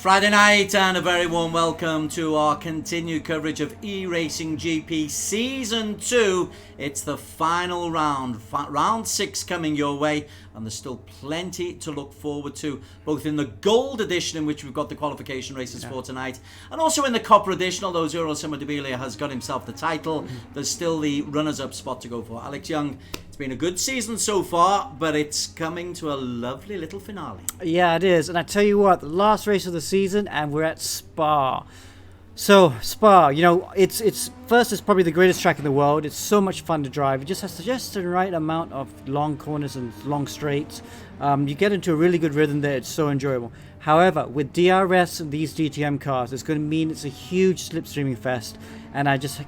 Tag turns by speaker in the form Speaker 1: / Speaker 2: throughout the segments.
Speaker 1: Friday night, and a very warm welcome to our continued coverage of eRacing GP Season 2. It's the final round, round 6 coming your way, and there's still plenty to look forward to, both in the Gold Edition, in which we've got the qualification races for tonight, and also in the Copper Edition, although Zero Simmerdebile has got himself the title. There's still the runners-up spot to go for. Alex Young, it's been a good season so far, but it's coming to a lovely little finale.
Speaker 2: Yeah, it is. And I tell you what, the last race of the season, and we're at Spa. So, Spa, you know, it's probably the greatest track in the world. It's so much fun to drive. It just has just the right amount of long corners and long straights. You get into a really good rhythm there. It's so enjoyable. However, with DRS and these DTM cars, it's going to mean it's a huge slipstreaming fest, and I just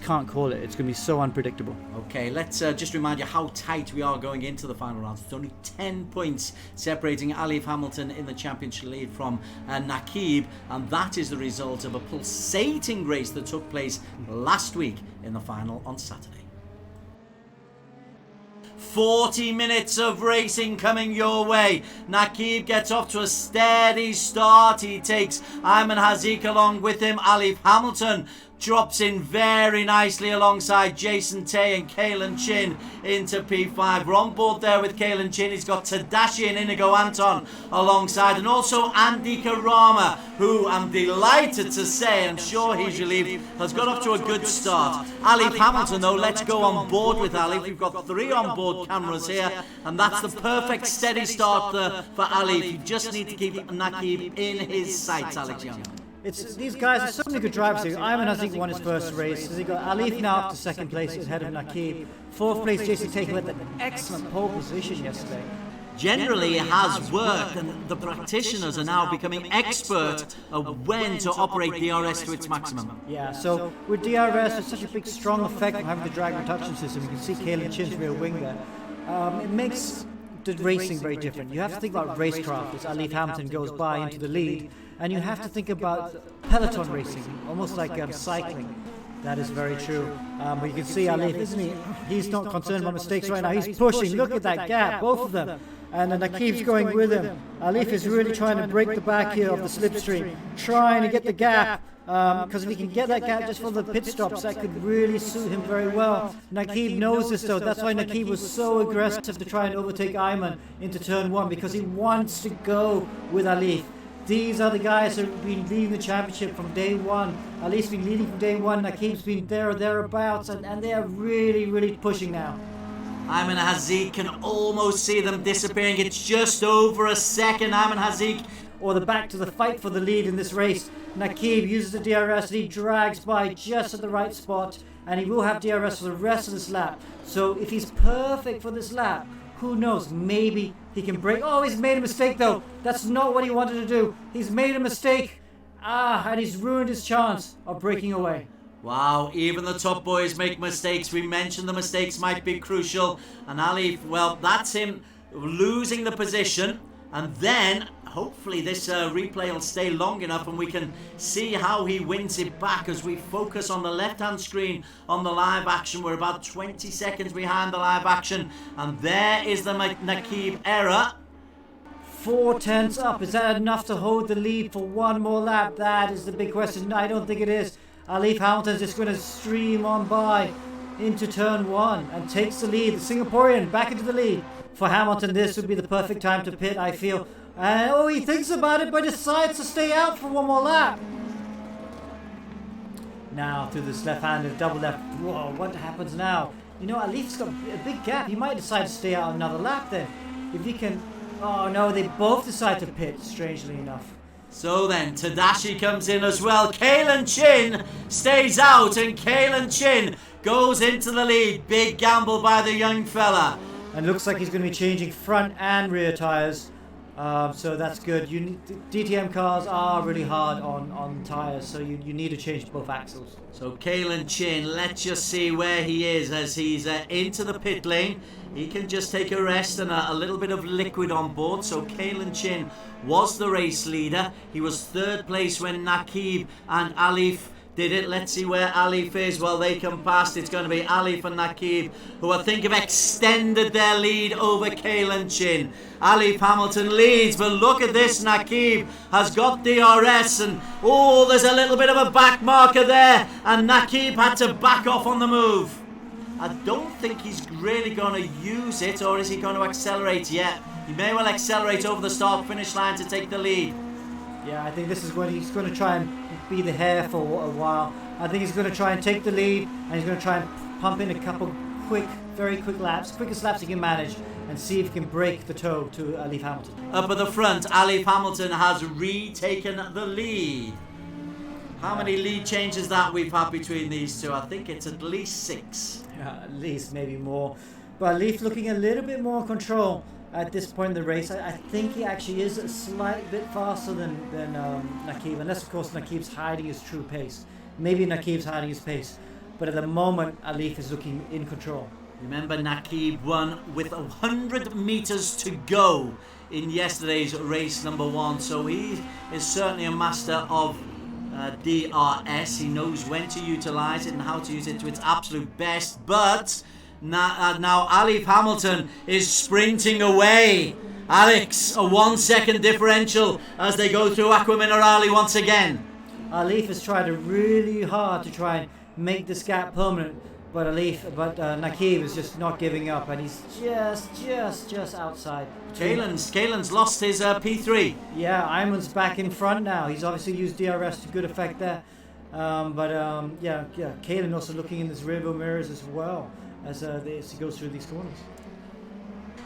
Speaker 2: can't call it. It's going to be so unpredictable.
Speaker 1: Okay, let's just remind you how tight we are going into the final round. It's only 10 points separating Alif Hamilton in the championship lead from Nakib, and that is the result of a pulsating race that took place last week in the final on Saturday. 40 minutes of racing coming your way. Nakib gets off to a steady start. He takes Ayman Hazik along with him. Alif Hamilton drops in very nicely alongside Jason Tay and Kalen Chin into P5. We're on board there with Kalen Chin. He's got Tadashi and Inigo Anton alongside, and also Andy Karama, who I'm delighted to say, I'm sure he's relieved, has got off to a good start. Alif Hamilton, though, let's go on board with Alif. We've got 3 on-board cameras here, and that's the perfect steady start for Alif. You just need to keep Nakib in his sights, Alex Young.
Speaker 2: These guys are so many good drivers here. Ayman Hazik won his first race. He's got Alif now up to second place ahead of Nakib. Fourth place, Jason Tate, who had an excellent pole position yesterday.
Speaker 1: Generally, it has worked, and the practitioners are now becoming expert of when to operate DRS to its maximum.
Speaker 2: Yeah, so with DRS, there's such a big, strong effect from having the drag reduction system. You can see Kalen Chin's rear wing there. It makes the racing very different. You have to think about racecraft as Alif Hamilton goes by into the lead, and you have to think about peloton racing, almost like cycling. That is very true. But you can see Alif, isn't he? He's not concerned about mistakes right now. He's pushing. Look at that gap, both of them. And then Nakib's going with him. Alif is really trying to break the back here of the slipstream, trying to get the gap. Because if he can get that gap just for the pit stops, that could really suit him very well. Nakib knows this though. That's why Nakib was so aggressive to try and overtake Ayman into turn 1, because he wants to go with Alif. These are the guys who have been leading the championship from day one. Alif's been leading from day one. Nakib's been there or thereabouts, and they are really, really pushing now.
Speaker 1: Ayman Hazik can almost see them disappearing. It's just over a second. Ayman Hazik,
Speaker 2: or the back to the fight for the lead in this race. Nakib uses the DRS and he drags by just at the right spot, and he will have DRS for the rest of this lap. So if he's perfect for this lap, who knows, maybe he can break. Oh, he's made a mistake though. That's not what he wanted to do. He's made a mistake. And he's ruined his chance of breaking away.
Speaker 1: Wow, even the top boys make mistakes. We mentioned the mistakes might be crucial. And Alif, well, that's him losing the position. And then, hopefully, this replay will stay long enough and we can see how he wins it back as we focus on the left-hand screen on the live action. We're about 20 seconds behind the live action. And there is the Nakib error.
Speaker 2: 4 tenths up. Is that enough to hold the lead for one more lap? That is the big question. I don't think it is. Alif Hamilton's just going to stream on by into turn 1 and takes the lead. The Singaporean back into the lead. For Hamilton, this would be the perfect time to pit, I feel. And he thinks about it, but decides to stay out for one more lap. Now through this left-handed double left. Whoa, what happens now? You know, Alif's got a big gap. He might decide to stay out another lap then. If he can... Oh no, they both decide to pit, strangely enough.
Speaker 1: So then, Tadashi comes in as well. Kalen Chin stays out, and Kalen Chin goes into the lead. Big gamble by the young fella.
Speaker 2: And looks like he's going to be changing front and rear tyres. So that's good. DTM cars are really hard on tyres, so you need to change both axles.
Speaker 1: So Kalen Chin, let's just see where he is as he's into the pit lane. He can just take a rest and a little bit of liquid on board. So Kalen Chin was the race leader. He was 3rd place when Nakib and Alif Did it? Let's see where Alif is. Well, they come past. It's going to be Alif and Nakib, who I think have extended their lead over Kalen Chin. Alif Hamilton leads, but look at this. Nakib has got DRS, and oh, there's a little bit of a back marker there, and Nakib had to back off on the move. I don't think he's really going to use it, or is he going to accelerate? Yeah, he may well accelerate over the start-finish line to take the lead.
Speaker 2: Yeah, I think this is when he's going to try and be the hare for a while. I think he's going to try and take the lead, and he's going to try and pump in a couple very quick laps, quickest laps he can manage, and see if he can break the toe to Alif Hamilton.
Speaker 1: Up at the front, Alif Hamilton has retaken the lead. How many lead changes that we've had between these two? I think it's at least 6.
Speaker 2: Yeah, at least, maybe more. But Alif looking a little bit more in control at this point in the race. I think he actually is a slight bit faster than Nakib, unless of course Nakib's hiding his true pace. Maybe Nakib's hiding his pace, but at the moment Alif is looking in control.
Speaker 1: Remember, Nakib won with 100 meters to go in yesterday's race number 1, so he is certainly a master of DRS. He knows when to utilize it and how to use it to its absolute best, but now Alif Hamilton is sprinting away. Alex, a 1 second differential as they go through Aqua Minerale once again.
Speaker 2: Alif has tried really hard to try and make this gap permanent, but Nakib is just not giving up, and he's just outside.
Speaker 1: Kalen's lost his P3.
Speaker 2: Yeah, Iman's back in front now. He's obviously used DRS to good effect there. Kalen also looking in his rearview mirrors as well as he goes through these corners.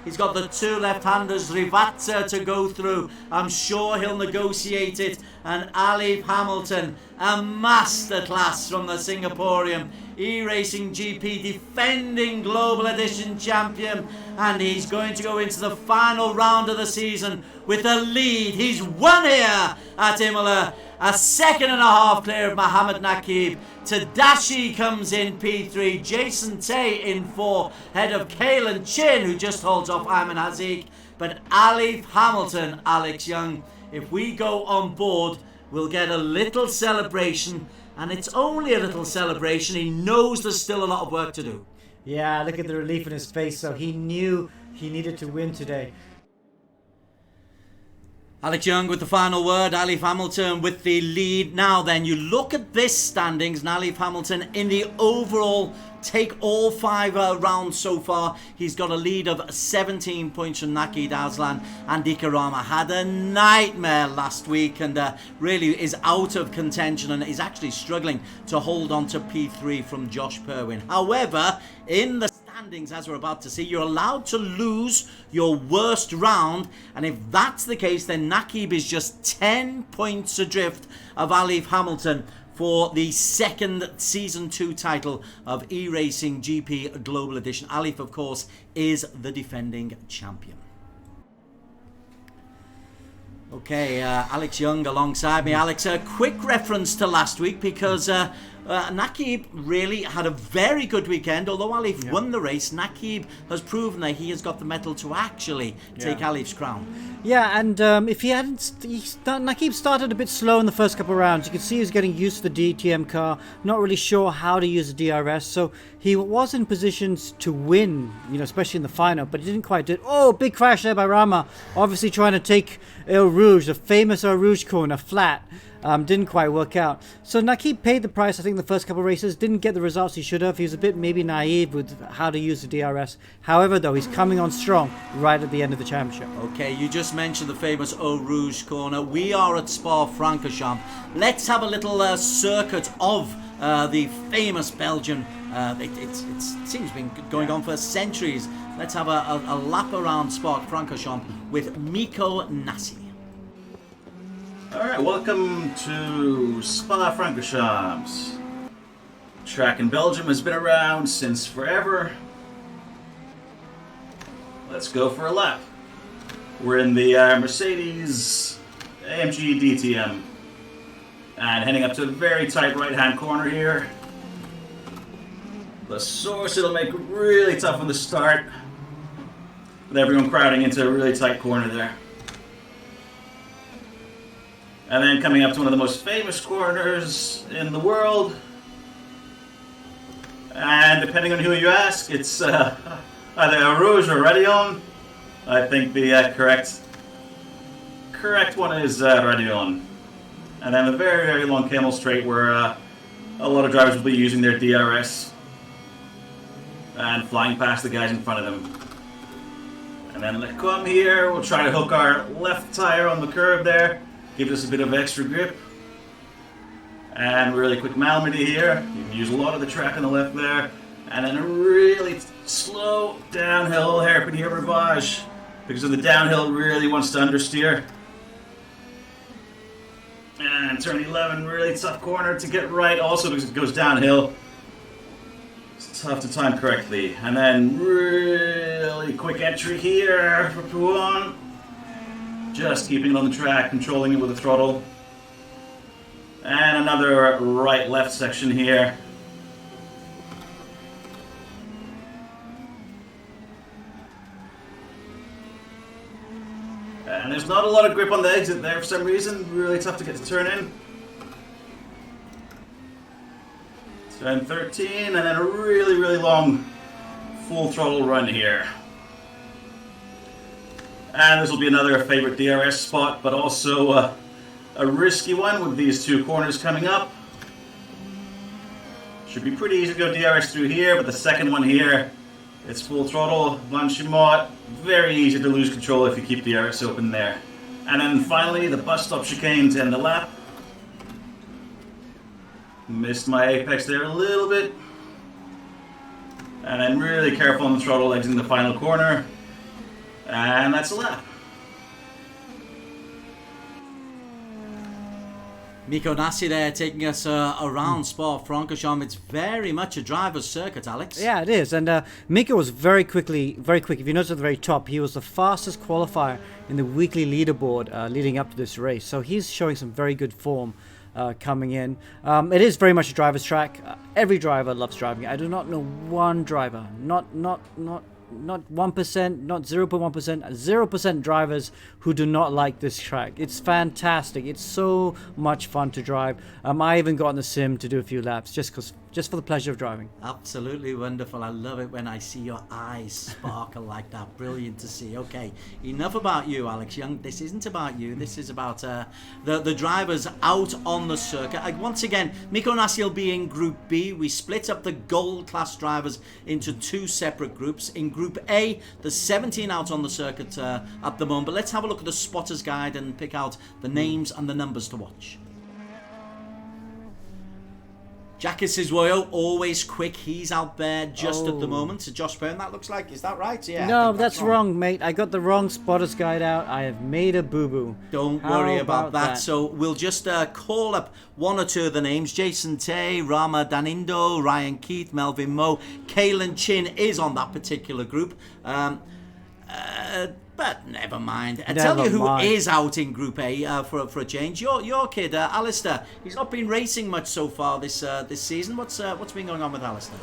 Speaker 1: He's got the 2 left-handers, Rivatsa, to go through. I'm sure he'll negotiate it. And Alif Hamilton, a masterclass from the Singaporean. eRacing GP defending Global Edition champion. And he's going to go into the final round of the season with a lead. He's won here at Imola. A second and a half clear of Mohamed Nakib. Tadashi comes in P3. Jason Tay in 4. Head of Kalen Chin, who just holds off Ayman Haziq. But Alif Hamilton, Alex Young, if we go on board, we'll get a little celebration. And it's only a little celebration. He knows there's still a lot of work to do.
Speaker 2: Yeah, look at the relief in his face. So he knew he needed to win today.
Speaker 1: Alex Young with the final word, Alif Hamilton with the lead. Now then, you look at this standings, and Alif Hamilton in the overall, take all 5 rounds so far, he's got a lead of 17 points from Naki Dazlan. And Dikarama had a nightmare last week and really is out of contention and is actually struggling to hold on to P3 from Josh Perwin. However, in the standings, as we're about to see, you're allowed to lose your worst round, and if that's the case, then Nakib is just 10 points adrift of Alif Hamilton for the second Season 2 title of eRacing GP Global Edition. Alif, of course, is the defending champion. Okay, Alex Young alongside me. Alex, a quick reference to last week because Nakib really had a very good weekend. Although Alif won the race, Nakib has proven that he has got the mettle to actually take Alif's crown.
Speaker 2: Yeah, and if he hadn't, Nakib started a bit slow in the first couple of rounds. You could see he was getting used to the DTM car, not really sure how to use the DRS. So he was in positions to win, especially in the final, but he didn't quite do it. Oh, big crash there by Rama. Obviously trying to take Eau Rouge, the famous Eau Rouge corner, flat. Didn't quite work out. So Nakib paid the price, I think, the first couple of races. Didn't get the results he should have. He was a bit maybe naive with how to use the DRS. However, though, he's coming on strong right at the end of the championship.
Speaker 1: Okay, you just mentioned the famous Eau Rouge corner. We are at Spa-Francorchamps. Let's have a little circuit of the famous Belgian. It seems to be going on for centuries. Let's have a lap around Spa-Francorchamps with Miko Nassi.
Speaker 3: Alright, welcome to Spa-Francorchamps. Track in Belgium has been around since forever. Let's go for a lap. We're in the Mercedes AMG DTM. And heading up to the very tight right-hand corner here. The source, it'll make it really tough on the start. With everyone crowding into a really tight corner there. And then coming up to one of the most famous corners in the world. And depending on who you ask, it's either a Rouge or Raidillon. I think the correct one is Raidillon. And then a very, very long camel straight where a lot of drivers will be using their DRS and flying past the guys in front of them. And then let's come here, we'll try to hook our left tire on the curb there, gives us a bit of extra grip. And really quick Malmedy here, you can use a lot of the track on the left there. And then a really slow downhill hairpin here, Ravage, because of the downhill really wants to understeer. And turn 11, really tough corner to get right, also because it goes downhill. It's tough to time correctly. And then really quick entry here for Pouan. Just keeping it on the track, controlling it with the throttle. And another right-left section here. And there's not a lot of grip on the exit there for some reason. Really tough to get to turn in. Turn 13, and then a really, really long full throttle run here. And this will be another favorite DRS spot, but also a risky one with these two corners coming up. Should be pretty easy to go DRS through here, but the second one here, it's full throttle, Blanchimot, very easy to lose control if you keep DRS open there. And then finally, the bus stop chicane to end the lap. Missed my apex there a little bit. And then really careful on the throttle exiting the final corner. And that's a lap.
Speaker 1: Mikko Nassi there taking us around Spa-Francorchamps. It's very much a driver's circuit, Alex.
Speaker 2: Yeah, it is. And Mikko was very quick. If you notice at the very top, he was the fastest qualifier in the weekly leaderboard leading up to this race. So he's showing some very good form coming in. It is very much a driver's track. Every driver loves driving it. I do not know one driver, not 1%, not 0.1%, 0% drivers who do not like this track. It's fantastic. It's so much fun to drive. I even got in the sim to do a few laps just for the pleasure of driving.
Speaker 1: Absolutely wonderful. I love it when I see your eyes sparkle like that. Brilliant to see. Okay, enough about you, Alex Young. This isn't about you. This is about the drivers out on the circuit. Once again, Mikko Nassi will be in Group B. We split up the gold class drivers into two separate groups. In Group A, there's 17 out on the circuit at the moment. But let's have a look at the spotter's guide and pick out the names and the numbers to watch. Jacques Siswoyo, always quick. He's out there just at the moment. So Josh Byrne, that looks like. Is that right? Yeah.
Speaker 2: No, that's wrong, mate. I got the wrong spotter's guide out. I have made a boo-boo.
Speaker 1: Don't worry about that. So we'll just call up one or two of the names. Jason Tay, Rama Danindo, Ryan Keith, Melvin Moe. Kalen Chin is on that particular group. But never mind. I tell you who is out in Group A for a change. Your kid, Alistair. He's not been racing much so far this season. What's been going on with Alistair?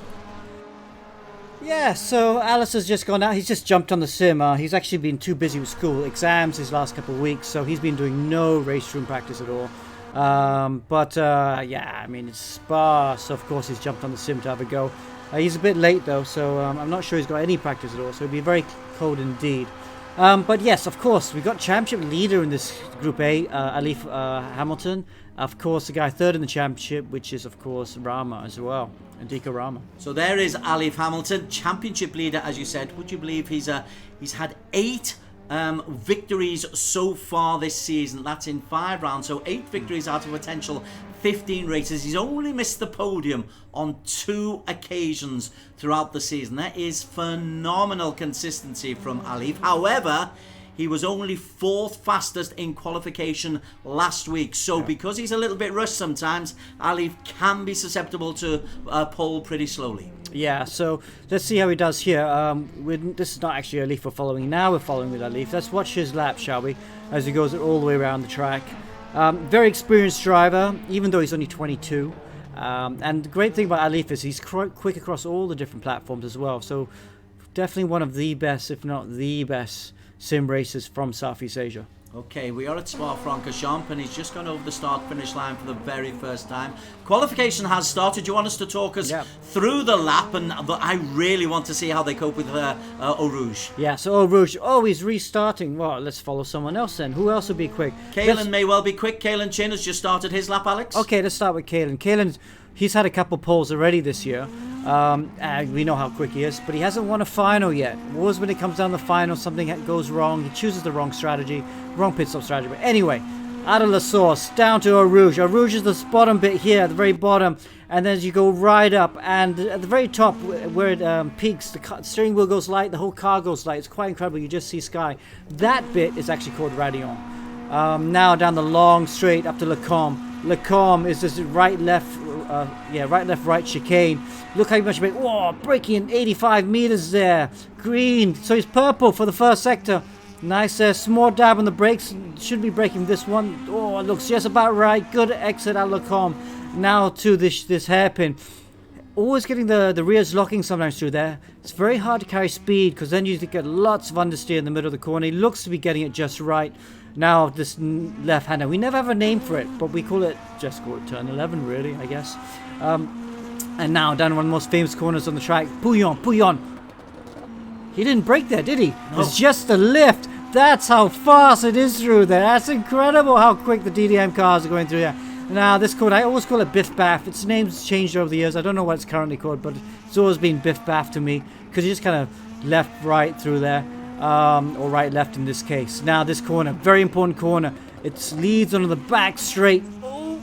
Speaker 2: Yeah, so Alistair's just gone out. He's just jumped on the sim. He's actually been too busy with school exams his last couple of weeks, so he's been doing no race room practice at all. Yeah, I mean, it's Spa, so of course he's jumped on the sim to have a go. He's a bit late though, so I'm not sure he's got any practice at all, so it'll be very cold indeed. But yes, of course, we've got championship leader in this Group A, Alif Hamilton. Of course, the guy third in the championship, which is, of course, Rama as well, Indika Rama.
Speaker 1: So there is Alif Hamilton, championship leader, as you said. Would you believe he's had 8 victories so far this season? That's in 5 rounds, so 8 victories out of potential 15 races. He's only missed the podium on 2 occasions throughout the season. That is phenomenal consistency from Alif. However, he was only 4th fastest in qualification last week. So because he's a little bit rushed sometimes, Alif can be susceptible to pole pretty slowly.
Speaker 2: Yeah, so let's see how he does here. This is not actually Alif we're following now. We're following with Alif. Let's watch his lap, shall we, as he goes all the way around the track. Very experienced driver, even though he's only 22. And the great thing about Alif is he's quick across all the different platforms as well. So definitely one of the best, if not the best, sim racers from Southeast Asia.
Speaker 1: Okay, we are at Spa-Francorchamps, and he's just gone over the start-finish line for the very first time. Qualification has started. You want us to talk us through the lap, and I really want to see how they cope with Eau Rouge.
Speaker 2: Yeah, so Eau Rouge, he's restarting. Well, let's follow someone else then. Who else will be quick?
Speaker 1: Kalen may well be quick. Kalen Chin has just started his lap, Alex.
Speaker 2: Okay, let's start with Kalen. He's had a couple poles already this year. And we know how quick he is, but he hasn't won a final yet. Always when it comes down to the final, something goes wrong. He chooses the wrong strategy, wrong pit stop strategy. But anyway, out of La Source, down to Eau Rouge. Eau Rouge is the bottom bit here, at the very bottom. And then as you go right up, and at the very top where it peaks, the steering wheel goes light, the whole car goes light. It's quite incredible. You just see sky. That bit is actually called Radion. Now down the long straight up to Le Combe. Le Combe is this right, left chicane. Look how much braking 85 meters there. Green, so he's purple for the first sector. Nice small dab on the brakes. Should be braking this one. Oh, it looks just about right. Good exit at Le Combe. Now to this hairpin. Always getting the rears locking sometimes through there. It's very hard to carry speed because then you get lots of understeer in the middle of the corner. He looks to be getting it just right. Now this left-hander, we never have a name for it, but we call it turn 11 really, I guess. And now down one of the most famous corners on the track, Pouillon. He didn't brake there, did he? No. It's just a lift. That's how fast it is through there. That's incredible how quick the DTM cars are going through there. Now this corner, I always call it Biff Baff. Its name's changed over the years. I don't know what it's currently called, but it's always been Biff Baff to me because you just kind of left, right through there. Or right, left in this case. Now this corner, very important corner. It leads onto the back straight. Oh,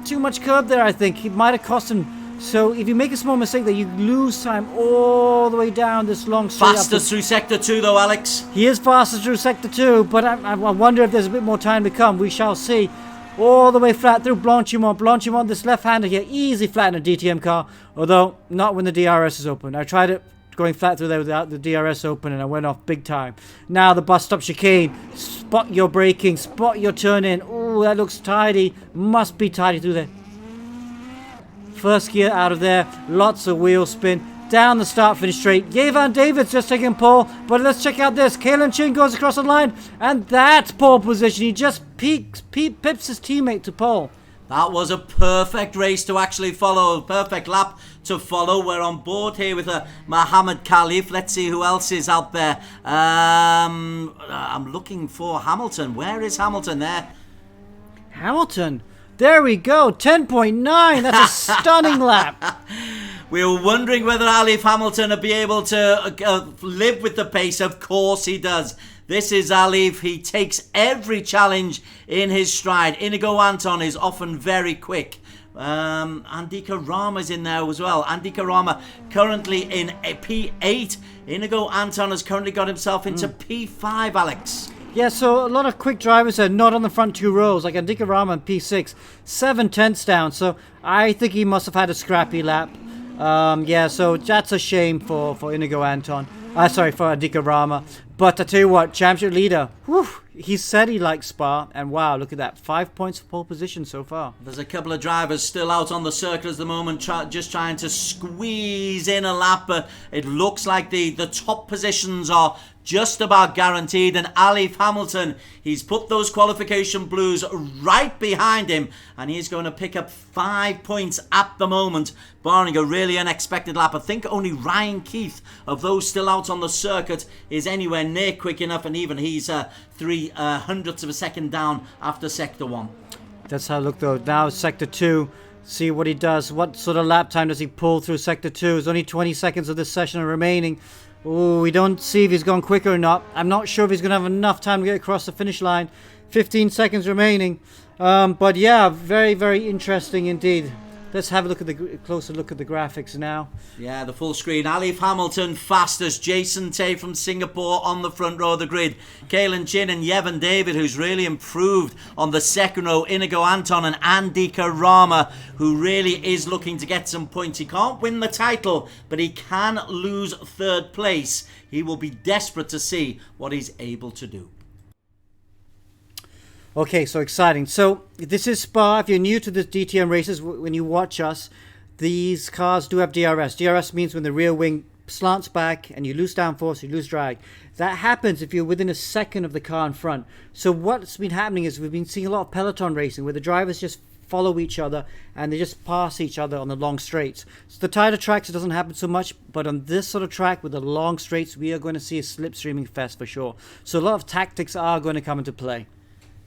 Speaker 2: too much curb there, I think. It might have cost him. So if you make a small mistake there, you lose time all the way down this long straight.
Speaker 1: Fastest through Sector 2 though, Alex.
Speaker 2: He is fastest through Sector 2, but I wonder if there's a bit more time to come. We shall see. All the way flat through Blanchimont, this left-hander here, easy flat in a DTM car, although not when the DRS is open. I tried it going flat through there without the DRS open, and I went off big time. Now the bus stop chicane. Spot your braking, spot your turn in. Oh, that looks tidy. Must be tidy through there. First gear out of there. Lots of wheel spin. Down the start-finish straight. Van David's just taking pole, but let's check out this. Kalen Chin goes across the line, and that's pole position. He just pips his teammate to pole.
Speaker 1: That was a perfect race to actually follow, a perfect lap to follow. We're on board here with Mohammed Khalif. Let's see who else is out there. I'm looking for Hamilton. Where is Hamilton there?
Speaker 2: Hamilton. There we go. 10.9. That's a stunning lap.
Speaker 1: We were wondering whether Alif Hamilton would be able to live with the pace. Of course he does. This is Alif. He takes every challenge in his stride. Inigo Anton is often very quick. Andika Rama's in there as well. Andika Rama currently in P8. Inigo Anton has currently got himself into P5, Alex.
Speaker 2: Yeah, so a lot of quick drivers are not on the front two rows, like Andika Rama in P6. 7/10 down, so I think he must have had a scrappy lap. Yeah, so that's a shame for Inigo Anton. Sorry, for Andika Rama. But I tell you what, championship leader, whew, he said he likes Spa, and wow, look at that. 5 points for pole position so far.
Speaker 1: There's a couple of drivers still out on the circuit at the moment, just trying to squeeze in a lap, but it looks like the top positions are just about guaranteed. And Alif Hamilton, he's put those qualification blues right behind him, and he's going to pick up 5 points at the moment, barring a really unexpected lap. I think only Ryan Keith of those still out on the circuit is anywhere near quick enough, and even he's 3/100ths of a second down after sector 1.
Speaker 2: That's how it looked though. Now sector 2. See what he does. What sort of lap time does he pull through sector 2? There's only 20 seconds of this session remaining. Oh, we don't see if he's gone quicker or not. I'm not sure if he's going to have enough time to get across the finish line. 15 seconds remaining. But yeah, very, very interesting indeed. Let's have a look at closer look at the graphics now. Yeah,
Speaker 1: the full screen. Alif Hamilton fastest. Jason Tay from Singapore on the front row of the grid. Kalen Chin and Yevan David, who's really improved on the second row. Inigo Anton and Andika Rama, who really is looking to get some points. He can't win the title, but he can lose third place. He will be desperate to see what he's able to do.
Speaker 2: Okay, so exciting. So this is Spa. If you're new to the DTM races, when you watch us, these cars do have DRS. DRS means when the rear wing slants back and you lose downforce, you lose drag. That happens if you're within a second of the car in front. So what's been happening is we've been seeing a lot of peloton racing where the drivers just follow each other and they just pass each other on the long straights. So the tighter tracks it doesn't happen so much, but on this sort of track with the long straights we are going to see a slipstreaming fest for sure. So a lot of tactics are going to come into play.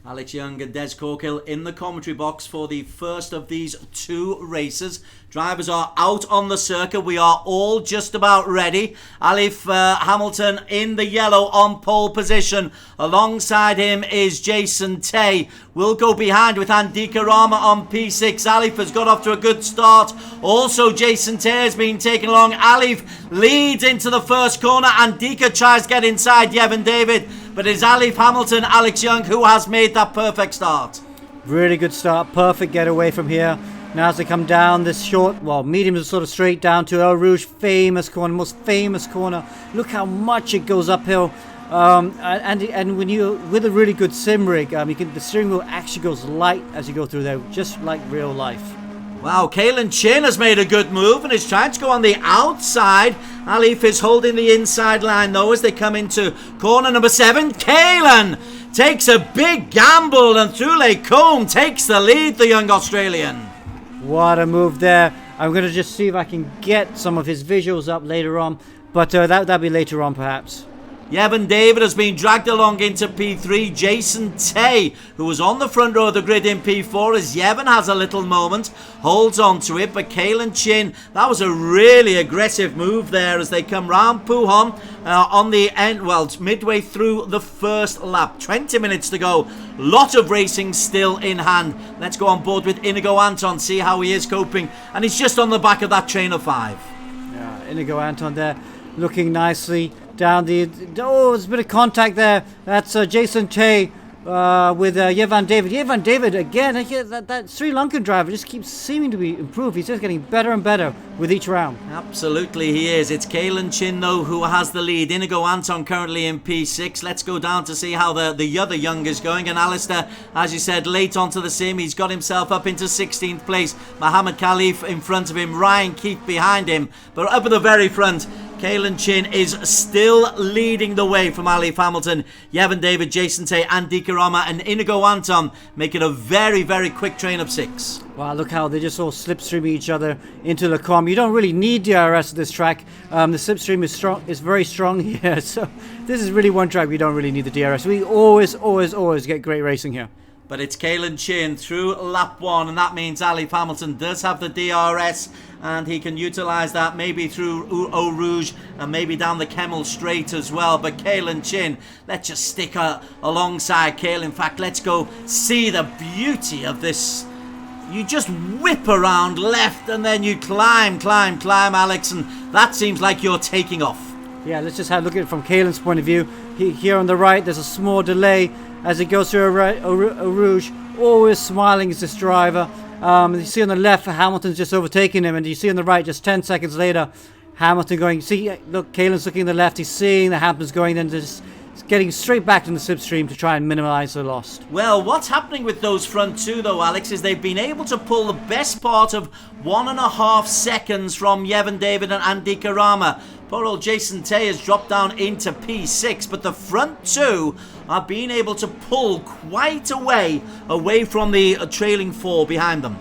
Speaker 1: Alex Young and Des Corkill in the commentary box for the first of these two races. Drivers are out on the circuit. We are all just about ready. Alif Hamilton in the yellow on pole position. Alongside him is Jason Tay. We'll go behind with Andika Rama on P6. Alif has got off to a good start. Also, Jason Tay has been taken along. Alif leads into the first corner. Andika tries to get inside Yevon David. But it's Alif Hamilton, Alex Young, who has made that perfect start.
Speaker 2: Really good start. Perfect getaway from here. Now as they come down this short, well, medium is sort of straight down to El Rouge, famous corner, most famous corner. Look how much it goes uphill. And when you with a really good sim rig, the steering wheel actually goes light as you go through there, just like real life.
Speaker 1: Wow, Kalen Chin has made a good move and is trying to go on the outside. Alif is holding the inside line though as they come into corner number 7. Kalen takes a big gamble and Thule Combe takes the lead, the young Australian.
Speaker 2: What a move there. I'm going to just see if I can get some of his visuals up later on, but that'll be later on perhaps.
Speaker 1: Yevon David has been dragged along into P3. Jason Tay, who was on the front row of the grid in P4, as Yevon has a little moment, holds on to it. But Kalen Chin, that was a really aggressive move there as they come round Pujon on the end, well, midway through the first lap. 20 minutes to go. Lot of racing still in hand. Let's go on board with Inigo Anton, see how he is coping. And he's just on the back of that train of 5.
Speaker 2: Yeah, Inigo Anton there, looking nicely. Down there's a bit of contact there. That's Jason Tay with Yevon David. Yevon David again. That Sri Lankan driver just keeps seeming to be improved. He's just getting better and better with each round.
Speaker 1: Absolutely, he is. It's Kalen Chin though who has the lead. Inigo Anton currently in P6. Let's go down to see how the other young is going. And Alistair, as you said, late onto the sim. He's got himself up into 16th place. Mohammed Khalif in front of him. Ryan Keefe behind him. But up at the very front, Kalen Chin is still leading the way from Alif Hamilton, Yevon David, Jason Tay, Andika Rama and Inigo Anton, making a very, very quick train of 6.
Speaker 2: Wow, look how they just all slipstream each other into the com. You don't really need DRS at this track. The slipstream is very strong here. So this is really one track we don't really need the DRS. We always get great racing here.
Speaker 1: But it's Kalen Chin through lap 1, and that means Alif Hamilton does have the DRS, and he can utilise that maybe through Eau Rouge and maybe down the Kemmel Straight as well. But Kalen Chin, let's just stick alongside Kale. In fact, let's go see the beauty of this. You just whip around left and then you climb, Alex, and that seems like you're taking off.
Speaker 2: Yeah, let's just have a look at it from Kalen's point of view. Here on the right, there's a small delay as it goes through Eau Rouge. Always smiling is this driver. You see on the left, Hamilton's just overtaking him, and you see on the right, just 10 seconds later, Hamilton going. See, look, Kalen's looking on the left. He's seeing that Hamilton's going, then just getting straight back in the slipstream to try and minimise the loss.
Speaker 1: Well, what's happening with those front two, though, Alex, is they've been able to pull the best part of 1.5 seconds from Yevon David and Andika Rama. Poor old Jason Tay has dropped down into P6, but the front two are being able to pull quite away from the trailing 4 behind them.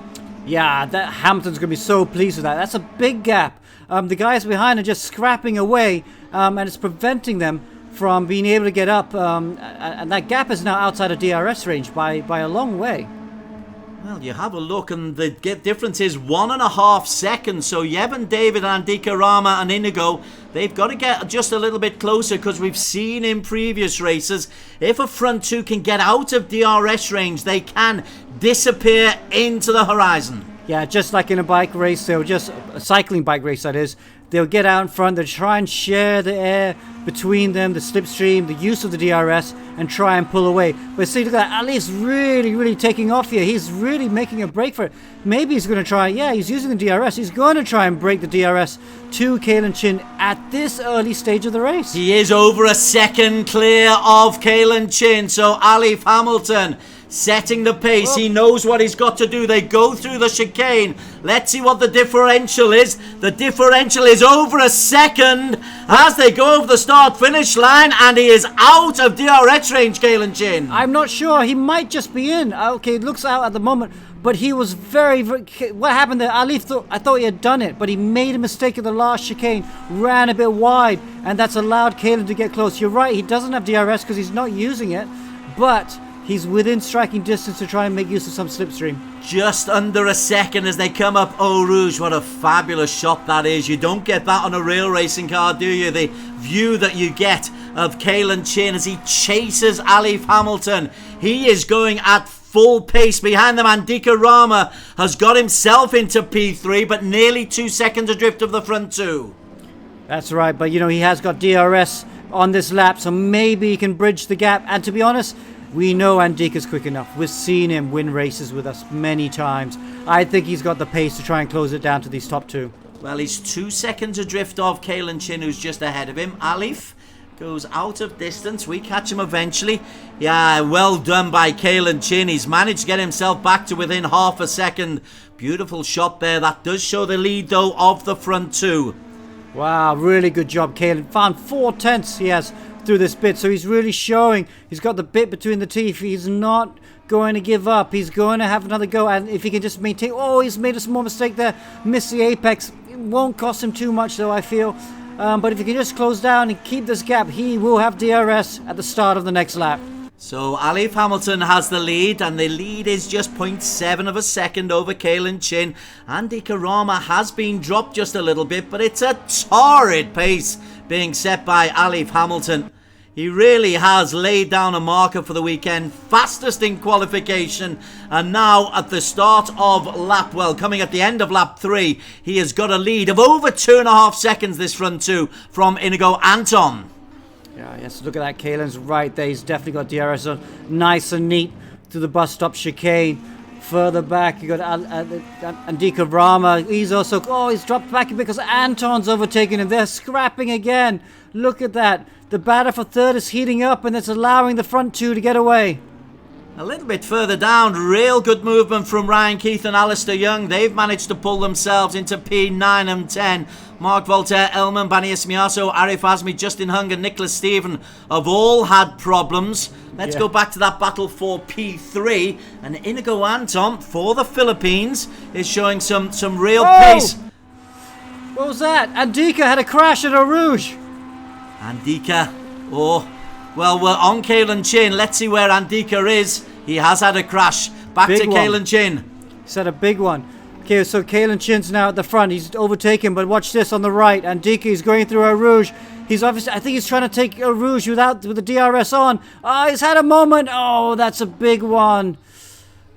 Speaker 2: Yeah, that Hamilton's going to be so pleased with that. That's a big gap. The guys behind are just scrapping away, and it's preventing them from being able to get up. And that gap is now outside of DRS range by a long way.
Speaker 1: Well, you have a look, and the difference is 1.5 seconds. So Yevon David, Andika Rama and Inigo, they've got to get just a little bit closer, because we've seen in previous races, if a front two can get out of DRS range, they can disappear into the horizon.
Speaker 2: Yeah, just like in a bike race, they'll just a cycling bike race, that is. They'll get out in front, they'll try and share the air between them, the slipstream, the use of the DRS, and try and pull away. But see, look at that, Ali's really taking off here. He's really making a break for it. Maybe he's going to try, he's using the DRS. He's going to try and break the DRS to Kalen Chin at this early stage of the race.
Speaker 1: He is over a second clear of Kalen Chin, so Alif Hamilton setting the pace. He knows what he's got to do. They go through the chicane. Let's see what the differential is. The differential is over a second as they go over the start-finish line, and he is out of DRS range, Kalen Chin.
Speaker 2: I'm not sure. He might just be in. Okay, it looks out at the moment, but he was very... What happened there? I thought he had done it, but he made a mistake at the last chicane, ran a bit wide, and that's allowed Kalen to get close. You're right, he doesn't have DRS because he's not using it, but he's within striking distance to try and make use of some slipstream.
Speaker 1: Just under a second as they come up Eau Rouge. What a fabulous shot that is. You don't get that on a real racing car, do you? The view that you get of Kalen Chin as he chases Alif Hamilton. He is going at full pace. Behind them, Andika Rama has got himself into P3, but nearly 2 seconds adrift of the front two.
Speaker 2: That's right, but he has got DRS on this lap, so maybe he can bridge the gap. And to be honest, we know Andika's quick enough. We've seen him win races with us many times. I think he's got the pace to try and close it down to these top two.
Speaker 1: Well, he's 2 seconds adrift of Kalen Chin, who's just ahead of him. Alif goes out of distance. We catch him eventually. Yeah, well done by Kalen Chin. He's managed to get himself back to within half a second. Beautiful shot there. That does show the lead, though, of the front two.
Speaker 2: Wow, really good job, Kalen. Found 4/10 he has through this bit, so he's really showing he's got the bit between the teeth. He's not going to give up. He's going to have another go, and if he can just maintain... Oh, he's made a small mistake there. Missed the apex. It won't cost him too much, though, I feel. But if he can just close down and keep this gap, he will have DRS at the start of the next lap.
Speaker 1: So Alif Hamilton has the lead, and the lead is just 0.7 of a second over Kalen Chin. Andika Rama has been dropped just a little bit, but it's a torrid pace being set by Alif Hamilton. He really has laid down a marker for the weekend. Fastest in qualification, and now at the start of coming at the end of lap 3, he has got a lead of over 2.5 seconds, this front two, from Inigo Anton.
Speaker 2: Yeah, yes, look at that. Kalen's right there. He's definitely got DRS on. Nice and neat to the bus stop chicane. Further back, you got Andika Rama. He's also... Oh, he's dropped back because Anton's overtaken him. They're scrapping again. Look at that. The battle for third is heating up, and it's allowing the front two to get away.
Speaker 1: A little bit further down, real good movement from Ryan Keith and Alistair Young. They've managed to pull themselves into P9 and 10. Mark Voltaire, Elman, Banias Miasso, Arif Azmi, Justin Hung and Nicholas Stephen have all had problems. Let's go back to that battle for P3. And Inigo Anton, for the Philippines, is showing some real pace.
Speaker 2: What was that? Andika had a crash at Eau Rouge.
Speaker 1: Andika, well, we're on Kalen Chin. Let's see where Andika is. He has had a crash. Back to Kalen Chin.
Speaker 2: He's had a big one. Okay, so Kalen Chin's now at the front. He's overtaken, but watch this on the right. Andika is going through Eau Rouge. He's obviously... I think he's trying to take Eau Rouge with the DRS on. Oh, he's had a moment. Oh, that's a big one.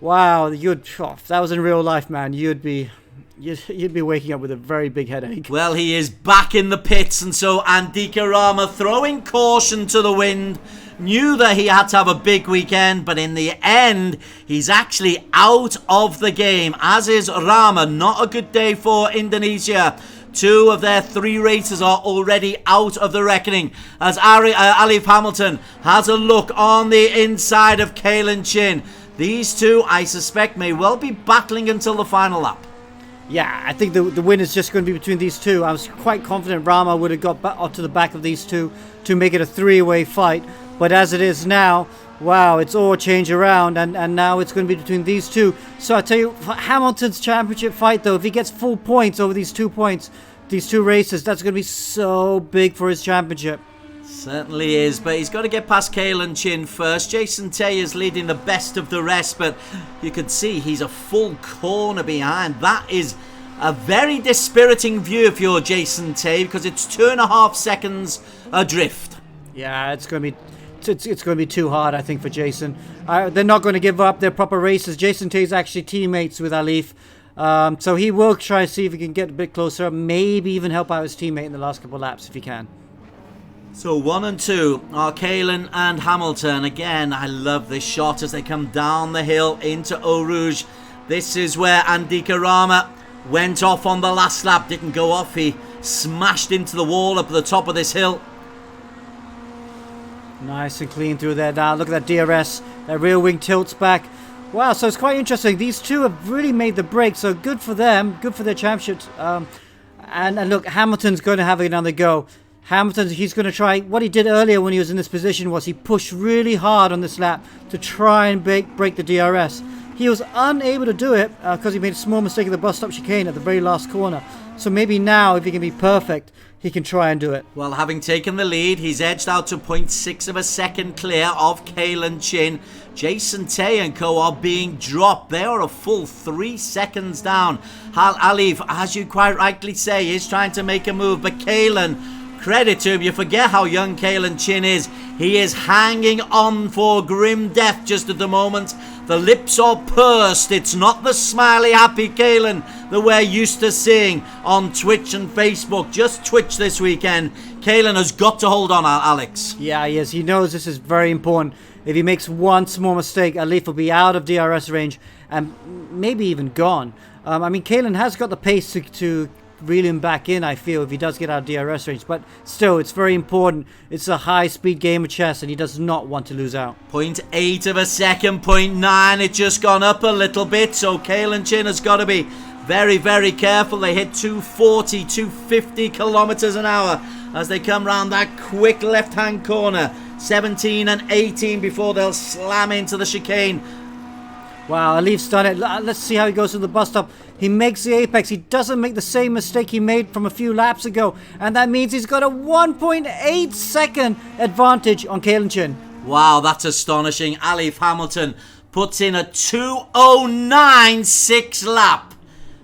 Speaker 2: Wow, if that was in real life, man, you'd be waking up with a very big headache.
Speaker 1: Well, he is back in the pits, and so Andika Rama, throwing caution to the wind, knew that he had to have a big weekend, but in the end, he's actually out of the game, as is Rama. Not a good day for Indonesia. 2 of their 3 races are already out of the reckoning, as Alif Hamilton has a look on the inside of Kalen Chin. These two, I suspect, may well be battling until the final lap.
Speaker 2: Yeah, I think the win is just going to be between these two. I was quite confident Rama would have got up to the back of these two to make it a 3-way fight. But as it is now, wow, it's all changed around, and now it's going to be between these two. So I tell you, for Hamilton's championship fight, though, if he gets full points over these 2 points, these 2 races, that's going to be so big for his championship.
Speaker 1: Certainly is, but he's got to get past Kalen Chin first. Jason Tay is leading the best of the rest, but you can see he's a full corner behind. That is a very dispiriting view if you're Jason Tay, because it's 2.5 seconds adrift.
Speaker 2: Yeah, it's going to be too hard, I think, for Jason. They're not going to give up their proper races. Jason Tay is actually teammates with Alif, so he will try to see if he can get a bit closer, maybe even help out his teammate in the last couple of laps if he can.
Speaker 1: So 1 and 2 are Kalen and Hamilton. Again, I love this shot as they come down the hill into Eau Rouge. This is where Andika Rama went off on the last lap. Didn't go off. He smashed into the wall up at the top of this hill.
Speaker 2: Nice and clean through there now. Look at that DRS. That rear wing tilts back. Wow, so it's quite interesting. These two have really made the break, so good for them. Good for their championships. And look, Hamilton's going to have another go. Hamilton, he's going to try. What he did earlier when he was in this position was he pushed really hard on this lap to try and break the DRS. He was unable to do it because he made a small mistake at the bus stop chicane at the very last corner. So maybe now, if he can be perfect, he can try and do it.
Speaker 1: Well, having taken the lead, he's edged out to 0.6 of a second clear of Kalen Chin. Jason Tay and co are being dropped. They are a full 3 seconds down. Alif, as you quite rightly say, is trying to make a move, but Kalen, credit to him, you forget how young Kalen Chin is. He is hanging on for grim death just at the moment. The lips are pursed. It's not the smiley, happy Kalen that we're used to seeing on Twitch and Facebook. Just Twitch this weekend. Kalen has got to hold on, Alex.
Speaker 2: Yeah, he is. He knows this is very important. If he makes one small mistake, Alif will be out of DRS range and maybe even gone. I mean, Kalen has got the pace to reel him back in, I feel, if he does get out of DRS range. But still, it's very important. It's a high-speed game of chess, and he does not want to lose out.
Speaker 1: 0.8 of a second, 0.9. It's just gone up a little bit, so Kalen Chin has got to be very, very careful. They hit 240, 250 kilometers an hour as they come round that quick left-hand corner. 17 and 18 before they'll slam into the chicane.
Speaker 2: Wow, Alif's done it. Let's see how he goes to the bus stop. He makes the apex. He doesn't make the same mistake he made from a few laps ago. And that means he's got a 1.8 second advantage on Kalen Chin.
Speaker 1: Wow, that's astonishing. Alif Hamilton puts in a 2:09.6 lap.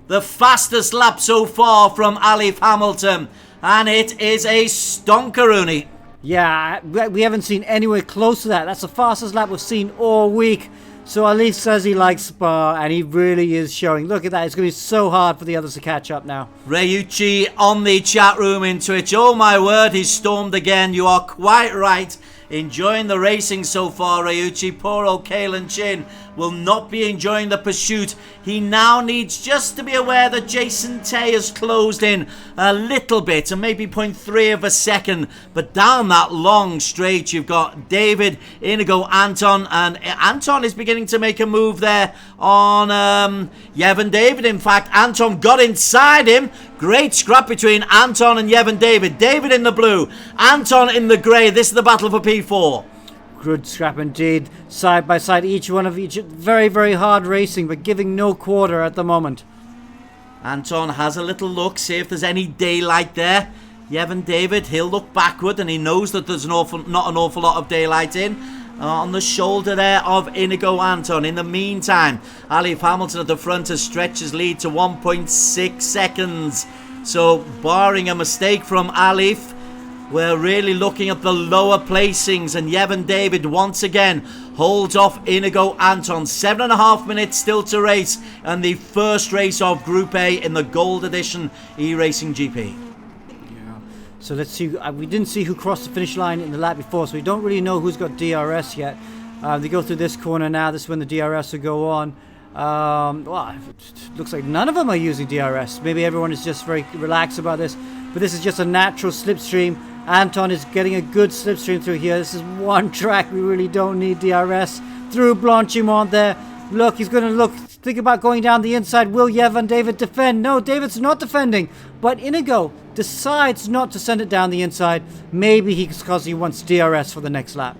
Speaker 1: The fastest lap so far from Alif Hamilton. And it is a stonkeroonie.
Speaker 2: Yeah, we haven't seen anywhere close to that. That's the fastest lap we've seen all week. So Alif says he likes Spa, and he really is showing. Look at that. It's going to be so hard for the others to catch up now.
Speaker 1: Ryuichi on the chat room in Twitch. Oh my word, he's stormed again. You are quite right. Enjoying the racing so far, Ryuichi. Poor old Kalen Chin will not be enjoying the pursuit. He now needs just to be aware that Jason Tay has closed in a little bit, and maybe 0.3 of a second. But down that long straight, you've got David, Inigo, Anton, and Anton is beginning to make a move there on Yevon David. In fact, Anton got inside him. Great scrap between Anton and Yevon David. David in the blue, Anton in the grey. This is the battle for P4.
Speaker 2: Good scrap indeed. Side by side, each. Very, very hard racing, but giving no quarter at the moment.
Speaker 1: Anton has a little look, see if there's any daylight there. Yevon David, he'll look backward, and he knows that there's not an awful lot of daylight in. On the shoulder there of Inigo Anton. In the meantime, Alif Hamilton at the front has stretched his lead to 1.6 seconds. So, barring a mistake from Alif, we're really looking at the lower placings, and Yevon David once again holds off Inigo Anton. 7.5 minutes still to race, and the first race of Group A in the Gold Edition eRacing GP.
Speaker 2: So let's see. We didn't see who crossed the finish line in the lap before, so we don't really know who's got DRS yet. They go through this corner now. This is when the DRS will go on. Well, it looks like none of them are using DRS. Maybe everyone is just very relaxed about this. But this is just a natural slipstream. Anton is getting a good slipstream through here. This is one track we really don't need DRS. Through Blanchimont there. Look, he's going to think about going down the inside. Will Yevon David defend? No, David's not defending. But Inigo decides not to send it down the inside. Maybe because he wants DRS for the next lap.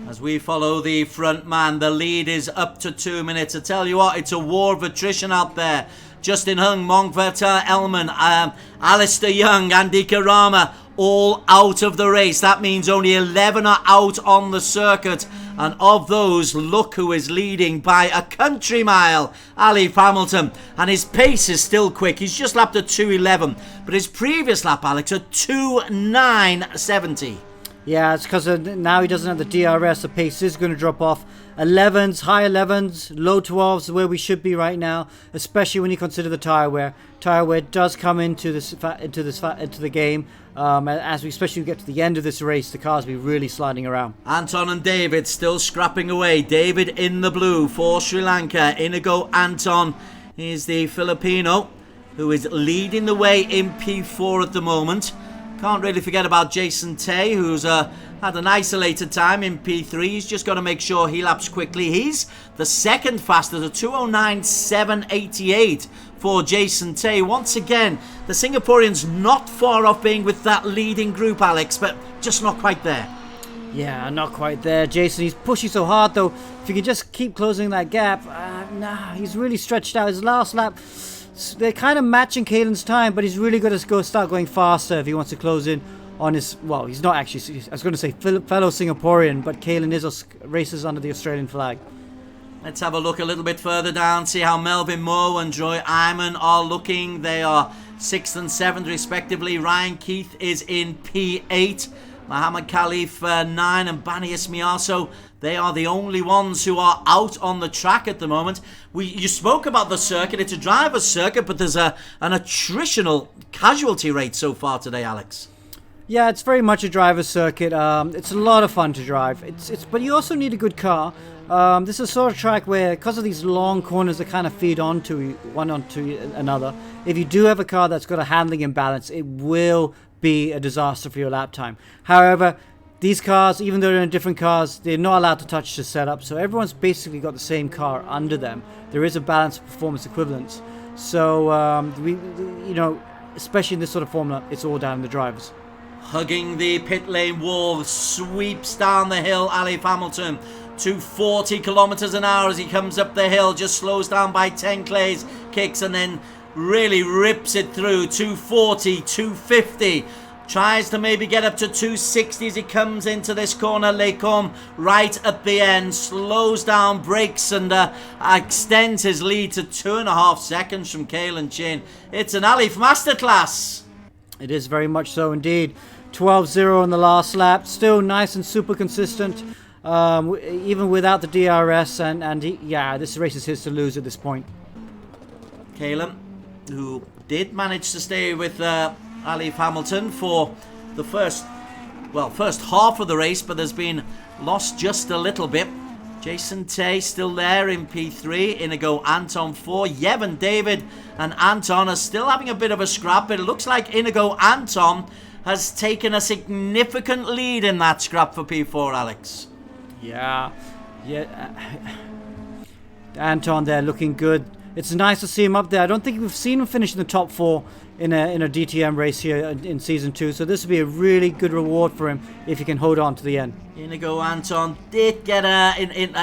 Speaker 1: As we follow the front man, the lead is up to 2 minutes. I tell you what, it's a war of attrition out there. Justin Hung, Monk Verta, Elman, Alistair Young, Andy Karama, all out of the race. That means only 11 are out on the circuit. And of those, look who is leading by a country mile, Alif Hamilton. And his pace is still quick. He's just lapped at 2:11. But his previous lap, Alex, at 2:9.70.
Speaker 2: Yeah, it's because now he doesn't have the DRS. The pace is going to drop off. 11s, high 11s, low 12s is where we should be right now, especially when you consider the tyre wear. Tyre wear does come into the game. As we especially get to the end of this race, the cars will be really sliding around.
Speaker 1: Anton and David still scrapping away. David in the blue for Sri Lanka. Inigo Anton is the Filipino who is leading the way in P4 at the moment. Can't really forget about Jason Tay, who's had an isolated time in P3. He's just got to make sure he laps quickly. He's the second fastest, a 2:09.788 for Jason Tay. Once again, the Singaporean's not far off being with that leading group, Alex, but just not quite there.
Speaker 2: Yeah, not quite there. Jason, he's pushing so hard, though. If you can just keep closing that gap, he's really stretched out. His last lap, they're kind of matching Kaelin's time, but he's really got to start going faster if he wants to close in on his, well, he's not actually, I was going to say fellow Singaporean, but Kaelin races under the Australian flag.
Speaker 1: Let's have a look a little bit further down, see how Melvin Moore and Joy Iman are looking. They are 6th and 7th respectively. Ryan Keith is in P8. Muhammad Khalif 9 and Banias Miaso, they are the only ones who are out on the track at the moment. You spoke about the circuit. It's a driver's circuit, but there's an attritional casualty rate so far today, Alex.
Speaker 2: Yeah, it's very much a driver's circuit. It's a lot of fun to drive. But you also need a good car. This is a sort of track where, because of these long corners that kind of feed onto another, if you do have a car that's got a handling imbalance, it will be a disaster for your lap time. However, these cars, even though they're in different cars, they're not allowed to touch the setup, so everyone's basically got the same car under them. There is a balance of performance equivalence. So, especially in this sort of formula, it's all down to the drivers.
Speaker 1: Hugging the pit lane wall, sweeps down the hill, Alif Hamilton. 240 kilometers an hour as he comes up the hill, just slows down by 10 clays, kicks, and then really rips it through. 240, 250, tries to maybe get up to 260 as he comes into this corner. Lecombe right at the end, slows down, brakes, and extends his lead to 2.5 seconds from Kaelin Chin. It's an Alif masterclass.
Speaker 2: It is very much so indeed. 12-0 on the last lap, still nice and super consistent, even without the DRS, and this race is his to lose at this point.
Speaker 1: Kaelin, who did manage to stay with Alif Hamilton for the first half of the race, but there's been lost just a little bit. Jason Tay still there in P3, Inigo Anton 4, Yevon David and Anton are still having a bit of a scrap, but it looks like Inigo Anton has taken a significant lead in that scrap for P4, Alex.
Speaker 2: Yeah, Anton there looking good. It's nice to see him up there. I don't think we've seen him finish in the top 4 in a DTM race here in Season 2. So this will be a really good reward for him if he can hold on to the end.
Speaker 1: Inigo Anton did get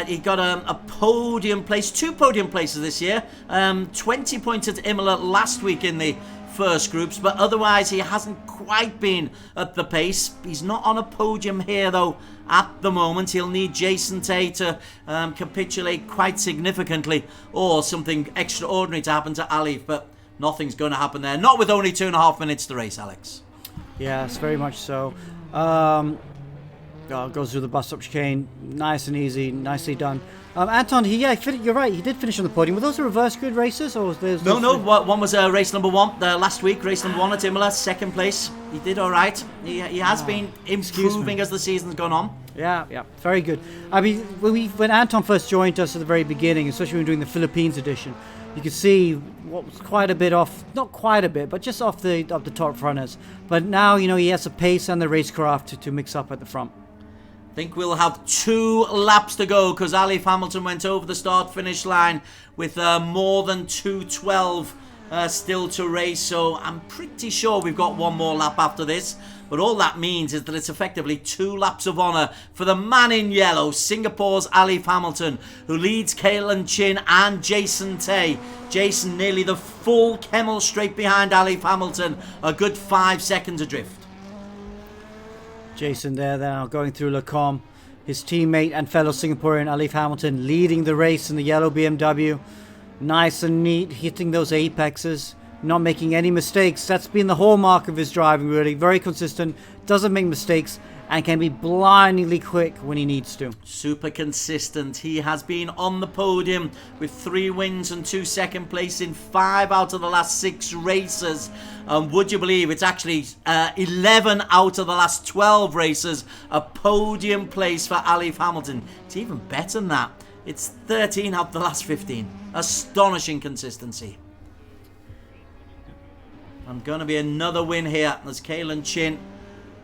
Speaker 1: he got a podium place, 2 podium places this year. 20 points at Imola last week in the first groups, but otherwise he hasn't quite been at the pace. He's not on a podium here though at the moment. He'll need Jason Tay to capitulate quite significantly or something extraordinary to happen to Alif, but nothing's going to happen there. Not with only 2.5 minutes to race, Alex.
Speaker 2: Yes, very much so. Goes through the bus stop chicane, nice and easy, nicely done. Anton, you're right, he did finish on the podium. Were those the reverse grid races? Or was
Speaker 1: No, one was race number 1 last week, race number 1 at Imola, 2nd place. He did all right. He has been improving as the season's gone on.
Speaker 2: Yeah, very good. I mean, when Anton first joined us at the very beginning, especially when we were doing the Philippines edition, you could see what was quite a bit off, not quite a bit, but just off the top runners. But now, he has the pace and the racecraft to mix up at the front.
Speaker 1: I think we'll have 2 laps to go because Alif Hamilton went over the start-finish line with more than 2:12 still to race. So I'm pretty sure we've got 1 more lap after this. But all that means is that it's effectively 2 laps of honour for the man in yellow, Singapore's Alif Hamilton, who leads Kaelin Chin and Jason Tay. Jason nearly the full Kemmel straight behind Alif Hamilton, a good 5 seconds adrift.
Speaker 2: Jason there now going through Lecombe, his teammate and fellow Singaporean Alif Hamilton leading the race in the yellow BMW. Nice and neat, hitting those apexes, not making any mistakes. That's been the hallmark of his driving, really. Very consistent, doesn't make mistakes, and can be blindingly quick when he needs to.
Speaker 1: Super consistent. He has been on the podium with 3 wins and 2 second place in 5 out of the last 6 races. Would you believe it's actually 11 out of the last 12 races, a podium place for Alif Hamilton. It's even better than that. It's 13 out of the last 15. Astonishing consistency. And going to be another win here as Kalen Chin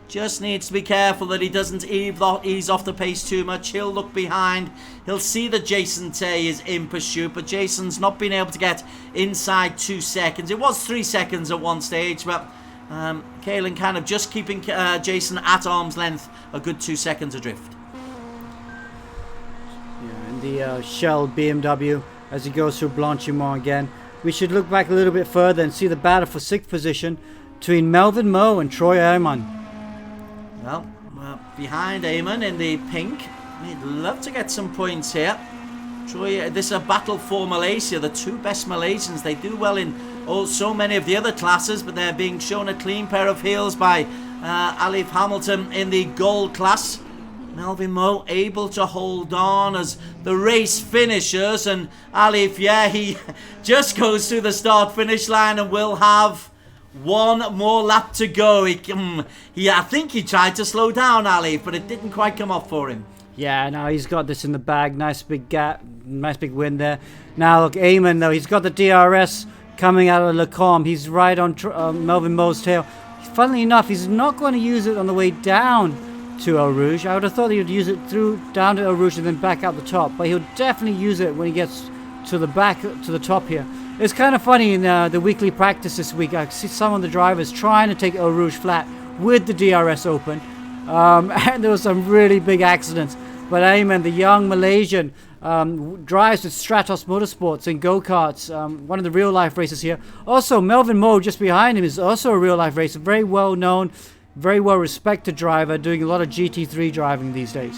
Speaker 1: just needs to be careful that he doesn't ease off the pace too much. He'll look behind. He'll see that Jason Tay is in pursuit, but Jason's not been able to get inside 2 seconds. It was 3 seconds at one stage, but Kalen kind of just keeping Jason at arm's length a good 2 seconds adrift.
Speaker 2: Yeah, and the Shell BMW as he goes through Blanchimont again. We should look back a little bit further and see the battle for 6th position between Melvin Moe and Troy Ehrman.
Speaker 1: Well, behind Eamon in the pink. He'd love to get some points here. Troy, this is a battle for Malaysia. The 2 best Malaysians. They do well in so many of the other classes, but they're being shown a clean pair of heels by Alif Hamilton in the gold class. Melvin Moe able to hold on as the race finishes, and Alif, he just goes through the start-finish line and will have one more lap to go. I think he tried to slow down, Alif, but it didn't quite come off for him.
Speaker 2: Yeah, no, he's got this in the bag. Nice big gap, nice big win there. Now look, Eamon though, he's got the DRS coming out of Lecombe. He's right on Melvin Moe's tail. Funnily enough, he's not going to use it on the way down to Eau Rouge. I would have thought he would use it down to Eau Rouge and then back out the top, but he'll definitely use it when he gets to the top here. It's kind of funny in the weekly practice this week. I see some of the drivers trying to take Eau Rouge flat with the DRS open, and there were some really big accidents. But Eamon, the young Malaysian, drives with Stratos Motorsports in go-karts, one of the real-life races here. Also, Melvin Moe just behind him is also a real-life racer, very well-known, very well-respected driver, doing a lot of GT3 driving these days.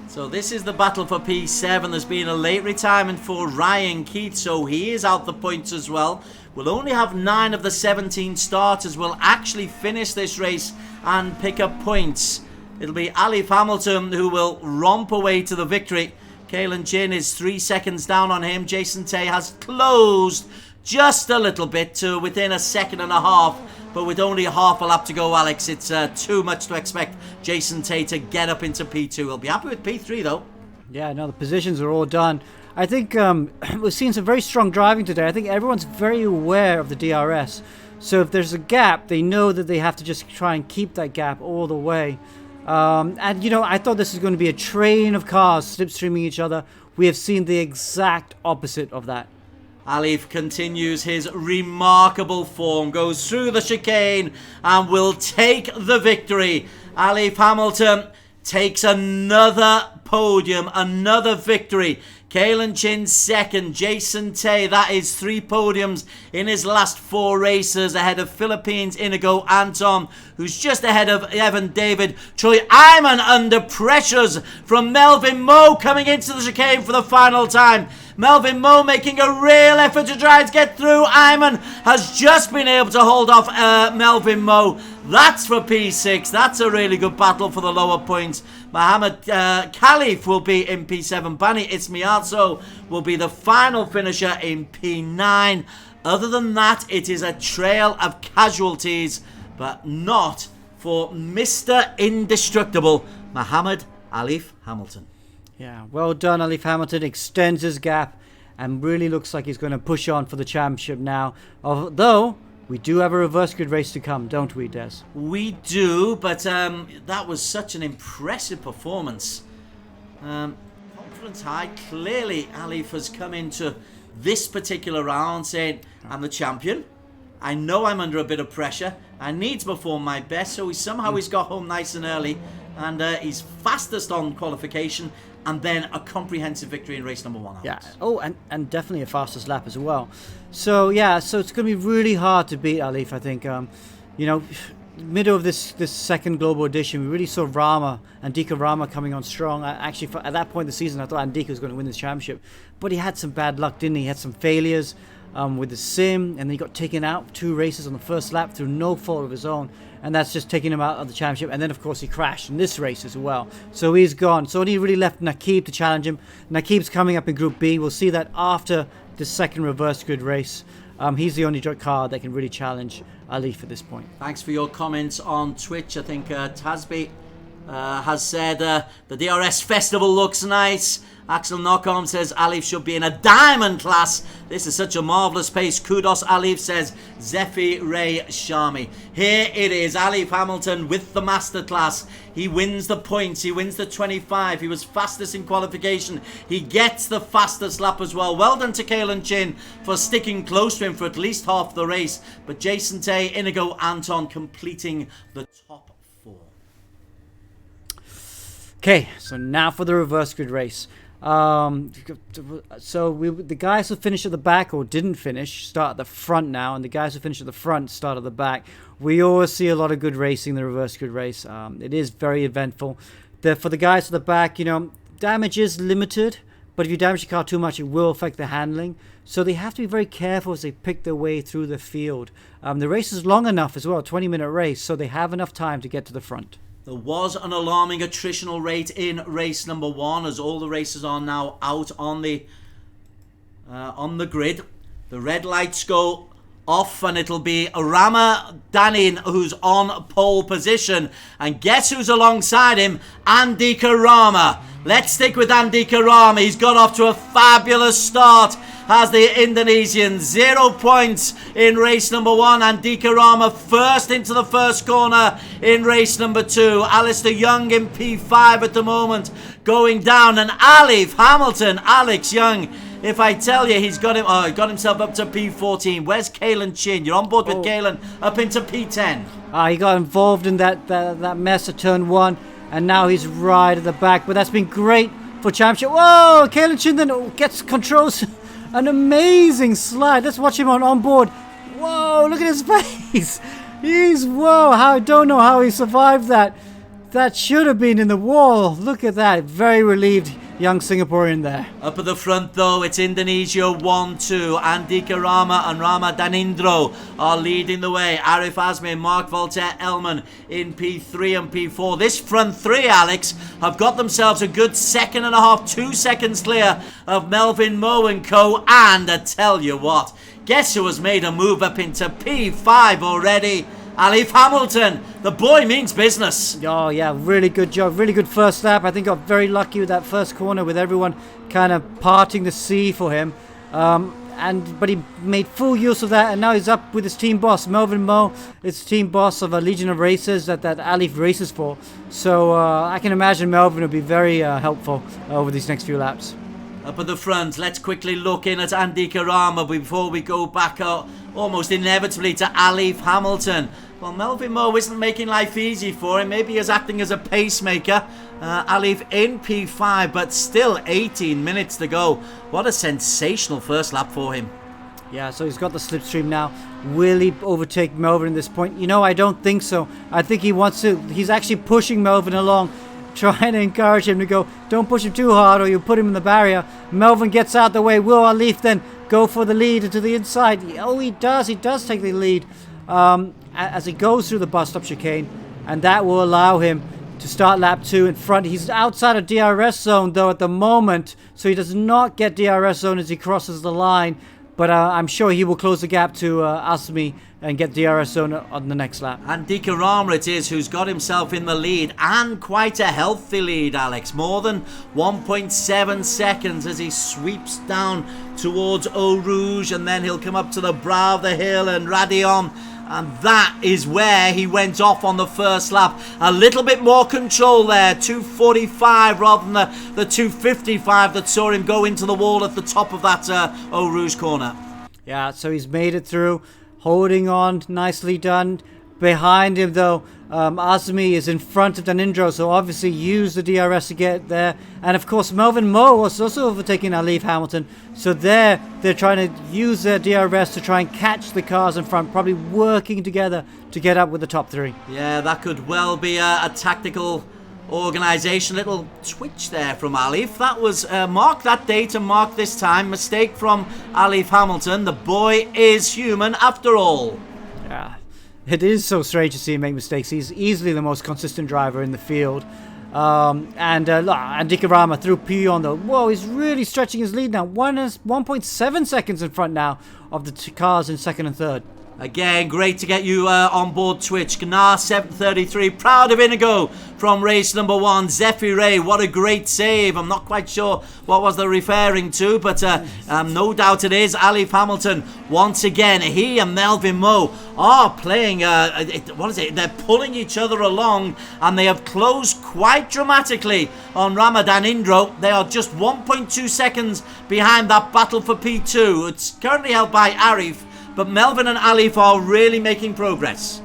Speaker 1: So this is the battle for P7. There's been a late retirement for Ryan Keith, so he is out the points as well. We'll only have 9 of the 17 starters will actually finish this race and pick up points. It'll be Alif Hamilton who will romp away to the victory. Kalen Chin is 3 seconds down on him. Jason Tay has closed just a little bit to within a second and a half. But with only half a lap to go, Alex, it's too much to expect Jason Tay to get up into P2. He'll be happy with P3, though.
Speaker 2: Yeah, no, the positions are all done. I think we've seen some very strong driving today. I think everyone's very aware of the DRS. So if there's a gap, they know that they have to just try and keep that gap all the way. And, you know, I thought this was going to be a train of cars slipstreaming each other. We have seen the exact opposite of that.
Speaker 1: Alif continues his remarkable form, goes through the chicane and will take the victory. Alif Hamilton takes another podium, another victory. Kalen Chin second, Jason Tay, that is 3 podiums in his last 4 races, ahead of Philippines Inigo Anton, who's just ahead of Evan David. Troy Ehrman under pressures from Melvin Moe coming into the chicane for the final time. Melvin Moe making a real effort to try and get through. Ehrman has just been able to hold off Melvin Moe. That's for P6. That's a really good battle for the lower points. Mohammed Khalif will be in P7. Bani Ismiazo will be the final finisher in P9. Other than that, it is a trail of casualties, but not for Mr. Indestructible, Mohammed Alif Hamilton.
Speaker 2: Yeah, well done, Alif Hamilton. Extends his gap and really looks like he's going to push on for the championship now. Although, we do have a reverse grid race to come, don't we, Des?
Speaker 1: We do, but that was such an impressive performance. Confidence high. Clearly, Alif has come into this particular round saying, I'm the champion. I know I'm under a bit of pressure. I need to perform my best. So he's got home nice and early. And he's fastest on qualification. And then a comprehensive victory in race number 1.
Speaker 2: Yeah. Oh, and definitely a fastest lap as well. So, yeah, so it's going to be really hard to beat Alif, I think. You know, middle of this second global edition, we really saw Andika Rama coming on strong. Actually, at that point in the season, I thought Andika was going to win this championship. But he had some bad luck, didn't he? He had some failures with the sim, and then he got taken out 2 races on the first lap through no fault of his own. And that's just taking him out of the championship. And then, of course, he crashed in this race as well. So he's gone. So only really left Nakib to challenge him. Nakib's coming up in Group B. We'll see that after the second reverse grid race. He's the only car that can really challenge Alif at this point.
Speaker 1: Thanks for your comments on Twitch. I think Tasby has said the DRS Festival looks nice. Axel Knockham says Alif should be in a diamond class. This is such a marvellous pace. Kudos, Alif, says Zephy Ray Shami. Here it is, Alif Hamilton with the masterclass. He wins the points. He wins the 25. He was fastest in qualification. He gets the fastest lap as well. Well done to Caelan Chin for sticking close to him for at least half the race. But Jason Tay, Inigo, Anton completing the top 4.
Speaker 2: Okay, so now for the reverse grid race. The guys who finished at the back or didn't finish start at the front now, and the guys who finished at the front start at the back. We always see a lot of good racing in the reverse grid race. It is very eventful. For the guys at the back, damage is limited, but if you damage the car too much, it will affect the handling. So they have to be very careful as they pick their way through the field. The race is long enough as well, a 20-minute race, so they have enough time to get to the front.
Speaker 1: There was an alarming attritional rate in race number 1, as all the races are now out on the grid. The red lights go off, and it'll be Rama Danin who's on pole position. And guess who's alongside him? Andika Rama. Let's stick with Andika Rama. He's got off to a fabulous start. Has the Indonesian 0 points in race number 1. Andika Rama first into the first corner in race number 2. Alistair Young in P5 at the moment going down. And Alif Hamilton, Alex Young, if I tell you, he got himself up to P14. Where's Caelan Chin? You're on board with Caelan up into P10.
Speaker 2: He got involved in that mess at turn 1, and now he's right at the back. But that's been great for championship. Whoa, Caelan Chin then gets controls. An amazing slide. Let's watch him on board. Whoa, look at his face. I don't know how he survived that. That should have been in the wall. Look at that. Very relieved young Singaporean there.
Speaker 1: Up at the front though, it's Indonesia 1-2. Andika Rama and Rama Danindro are leading the way. Arif Azmi and Mark Voltaire Elman in P3 and P4. This front 3, Alex, have got themselves a good 2 seconds clear of Melvin Moe and co. And I tell you what, guess who has made a move up into P5 already? Alif Hamilton. The boy means business.
Speaker 2: Oh yeah, really good job. Really good first lap. I think got very lucky with that first corner with everyone kind of parting the sea for him. But he made full use of that, and now he's up with his team boss, Melvin Moe. It's team boss of a Legion of Racers that Alif races for. So I can imagine Melvin will be very helpful over these next few laps.
Speaker 1: Up at the front, let's quickly look in at Andika Rama before we go back almost inevitably to Alif Hamilton. Well, Melvin Moe isn't making life easy for him. Maybe he's acting as a pacemaker. Alif in P5, but still 18 minutes to go. What a sensational first lap for him.
Speaker 2: Yeah, so he's got the slipstream now. Will he overtake Melvin at this point? I don't think so. I think he wants to. He's actually pushing Melvin along, trying to encourage him to go, don't push him too hard or you'll put him in the barrier. Melvin gets out the way. Will Alif then go for the lead to the inside? Oh, he does. He does take the lead as he goes through the bus stop chicane, and that will allow him to start lap 2 in front. He's outside of DRS zone though at the moment, so he does not get DRS zone as he crosses the line, but I'm sure he will close the gap to Asmi and get DRS zone on the next lap.
Speaker 1: Andika Rama it is who's got himself in the lead, and quite a healthy lead, Alex. More than 1.7 seconds as he sweeps down towards Eau Rouge, and then he'll come up to the brow of the hill and Radion. And that is where he went off on the first lap. A little bit more control there. 245 rather than the 255 that saw him go into the wall at the top of that Eau Rouge corner.
Speaker 2: Yeah, so he's made it through. Holding on. Nicely done. Behind him, though, Azmi is in front of Danindro, so obviously use the DRS to get there. And of course, Melvin Moe was also overtaking Alif Hamilton. So they're trying to use their DRS to try and catch the cars in front, probably working together to get up with the top 3.
Speaker 1: Yeah, that could well be a tactical organisation. Little twitch there from Alif. That was mark that date and mark this time. Mistake from Alif Hamilton. The boy is human after all.
Speaker 2: Yeah. It is so strange to see him make mistakes. He's easily the most consistent driver in the field. Andika Rama through Pion though. Whoa, he's really stretching his lead now. 1.7 seconds in front now of the 2 cars in second and third.
Speaker 1: Again, great to get you on board Twitch. Gnar 733, proud of Inigo from race number 1. Zephy Ray, what a great save. I'm not quite sure what was they referring to, but no doubt it is. Alif Hamilton, once again, he and Melvin Moe are playing, what is it? They're pulling each other along, and they have closed quite dramatically on Ramadan Indro. They are just 1.2 seconds behind that battle for P2. It's currently held by Arif, but Melvin and Alif are really making progress.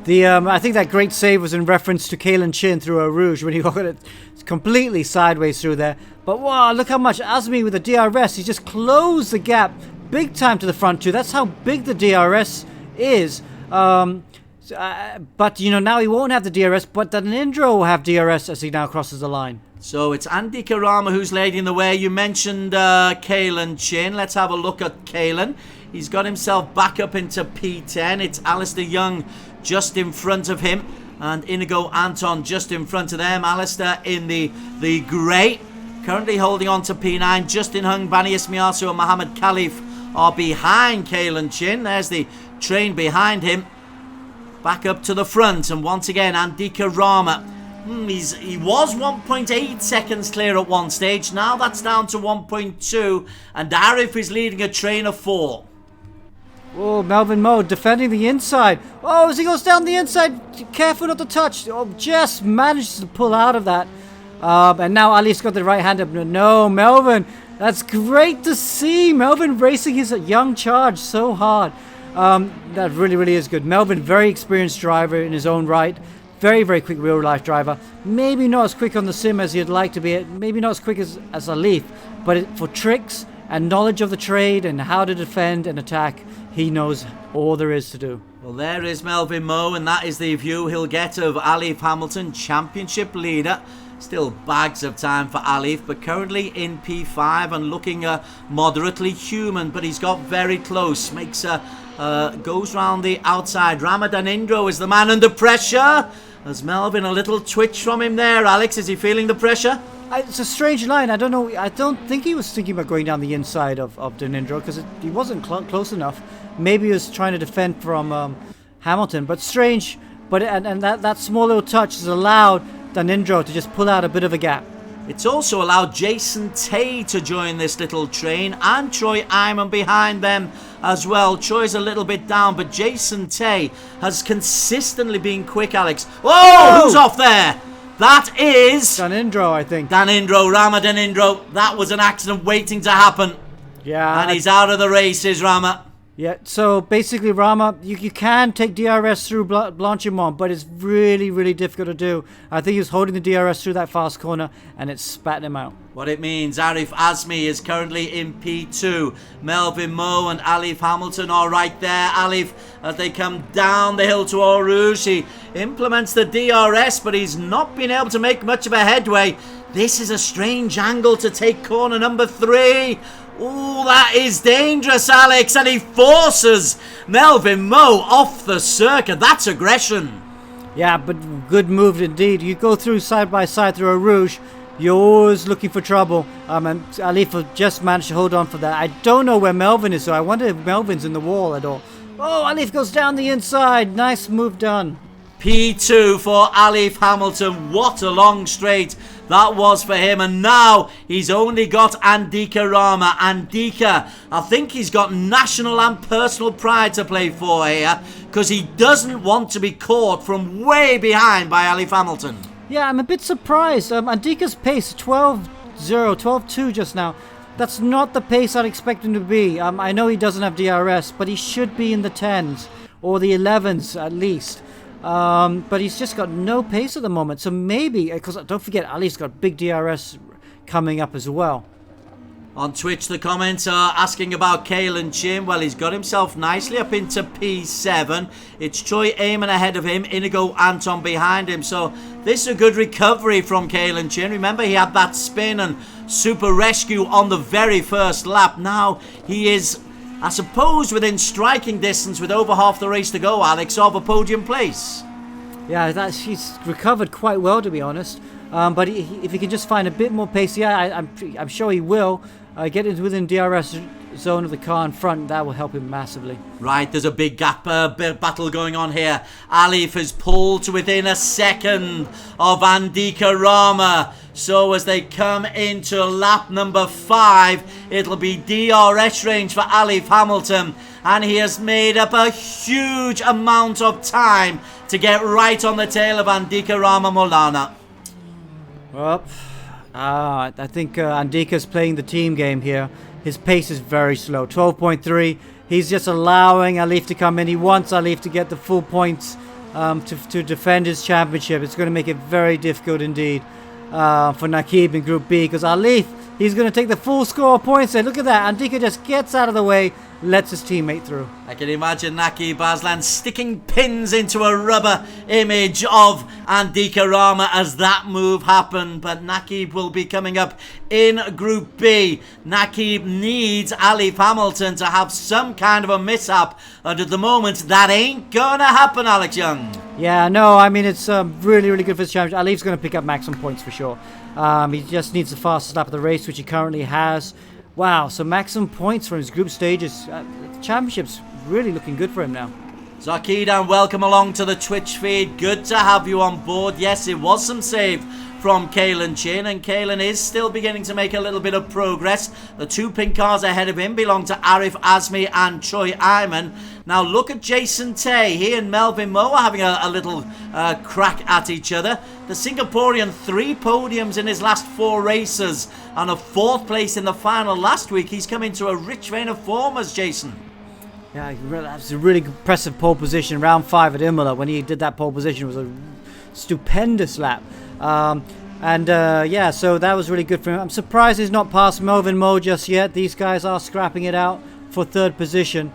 Speaker 2: Yeah. I think that great save was in reference to Kalen Chin through a Rouge when he got it completely sideways through there. But wow, look how much Azmi with the DRS, he just closed the gap big time to the front two. That's how big the DRS is. But now he won't have the DRS, but Danindro will have DRS as he now crosses the line.
Speaker 1: So it's Andy Karama who's leading the way. You mentioned Kalen Chin. Let's have a look at Kalen. He's got himself back up into P10. It's Alistair Young just in front of him, and Inigo Anton just in front of them. Alistair in the grey, currently holding on to P9. Justin Hung, Bani Ismiasu and Mohammed Khalif are behind Kalen Chin. There's the train behind him. Back up to the front, and once again Andika Rama. He was 1.8 seconds clear at one stage. Now that's down to 1.2, and Arif is leading a train of 4.
Speaker 2: Oh, Melvin Moe defending the inside. Oh, as he goes down the inside, careful not to touch. Oh, just manages to pull out of that. And now Ali's got the right hand up. No, Melvin, that's great to see. Melvin racing his young charge so hard. That really, really is good. Melvin, very experienced driver in his own right. Very, very quick real-life driver. Maybe not as quick on the sim as he'd like to be. Maybe not as quick as Alif. But for tricks and knowledge of the trade and how to defend and attack, he knows all there is to do.
Speaker 1: Well, there is Melvin Moe, and that is the view he'll get of Alif Hamilton, championship leader. Still bags of time for Alif, but currently in P5 and looking moderately human, but he's got very close. Goes round the outside. Ramadan Indro is the man under pressure. Has Melvin a little twitch from him there? Alex, is he feeling the pressure?
Speaker 2: It's a strange line. I don't know. I don't think he was thinking about going down the inside of Danindro because he wasn't close enough. Maybe he was trying to defend from Hamilton, but strange. But and that small little touch has allowed Danindro to just pull out a bit of a gap.
Speaker 1: It's also allowed Jason Tay to join this little train, and Troy Iman behind them as well. Troy's a little bit down, but Jason Tay has consistently been quick, Alex. Oh, who's off there? That is
Speaker 2: Danindro, I think.
Speaker 1: Ramadan Indro. That was an accident waiting to happen.
Speaker 2: Yeah.
Speaker 1: And he's out of the races, Rama.
Speaker 2: Yeah, so basically, Rama, you can take DRS through Blanchimont, but it's really, really difficult to do. I think he was holding the DRS through that fast corner, and it spat him out.
Speaker 1: What it means, Arif Azmi is currently in P2. Melvin Moe and Alif Hamilton are right there. Alif, as they come down the hill to Eau Rouge, he implements the DRS, but he's not been able to make much of a headway. This is a strange angle to take corner number 3. Oh, that is dangerous, Alex, and he forces Melvin Moe off the circuit. That's aggression.
Speaker 2: Yeah, but good move indeed. You go through side by side through a Rouge, you're always looking for trouble. And Alif just managed to hold on for that. I don't know where Melvin is, so I wonder if Melvin's in the wall at all. Oh, Alif goes down the inside. Nice move done.
Speaker 1: P2 for Alif Hamilton. What a long straight that was for him, and now he's only got Andika Rama. Andika, I think he's got national and personal pride to play for here, because he doesn't want to be caught from way behind by Alif Hamilton.
Speaker 2: Yeah, I'm a bit surprised. Andika's pace, 12-0, 12-2 just now. That's not the pace I'd expect him to be. I know he doesn't have DRS, but he should be in the 10s, or the 11s at least. But he's just got no pace at the moment. So maybe, because don't forget, Ali's got big DRS coming up as well.
Speaker 1: On Twitch, the comments are asking about Kalen Chin. Well, he's got himself nicely up into P7. It's Troy Eamon ahead of him, Inigo Anton behind him. So this is a good recovery from Kalen Chin. Remember, he had that spin and super rescue on the very first lap. Now he is, I suppose, within striking distance with over half the race to go, Alex, of a podium place.
Speaker 2: Yeah, he's recovered quite well, to be honest. But if he can just find a bit more pace, yeah, I'm sure he will get into within DRS zone of the car in front. That will help him massively.
Speaker 1: Right, there's a big gap battle going on here. Alif has pulled to within a second of Andika Rama. So as they come into lap number 5, it'll be DRS range for Alif Hamilton. And he has made up a huge amount of time to get right on the tail of Andika Rama Molana.
Speaker 2: Well, I think Andika's playing the team game here. His pace is very slow, 12.3. He's just allowing Alif to come in. He wants Alif to get the full points to defend his championship. It's going to make it very difficult indeed for Nakib in Group B, because Alif, he's going to take the full score of points there. Look at that. Andika just gets out of the way, lets his teammate through.
Speaker 1: I can imagine Nakib Aslan sticking pins into a rubber image of Andika Rama as that move happened. But Nakib will be coming up in Group B. Nakib needs Alif Hamilton to have some kind of a mishap. And at the moment, that ain't going to happen, Alex Young.
Speaker 2: Yeah, no, I mean, it's really, really good for his championship. Alif's going to pick up maximum points for sure. He just needs the fastest lap of the race, which he currently has. Wow, so maximum points from his group stages. The championship's really looking good for him now.
Speaker 1: Zarkidan, welcome along to the Twitch feed. Good to have you on board. Yes, it was some save from Kalen Chin, and Kalen is still beginning to make a little bit of progress. The 2 pink cars ahead of him belong to Arif Azmi and Troy Iman. Now look at Jason Tay. He and Melvin Moe are having a little crack at each other. The Singaporean 3 podiums in his last 4 races and a 4th place in the final last week. He's come into a rich vein of form as Jason.
Speaker 2: Yeah, that's a really impressive pole position. Round 5 at Imola, when he did that pole position, was a stupendous lap. Yeah, so that was really good for him. I'm surprised he's not past Melvin Moe just yet. These guys are scrapping it out for 3rd position.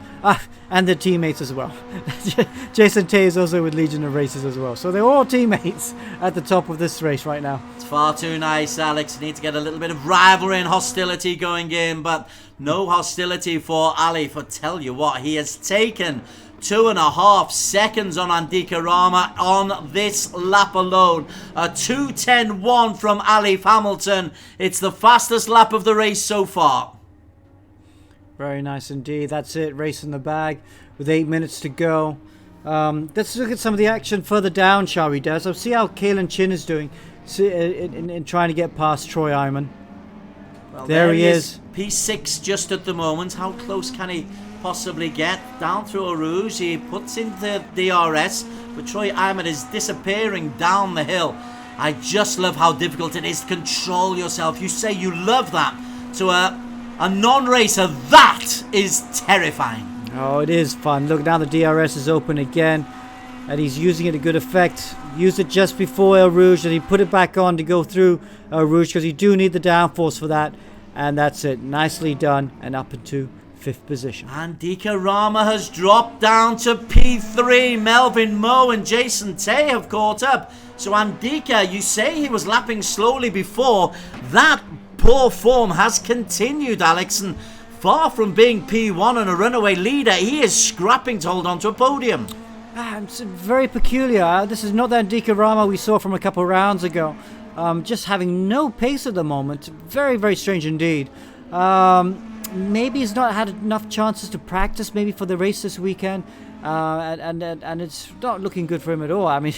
Speaker 2: And their teammates as well. Jason Tay is also with Legion of Races as well. So they're all teammates at the top of this race right now.
Speaker 1: It's far too nice, Alex. You need to get a little bit of rivalry and hostility going in, but no hostility for Alif. I tell you what, he has taken 2.5 seconds on Andika Rama on this lap alone. A 2:10.1 from Alif Hamilton. It's the fastest lap of the race so far.
Speaker 2: Very nice indeed. That's it. Race in the bag with 8 minutes to go. Let's look at some of the action further down, shall we, Des? I'll see how Kalen Chin is doing in trying to get past Troy Iman.
Speaker 1: Well,
Speaker 2: there he is.
Speaker 1: P6 just at the moment. How close can he possibly get? Down through a rouge. He puts into DRS, but Troy Iman is disappearing down the hill. I just love how difficult it is to control yourself. You say you love that. To a non-racer, that is terrifying.
Speaker 2: Oh, it is fun. Look, now the DRS is open again, and he's using it to good effect. Used it just before El Rouge, and he put it back on to go through El Rouge, because you do need the downforce for that. And that's it. Nicely done, and up into 5th position.
Speaker 1: Andika Rama has dropped down to P3. Melvin Moe and Jason Tay have caught up. So Andika, you say he was lapping slowly before. That poor form has continued, Alex, and far from being P1 and a runaway leader, he is scrapping to hold on to a podium.
Speaker 2: It's very peculiar. This is not the Andika Rama we saw from a couple of rounds ago. Just having no pace at the moment. Very, very strange indeed. Maybe he's not had enough chances to practice maybe for the race this weekend. And it's not looking good for him at all. I mean,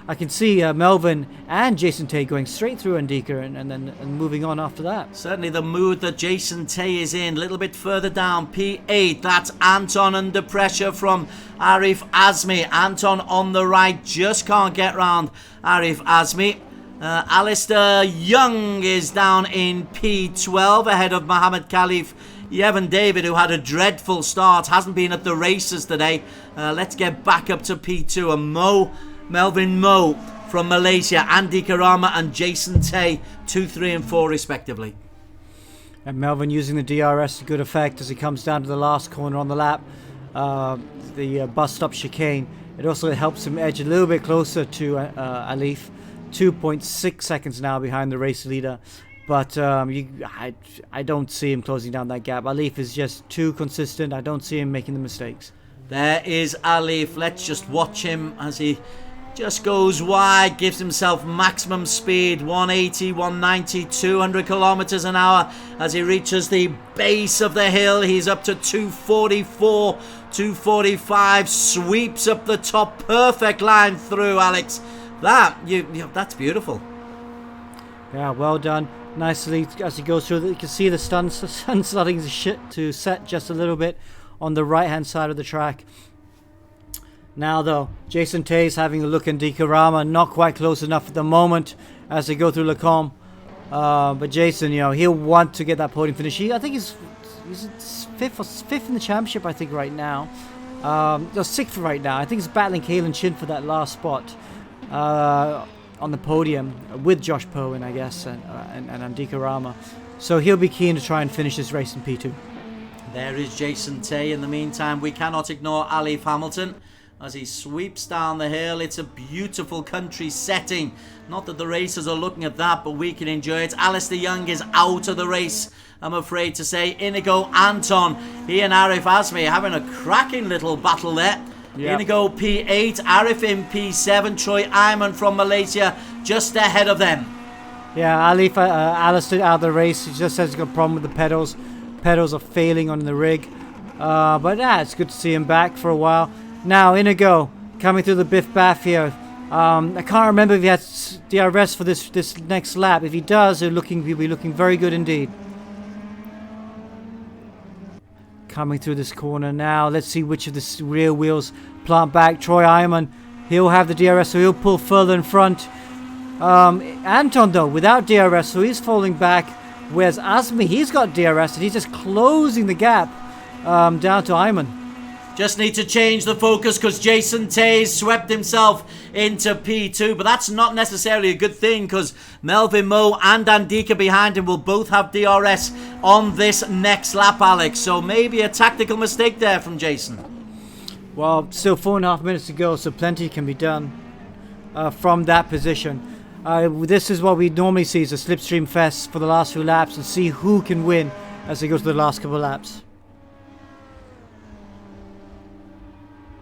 Speaker 2: I can see Melvin and Jason Tay going straight through Andika and then moving on after that.
Speaker 1: Certainly the mood that Jason Tay is in. A little bit further down, P8. That's Anton under pressure from Arif Azmi. Anton on the right, just can't get round Arif Azmi. Alistair Young is down in P12 ahead of Mohammed Khalif. Yevon David, who had a dreadful start, hasn't been at the races today. Let's get back up to P2. And Melvin Moe from Malaysia, Andika Rama and Jason Tay, 2, 3 and 4 respectively.
Speaker 2: And Melvin using the DRS to good effect as he comes down to the last corner on the lap. The bus stop chicane. It also helps him edge a little bit closer to Alif. 2.6 seconds now behind the race leader. But I don't see him closing down that gap. Alif is just too consistent. I don't see him making the mistakes.
Speaker 1: There is Alif. Let's just watch him as he Just goes wide, gives himself maximum speed, 180, 190, 200 kilometers an hour. As he reaches the base of the hill, he's up to 244, 245, sweeps up the top, perfect line through, Alex. That's beautiful.
Speaker 2: Yeah, well done. Nicely, as he goes through, you can see the sun starting to set just a little bit on the right-hand side of the track. Now, though, Jason Tay's having a look in Dikarama, not quite close enough at the moment as they go through Lecombe. But Jason, he'll want to get that podium finish. I think he's fifth in the championship, I think, right now. Sixth right now. I think he's battling Kalen Chin for that last spot on the podium with Josh Powen, I guess, and Dikarama. So he'll be keen to try and finish this race in P2.
Speaker 1: There is Jason Tay. In the meantime, we cannot ignore Alif Hamilton as he sweeps down the hill. It's a beautiful country setting. Not that the racers are looking at that, but we can enjoy it. Alistair Young is out of the race, I'm afraid to say. Inigo Anton, he and Arif Asmi are having a cracking little battle there. Yep. Inigo P8, Arif in P7, Troy Iman from Malaysia just ahead of them.
Speaker 2: Yeah, Alistair out of the race. He just says he's got a problem with the pedals. Pedals are failing on the rig. But it's good to see him back for a while. Now, Inigo coming through the Biff Baff here. I can't remember if he has DRS for this next lap. If he does, he'll be looking very good indeed. Coming through this corner now. Let's see which of the rear wheels plant back. Troy Iman, he'll have the DRS, so he'll pull further in front. Anton, though, without DRS, so he's falling back. Whereas Asmi, he's got DRS, and he's just closing the gap down to Iman.
Speaker 1: Just need to change the focus because Jason Tay swept himself into P2. But that's not necessarily a good thing because Melvin Moe and Andika behind him will both have DRS on this next lap, Alex. So maybe a tactical mistake there from Jason.
Speaker 2: Well, still 4.5 minutes to go, so plenty can be done from that position. This is what we normally see as a slipstream fest for the last few laps and see who can win as they go to the last couple of laps.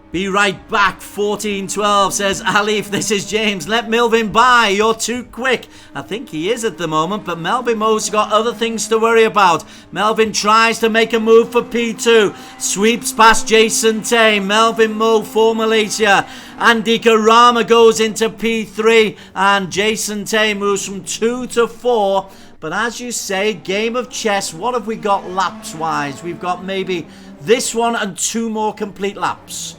Speaker 1: Be right back, 14-12, says Alif. This is James. Let Melvin by. You're too quick. I think he is at the moment, but Melvin Moe's got other things to worry about. Melvin tries to make a move for P2. Sweeps past Jason Tay. Melvin Moe for Malaysia. Andy Karama goes into P3, and Jason Tay moves from 2 to 4. But as you say, game of chess, what have we got laps-wise? We've got maybe this one and 2 more complete laps.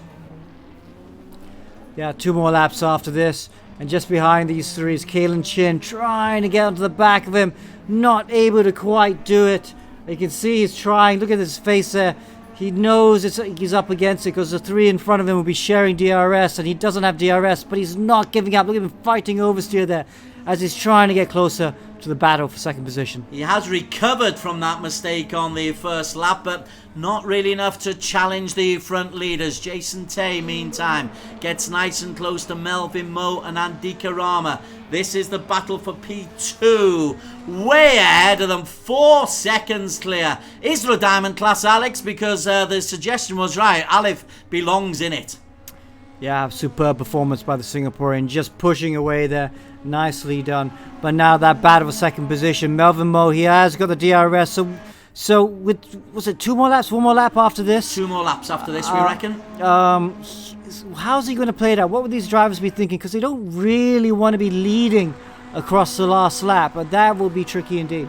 Speaker 2: Yeah, 2 more laps after this. And just behind these 3 is Kalen Chin trying to get onto the back of him. Not able to quite do it. You can see he's trying. Look at his face there. He knows he's up against it because the 3 in front of him will be sharing DRS. And he doesn't have DRS, but he's not giving up. Look at him fighting oversteer there as he's trying to get closer to the battle for second position.
Speaker 1: He has recovered from that mistake on the first lap, but not really enough to challenge the front leaders. Jason Tay, meantime, gets nice and close to Melvin Moe and Andika Rama. This is the battle for P2. Way ahead of them, 4 seconds clear. Is there a diamond class, Alex? Because the suggestion was right. Alif belongs in it.
Speaker 2: Yeah, superb performance by the Singaporean, just pushing away there. Nicely done. But now that battle for second position, Melvin Moe, he has got the DRS. So with, was it 2 more laps, 1 more lap after this?
Speaker 1: 2 more laps after this, we reckon.
Speaker 2: How's he going to play it out? What would these drivers be thinking? Because they don't really want to be leading across the last lap, but that will be tricky indeed.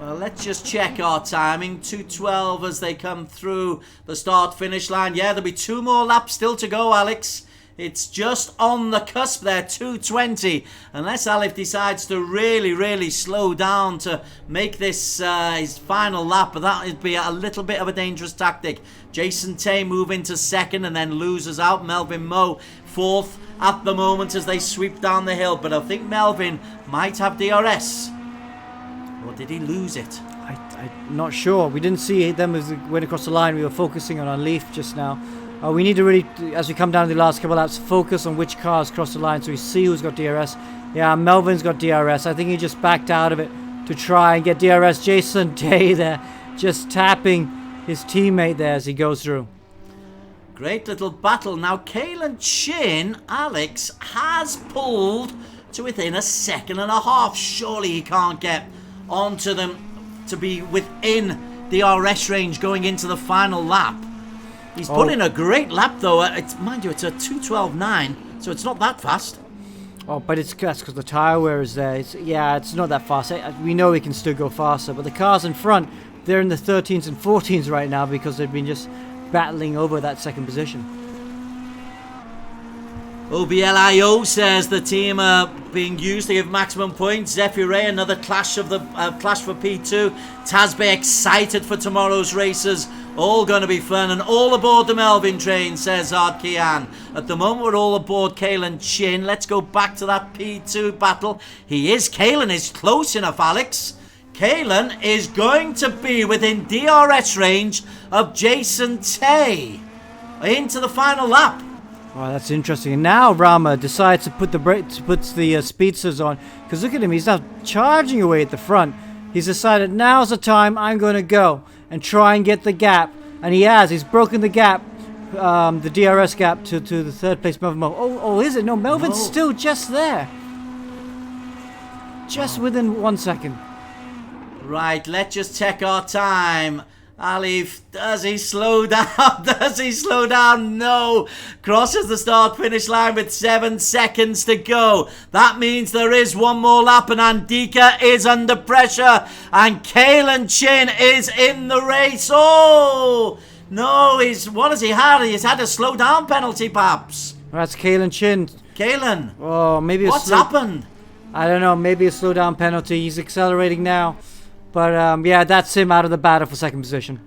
Speaker 1: Well, let's just check our timing. 2:12 as they come through the start-finish line. Yeah, there'll be 2 more laps still to go, Alex. It's just on the cusp there, 2:20. Unless Alif decides to really slow down to make this his final lap, but that would be a little bit of a dangerous tactic. Jason Tay move into second and then loses out. Melvin Moe 4th at the moment as they sweep down the hill. But I think Melvin might have DRS. Or did he lose it?
Speaker 2: I'm not sure. We didn't see them as they went across the line. We were focusing on Leaf just now. We need to really, as we come down to the last couple of laps, focus on which cars cross the line so we see who's got DRS. Yeah, Melvin's got DRS. I think he just backed out of it to try and get DRS. Jason Day there just tapping his teammate there as he goes through.
Speaker 1: Great little battle. Now, Kalen Chin, Alex, has pulled to within a second and a half. Surely he can't get onto them to be within the RS range going into the final lap. He's put in a great lap, though. Mind you, it's a 2:12.9, so it's not that fast.
Speaker 2: Oh, but that's because the tyre wear is there. It's not that fast. We know he can still go faster, but the cars in front, they're in the 13s and 14s right now because they've been just battling over that second position.
Speaker 1: OBLIO says the team are being used to give maximum points. Zephyr Ray, another clash for P2. Tasbe excited for tomorrow's races. All going to be fun, and all aboard the Melvin train, says Ard Kian. At the moment, we're all aboard Kalen Chin. Let's go back to that P2 battle. Kalen is close enough, Alex. Kalen is going to be within DRS range of Jason Tay into the final lap.
Speaker 2: Oh, that's interesting. And now Rama decides to put the speedsters on, because look at him, he's now charging away at the front. He's decided now's the time I'm going to go and try and get the gap, and he's broken the gap, the DRS gap to the third place Melvin Mo. Oh, is it? No, Melvin's still just there, just within 1 second.
Speaker 1: Right, let's just check our time. Alif, does he slow down? Does he slow down? No. Crosses the start-finish line with 7 seconds to go. That means there is one more lap, and Andika is under pressure. And Kalen Chin is in the race. Oh! No, what has he had? He's had a slow down penalty, perhaps.
Speaker 2: That's Kalen Chin.
Speaker 1: Kalen.
Speaker 2: Oh, maybe
Speaker 1: what's happened?
Speaker 2: I don't know. Maybe a slow down penalty. He's accelerating now. But, that's him out of the battle for second position.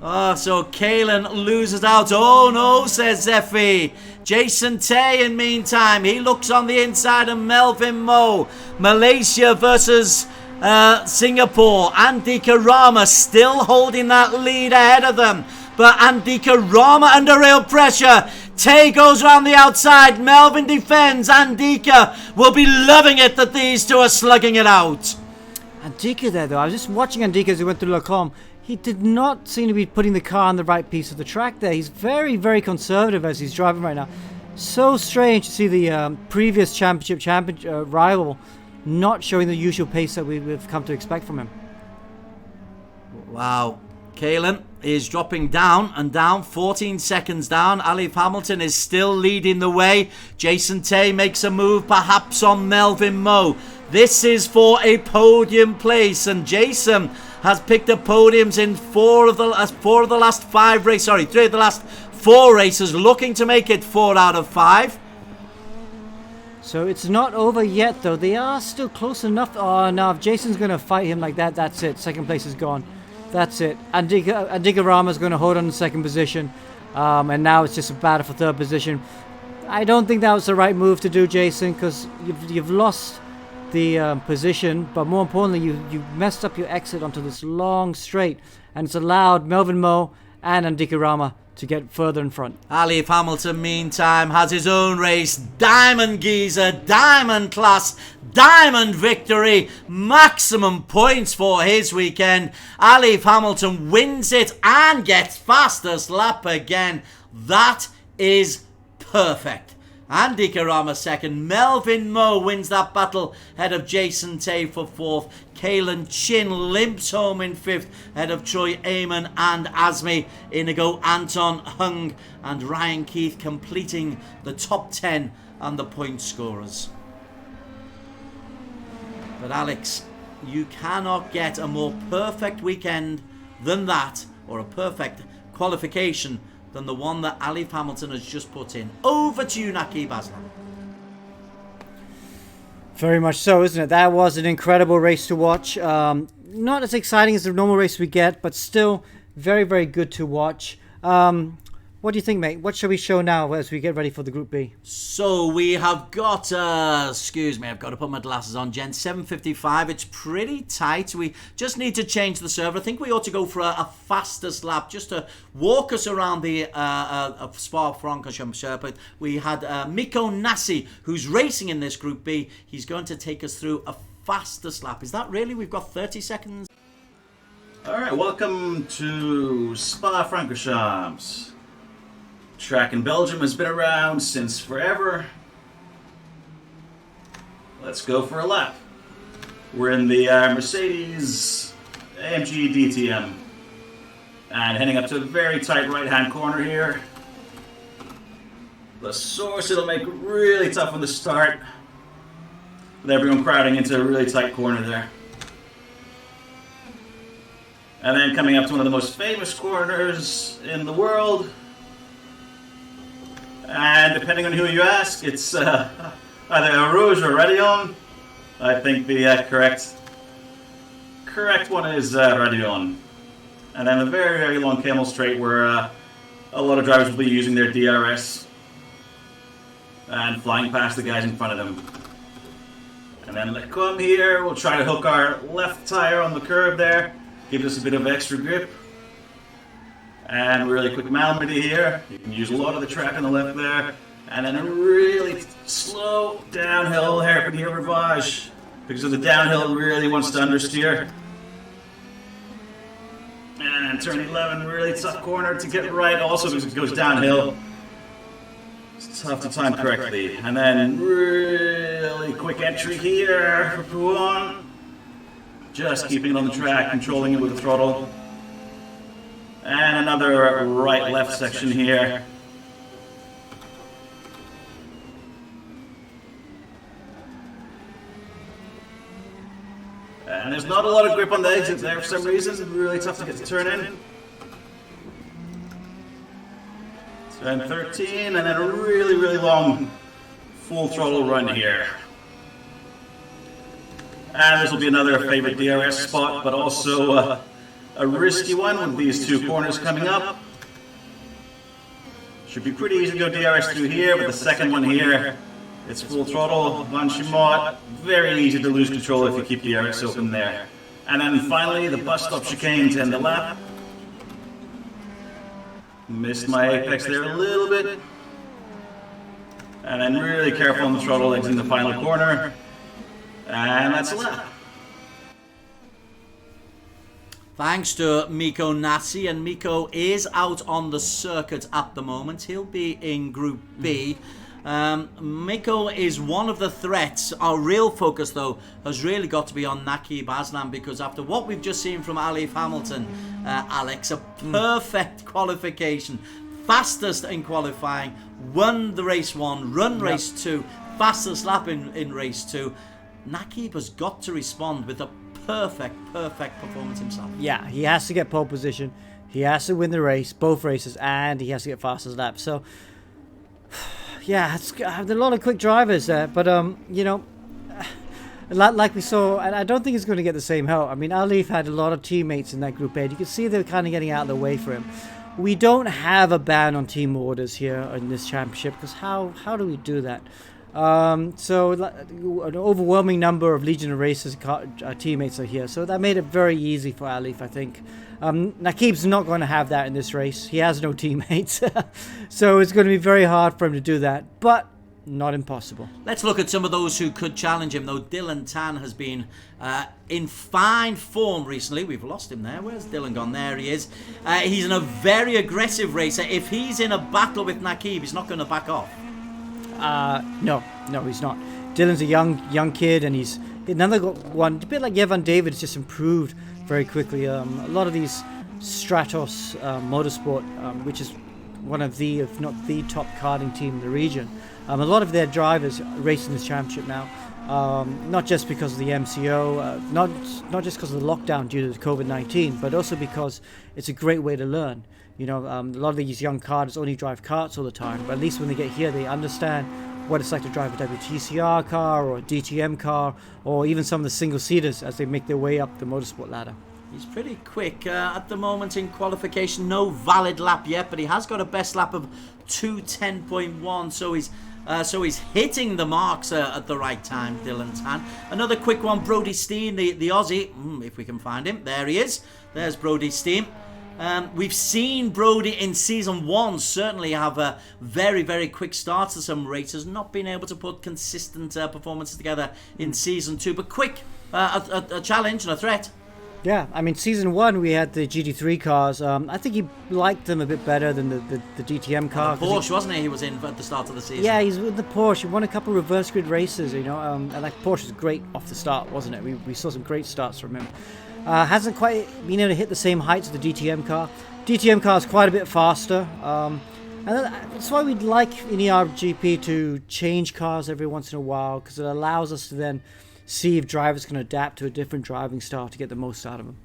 Speaker 1: Oh, so Kalen loses out. Oh, no, says Zephy. Jason Tay, in meantime, he looks on the inside of Melvin Mo. Malaysia versus Singapore. Andika Rama still holding that lead ahead of them. But Andika Rama under real pressure. Tay goes around the outside. Melvin defends. Andika will be loving it that these two are slugging it out.
Speaker 2: Andika there, though. I was just watching Andika as he went through Lacombe. He did not seem to be putting the car on the right piece of the track there. He's very, very conservative as he's driving right now. So strange to see the previous championship rival not showing the usual pace that we've come to expect from him.
Speaker 1: Wow. Kalen is dropping down, 14 seconds down. Alif Hamilton is still leading the way. Jason Tay makes a move perhaps on Melvin Mo. This is for a podium place, and Jason has picked up podiums in three of the last 4 races, looking to make it 4 out of 5.
Speaker 2: So it's not over yet, though. They are still close enough. Oh, no, if Jason's going to fight him like that, that's it. Second place is gone. That's it. Andika Rama's going to hold on to second position, and now it's just a battle for third position. I don't think that was the right move to do, Jason, because you've lost the position, but more importantly, you messed up your exit onto this long straight, and it's allowed Melvin Mo and Andika Rama to get further in front.
Speaker 1: Alif Hamilton, meantime, has his own race. Diamond Geezer, Diamond Class, Diamond Victory, maximum points for his weekend. Alif Hamilton wins it and gets fastest lap again. That is perfect. Andika Rama second. Melvin Mo wins that battle ahead of Jason Tay for fourth. Kalen Chin limps home in fifth ahead of Troy Amon and Azmi Inigo, Anton Hung and Ryan Keith completing the top 10 and the point scorers. But Alex, you cannot get a more perfect weekend than that, or a perfect qualification than the one that Alif Hamilton has just put in. Over to you, Naqib Aslam.
Speaker 2: Very much so, isn't it? That was an incredible race to watch. Not as exciting as the normal race we get, but still very, very good to watch. What do you think, mate? What shall we show now as we get ready for the Group B?
Speaker 1: So we have got, excuse me, I've got to put my glasses on, Jen. 7:55. It's pretty tight. We just need to change the server. I think we ought to go for a fastest lap just to walk us around the Spa-Francorchamps. But we had Miko Nassi, who's racing in this Group B. He's going to take us through a fastest lap. Is that really? We've got 30 seconds.
Speaker 3: All right, welcome to Spa-Francorchamps. Track in Belgium has been around since forever. Let's go for a lap. We're in the Mercedes AMG DTM. And heading up to a very tight right-hand corner here. The source, it'll make it really tough on the start. With everyone crowding into a really tight corner there. And then coming up to one of the most famous corners in the world. And depending on who you ask, it's either a Rouge or Raidillon. I think the correct one is Raidillon. And then a very, very long camel straight where a lot of drivers will be using their DRS and flying past the guys in front of them. And then let come here, we'll try to hook our left tire on the curb there, give us a bit of extra grip. And really quick Malmedy here, you can use a lot of the track on the left there. And then a really slow downhill hairpin here, Rivage, because of the downhill really wants to understeer. And turn 11, really tough corner to get right, also because it goes downhill. It's tough to time correctly. And then really quick entry here for Pouon. Just keeping it on the track, controlling it with the throttle. And another right-left section here. And there's not a lot of grip on the exit there for some reason. It's really tough to get the turn in. Turn 13, and then a really, really long full throttle run here. And this will be another favorite DRS spot, but also a risky one with these two corners coming up. Should be pretty easy to go DRS through here, but the second one here, it's full throttle, Van Chimot, very easy to lose control if you keep DRS open there. And then finally, the bus stop chicane to end the lap. Missed my apex there a little bit. And then really careful on the throttle exiting the final corner. And that's a lap.
Speaker 1: Thanks to Mikko Nassi, and Mikko is out on the circuit at the moment. He'll be in Group B. Mikko is one of the threats. Our real focus, though, has really got to be on Nakib Aslan, because after what we've just seen from Alif Hamilton, Alex, a perfect qualification, fastest in qualifying, won the race 1, run race 2, fastest lap in race 2. Nakib has got to respond with a perfect performance himself.
Speaker 2: Yeah, he has to get pole position, he has to win the race, both races, and he has to get fastest lap. So yeah, it's a lot of quick drivers there, but you know, like we saw, and I don't think he's going to get the same help. I mean, Alif had a lot of teammates in that Group A. You can see they're kind of getting out of the way for him. We don't have a ban on team orders here in this championship, because how do we do that? So an overwhelming number of Legion of Racers teammates are here, so that made it very easy for Alif, I think. Nakib's not going to have that in this race. He has no teammates, so it's going to be very hard for him to do that, but not impossible.
Speaker 1: Let's look at some of those who could challenge him, though. Dylan Tan has been in fine form recently. We've lost him there. Where's Dylan gone? There he is. He's in a very aggressive racer. If he's in a battle with Nakib, he's not going to back off.
Speaker 2: No, he's not. Dylan's a young kid, and he's another one, a bit like Jevan David, just improved very quickly. A lot of these Stratos Motorsport, which is one of the, if not the top karting team in the region. A lot of their drivers race in this championship now, not just because of the MCO, not just because of the lockdown due to COVID-19, but also because it's a great way to learn. You know, a lot of these young karters only drive karts all the time, but at least when they get here, they understand what it's like to drive a WTCR car or a DTM car, or even some of the single-seaters as they make their way up the motorsport ladder.
Speaker 1: He's pretty quick at the moment in qualification. No valid lap yet, but he has got a best lap of 2:10.1, so he's hitting the marks at the right time, Dylan Tan. Another quick one, Brody Steen, the Aussie, if we can find him. There he is. There's Brody Steen. We've seen Brody in Season 1 certainly have a very quick start to some races, not being able to put consistent performances together in Season 2, but quick, a challenge and a threat.
Speaker 2: Yeah, I mean, season 1 we had the GT3 cars. I think he liked them a bit better than the DTM car.
Speaker 1: Porsche, wasn't he? He was in at the start of the season.
Speaker 2: Yeah, he's with the Porsche. He won a couple of reverse grid races, you know, and like Porsche was great off the start, wasn't it? We saw some great starts from him. Hasn't quite been able to hit the same heights of the DTM car. DTM car is quite a bit faster. And that's why we'd like in ERGP to change cars every once in a while, because it allows us to then see if drivers can adapt to a different driving style to get the most out of them.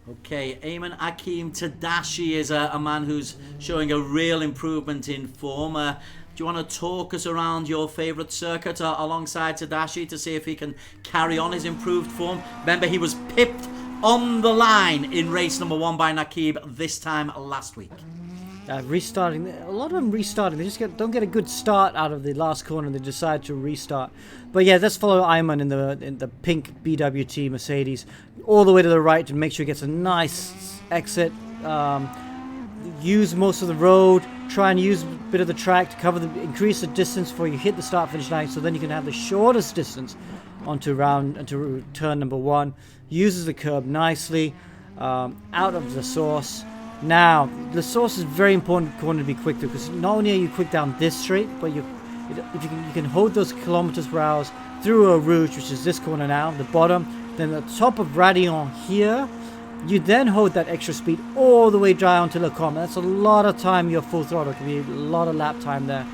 Speaker 1: Okay, Ayman Akim Tadashi is a man who's showing a real improvement in form. Do you want to talk us around your favourite circuit alongside Tadashi to see if he can carry on his improved form? Remember, he was pipped on the line in race number 1 by Nakib this time last week.
Speaker 2: Restarting, a lot of them restarting. They just don't get a good start out of the last corner. They decide to restart. But yeah, let's follow Ayman in the pink BWT Mercedes all the way to the right to make sure he gets a nice exit. Use most of the road. Try and use a bit of the track to increase the distance before you hit the start-finish line, so then you can have the shortest distance onto turn number 1. Uses the curb nicely out of the source. Now, the source is very important corner to be quick through, because not only are you quick down this straight, but if you can hold those kilometers per hour through a rouge, which is this corner now, the bottom, then the top of Radillon here, you then hold that extra speed all the way down to Le Combe. That's a lot of time you're full throttle. It can be a lot of lap time there.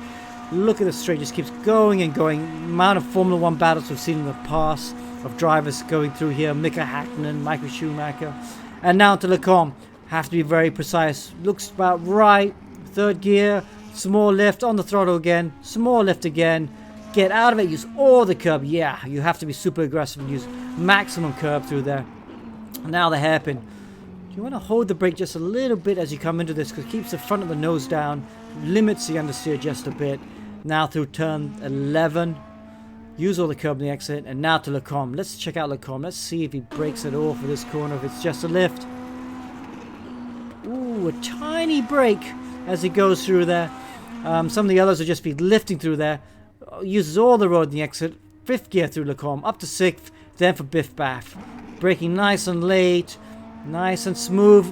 Speaker 2: Look at the straight, just keeps going and going. Amount of Formula 1 battles we've seen in the past of drivers going through here, Mika Hakkinen, Michael Schumacher, and now to Le Combe. Have to be very precise. Looks about right. 3rd gear. Some more lift on the throttle again. Some more lift again. Get out of it. Use all the curb. Yeah, you have to be super aggressive and use maximum curb through there. Now the hairpin. You want to hold the brake just a little bit as you come into this, because it keeps the front of the nose down. Limits the understeer just a bit. Now through turn 11. Use all the curb in the exit. And now to Le Combe. Let's check out Le Combe. Let's see if he breaks it all for this corner, if it's just a lift. Ooh, a tiny break as it goes through there. Some of the others will just be lifting through there. Uses all the road in the exit. 5th gear through Le Combe, up to 6th, then for Biff Baff. Braking nice and late, nice and smooth.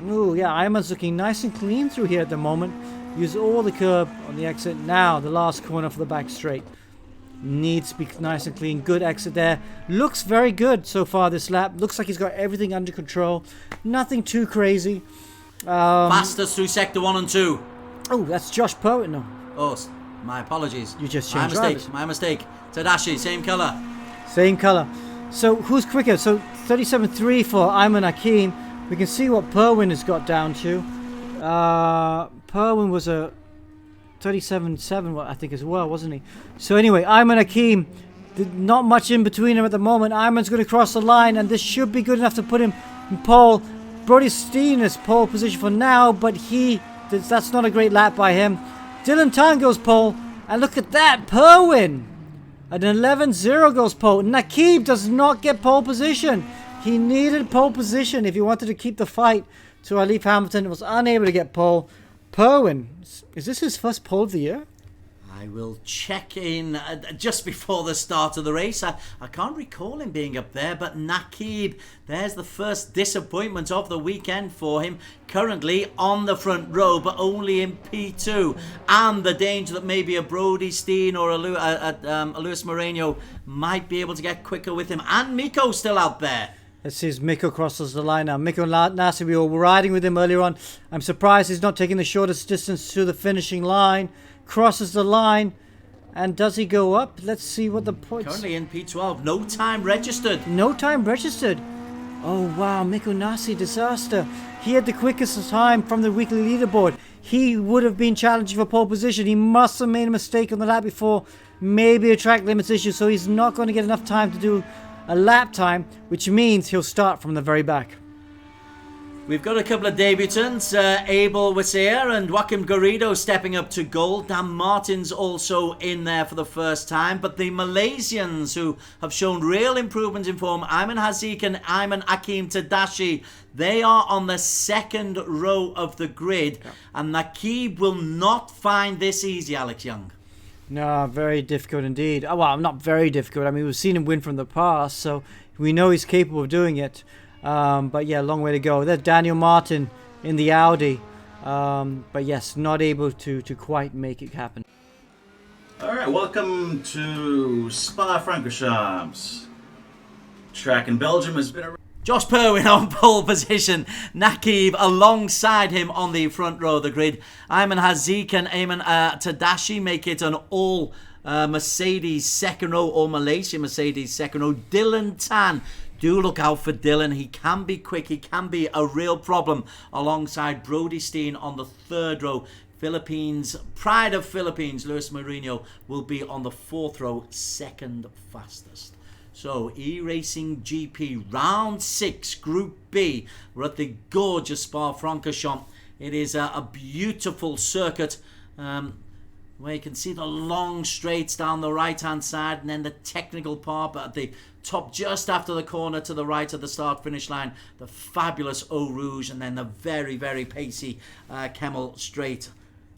Speaker 2: Ooh, yeah, Ayman's looking nice and clean through here at the moment. Use all the curb on the exit. Now, the last corner for the back straight. Needs to be nice and clean. Good exit there. Looks very good so far this lap. Looks like he's got everything under control. Nothing too crazy.
Speaker 1: Fastest through sector 1 and 2.
Speaker 2: Oh, that's Josh Poet. No.
Speaker 1: Oh, my apologies.
Speaker 2: You just changed drivers.
Speaker 1: My mistake. Tadashi, same colour.
Speaker 2: Same colour. So who's quicker? So 37.3 for Ayman Akim. We can see what Perwin has got down to. Perwin was a 37.7, I think, as well, wasn't he? So anyway, Ayman Akim, not much in between them at the moment. Ayman's going to cross the line, and this should be good enough to put him in pole. Brody Steen is pole position for now, but that's not a great lap by him. Dylan Tan goes pole, and look at that, Perwin. An 11.0 goes pole. Nakib does not get pole position. He needed pole position if he wanted to keep the fight to Alif Hamilton. Was unable to get pole. Perwin, is this his first pole of the year?
Speaker 1: I will check in just before the start of the race. I can't recall him being up there, but Nakib, there's the first disappointment of the weekend for him. Currently on the front row, but only in P2. And the danger that maybe a Brody Steen or a Luis Moreno might be able to get quicker with him. And Miko still out there.
Speaker 2: Let's see as Miko crosses the line now. Miko Nassi, we were riding with him earlier on. I'm surprised he's not taking the shortest distance to the finishing line. Crosses the line. And does he go up? Let's see what the points...
Speaker 1: Currently in P12. No time registered.
Speaker 2: No time registered. Oh, wow. Miko Nassi, disaster. He had the quickest time from the weekly leaderboard. He would have been challenging for pole position. He must have made a mistake on the lap before. Maybe a track limits issue, so he's not going to get enough time to do a lap time, which means he'll start from the very back.
Speaker 1: We've got a couple of debutants, Abel Wasir and Joaquim Garrido stepping up to gold. Dan Martin's also in there for the first time. But the Malaysians who have shown real improvement in form, Ayman Haziq and Ayman Akim Tadashi, they are on the second row of the grid. Yeah. And Nakib will not find this easy, Alex Young.
Speaker 2: No, very difficult indeed. Well, not very difficult. I mean, we've seen him win from the past, so we know he's capable of doing it. But yeah, long way to go. There's Daniel Martin in the Audi. But yes, not able to quite make it happen.
Speaker 3: Alright, welcome to Spa-Francorchamps. Track in Belgium has been a...
Speaker 1: Josh Perwin on pole position. Nakib alongside him on the front row of the grid. Ayman Hazik and Ayman Tadashi make it an all Mercedes second row, or Malaysia Mercedes second row. Dylan Tan. Do look out for Dylan. He can be quick. He can be a real problem alongside Brody Steen on the third row. Philippines, pride of Philippines, Luis Mourinho will be on the fourth row, second fastest. So, eRacing GP Round 6, Group B. We're at the gorgeous Spa-Francorchamps. It is a beautiful circuit where you can see the long straights down the right-hand side, and then the technical part, but at the top just after the corner to the right of the start-finish line, the fabulous Eau Rouge, and then the very, very pacey Kemmel Straight.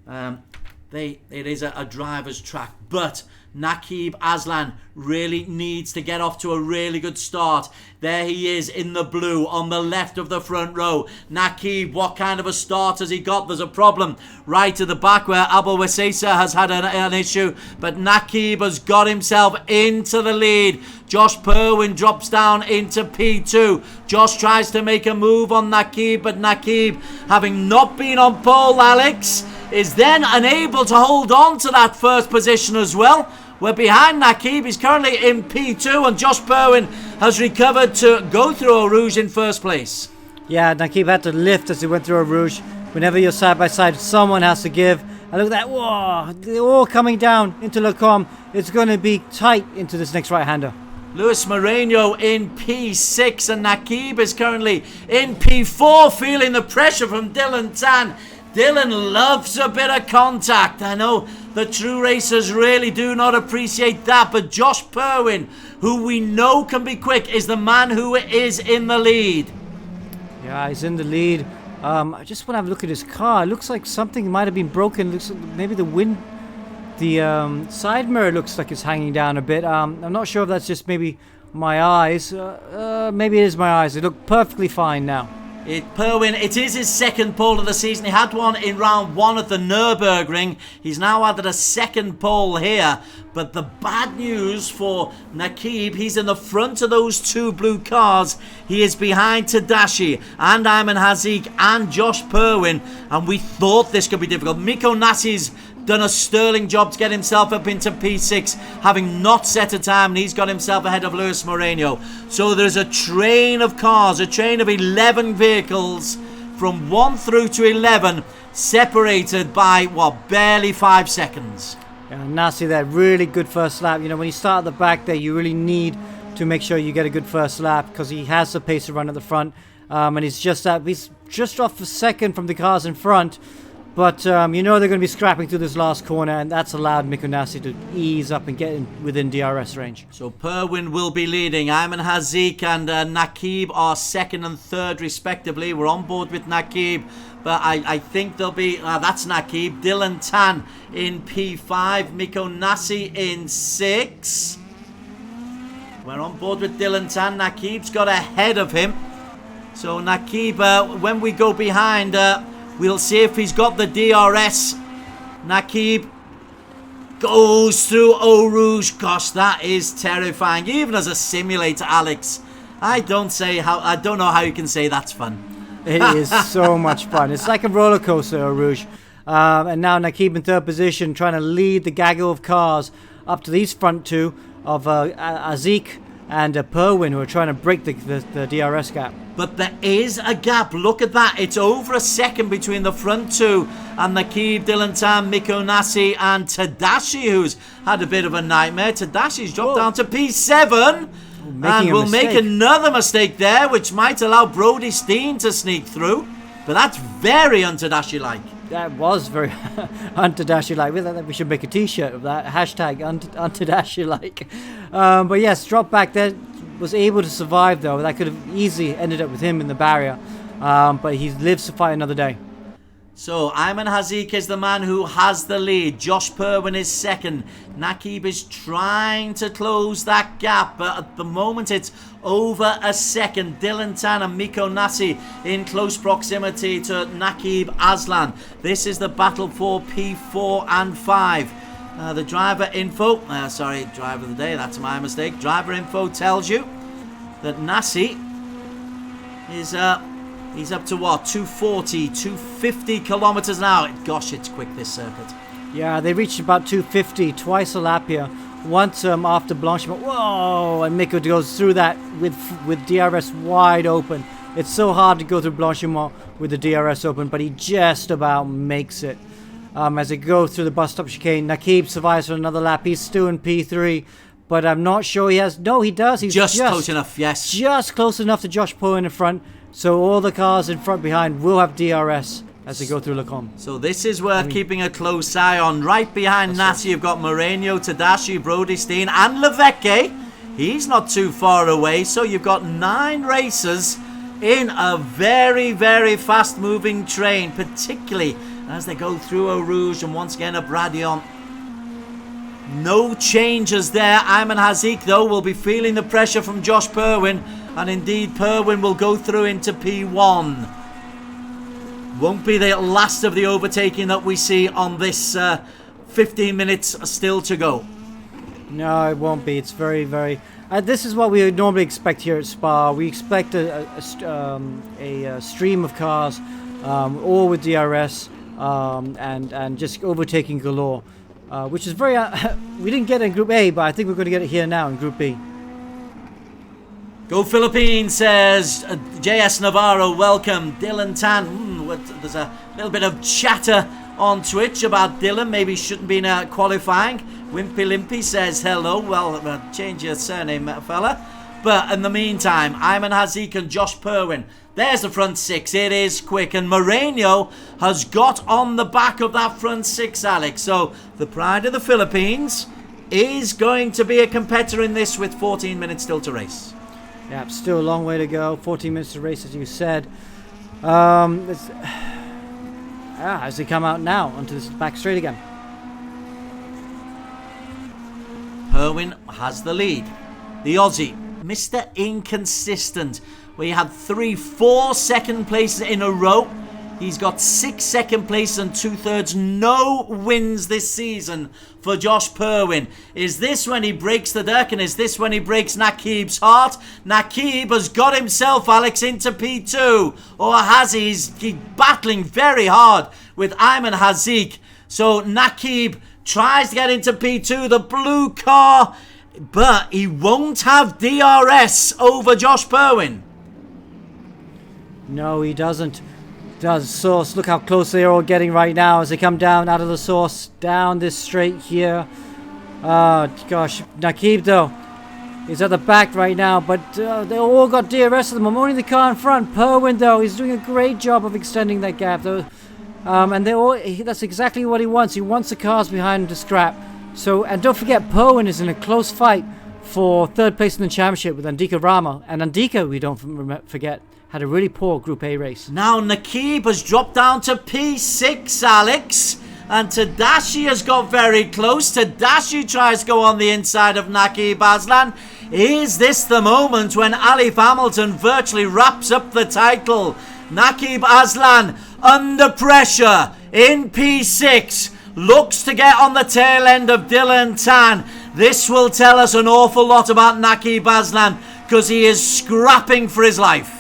Speaker 1: It is a driver's track, but Nakib Aslan really needs to get off to a really good start. There he is in the blue on the left of the front row. Nakib, what kind of a start has he got? There's a problem right at the back where Abel Wasesa has had an issue, but Nakib has got himself into the lead. Josh Perwin drops down into P2. Josh tries to make a move on Nakib, but Nakib, having not been on pole, Alex, is then unable to hold on to that first position as well. We're behind Nakib. He's currently in P2, and Josh Perwin has recovered to go through Eau Rouge in first place.
Speaker 2: Yeah, Nakib had to lift as he went through Eau Rouge. Whenever you're side by side, someone has to give. And look at that. Whoa, they're all coming down into Le Com. It's going to be tight into this next right-hander.
Speaker 1: Luis Moreno in P6, and Nakib is currently in P4, feeling the pressure from Dylan Tan. Dylan loves a bit of contact. I know the true racers really do not appreciate that, but Josh Perwin, who we know can be quick, is the man who is in the lead.
Speaker 2: Yeah, he's in the lead. I just want to have a look at his car. It looks like something might have been broken. It looks like maybe the side mirror looks like it's hanging down a bit. I'm not sure if that's just maybe my eyes. Maybe it is my eyes. They look perfectly fine now.
Speaker 1: Perwin, it is his second pole of the season. He had one in round 1 at the Nürburgring. He's now added a second pole here. But the bad news for Nakib, he's in the front of those two blue cars. He is behind Tadashi and Ayman Hazik and Josh Perwin. And we thought this could be difficult. Miko Nassi's done a sterling job to get himself up into P6, having not set a time, and he's got himself ahead of Luis Moreno. So there's a train of cars, a train of 11 vehicles from 1 through to 11, separated by, barely 5 seconds.
Speaker 2: Yeah, Nassi there, really good first lap. You know, when you start at the back there, you really need to make sure you get a good first lap, because he has the pace to run at the front, and he's just off a second from the cars in front. But you know they're going to be scrapping through this last corner, and that's allowed Miko Nassi to ease up and get within DRS range.
Speaker 1: So Perwin will be leading. Ayman Hazik and Nakib are second and third respectively. We're on board with Nakib, but I think they'll be... that's Nakib. Dylan Tan in P5. Miko Nassi in 6. We're on board with Dylan Tan. Nakib's got ahead of him. So Nakib, when we go behind... we'll see if he's got the DRS. Nakib goes through Eau Rouge. Gosh, that is terrifying. Even as a simulator, Alex, I don't know how you can say that's fun.
Speaker 2: It is so much fun. It's like a roller coaster, Eau Rouge. And now Nakib in third position, trying to lead the gaggle of cars up to these front two of Azik and Perwin, who are trying to break the DRS gap.
Speaker 1: But there is a gap. Look at that. It's over a second between the front two and Nakib, Dylan Tan, Miko Nassi and Tadashi, who's had a bit of a nightmare. Tadashi's dropped down to P7 and will make another mistake there, which might allow Brody Steen to sneak through. But that's very un-Tadashi-like.
Speaker 2: That was very un-Tadashi-like. We should make a t-shirt of that. Hashtag un-Tadashi-like. But yes, drop back there. Was able to survive though. That could have easily ended up with him in the barrier. But he lives to fight another day.
Speaker 1: So Ayman Hazik is the man who has the lead. Josh Purwin is second. Nakib is trying to close that gap, but at the moment it's over a second. Dylan Tan and Miko Nasi in close proximity to Nakib Aslan. This is the battle for P4 and 5. The driver info, driver of the day, that's my mistake. Driver info tells you that Nasi is he's up to what, 240, 250 kilometers an hour. Gosh, it's quick, this circuit.
Speaker 2: Yeah, they reached about 250 twice a lap here. Once after Blanchiment, whoa, and Miko goes through that with DRS wide open. It's so hard to go through Blanchiment with the DRS open, but he just about makes it. As they go through the bus stop chicane, Nakib survives for another lap. He's still in P3, but I'm not sure he has. No, he does. He's
Speaker 1: just close enough, yes.
Speaker 2: Just close enough to Josh Purwin in front. So all the cars in front behind will have DRS as they go through Lecom.
Speaker 1: So this is worth keeping a close eye on. Right behind Nasi, you've got Moreno, Tadashi, Brody Steen, and Levecke. He's not too far away. So you've got 9 racers in a very, very fast-moving train, particularly as they go through Eau Rouge and once again up Radion. No changes there. Ayman Hazik, though, will be feeling the pressure from Josh Purwin. And indeed, Purwin will go through into P1. Won't be the last of the overtaking that we see on this 15 minutes still to go.
Speaker 2: No, it won't be. It's very, very... this is what we would normally expect here at Spa. We expect a stream of cars, all with DRS, and just overtaking galore. Which is very... we didn't get it in Group A, but I think we're going to get it here now in Group B.
Speaker 1: Go Philippines, says JS Navarro, welcome. Dylan Tan, there's a little bit of chatter on Twitch about Dylan, maybe shouldn't be qualifying. Wimpy Limpy says hello, well, change your surname, fella. But in the meantime, Ayman Hazik and Josh Purwin, there's the front 6, it is quick. And Moreno has got on the back of that front 6, Alex. So the pride of the Philippines is going to be a competitor in this with 14 minutes still to race.
Speaker 2: Yeah, still a long way to go. 14 minutes to race, as you said. As they come out now onto this back straight again.
Speaker 1: Purwin has the lead. The Aussie, Mr. Inconsistent. We had 3-4 second places in a row. He's got 6 second places and 2/3 no wins this season for Josh Purwin. Is this when he breaks the Durkin? Is this when he breaks Nakib's heart? Nakib has got himself, Alex, into P2. Or has he? He's battling very hard with Ayman Hazik. So Nakib tries to get into P2, the blue car, but he won't have DRS over Josh Purwin.
Speaker 2: No, he doesn't. Does Source. Look how close they are all getting right now as they come down out of the Source, down this straight here. Gosh, Nakib though is at the back right now, but they all got DRS of them. I'm only the car in front. Purwin though, he's doing a great job of extending that gap though, and they all. That's exactly what he wants. He wants the cars behind him to scrap. So, and don't forget, Purwin is in a close fight for 3rd place in the championship with Andika Rama, and Andika, we don't forget, had a really poor Group A race.
Speaker 1: Now Nakib has dropped down to P6, Alex. And Tadashi has got very close. Tadashi tries to go on the inside of Nakib Aslan. Is this the moment when Alif Hamilton virtually wraps up the title? Nakib Aslan under pressure in P6. Looks to get on the tail end of Dylan Tan. This will tell us an awful lot about Nakib Aslan because he is scrapping for his life.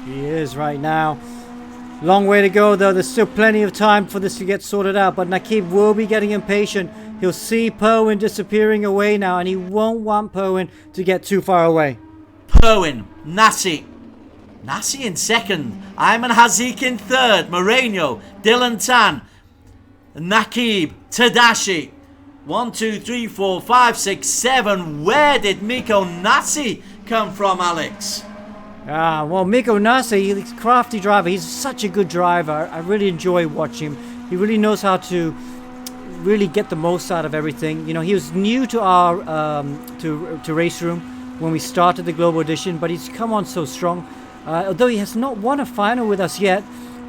Speaker 2: He is right now. Long way to go though. There's still plenty of time for this to get sorted out, but Nakib will be getting impatient. He'll see Purwin disappearing away now, and he won't want Purwin to get too far away.
Speaker 1: Purwin, Nasi in second. Ayman Hazik in third. Moreno, Dylan Tan, Nakib, Tadashi. 1, 2, 3, 4, 5, 6, 7. Where did Miko Nasi come from, Alex?
Speaker 2: Well, Miko Nasi, he's a crafty driver. He's such a good driver. I really enjoy watching him. He really knows how to really get the most out of everything. You know, he was new to our to Race Room when we started the Global Edition, but he's come on so strong. Although he has not won a final with us yet,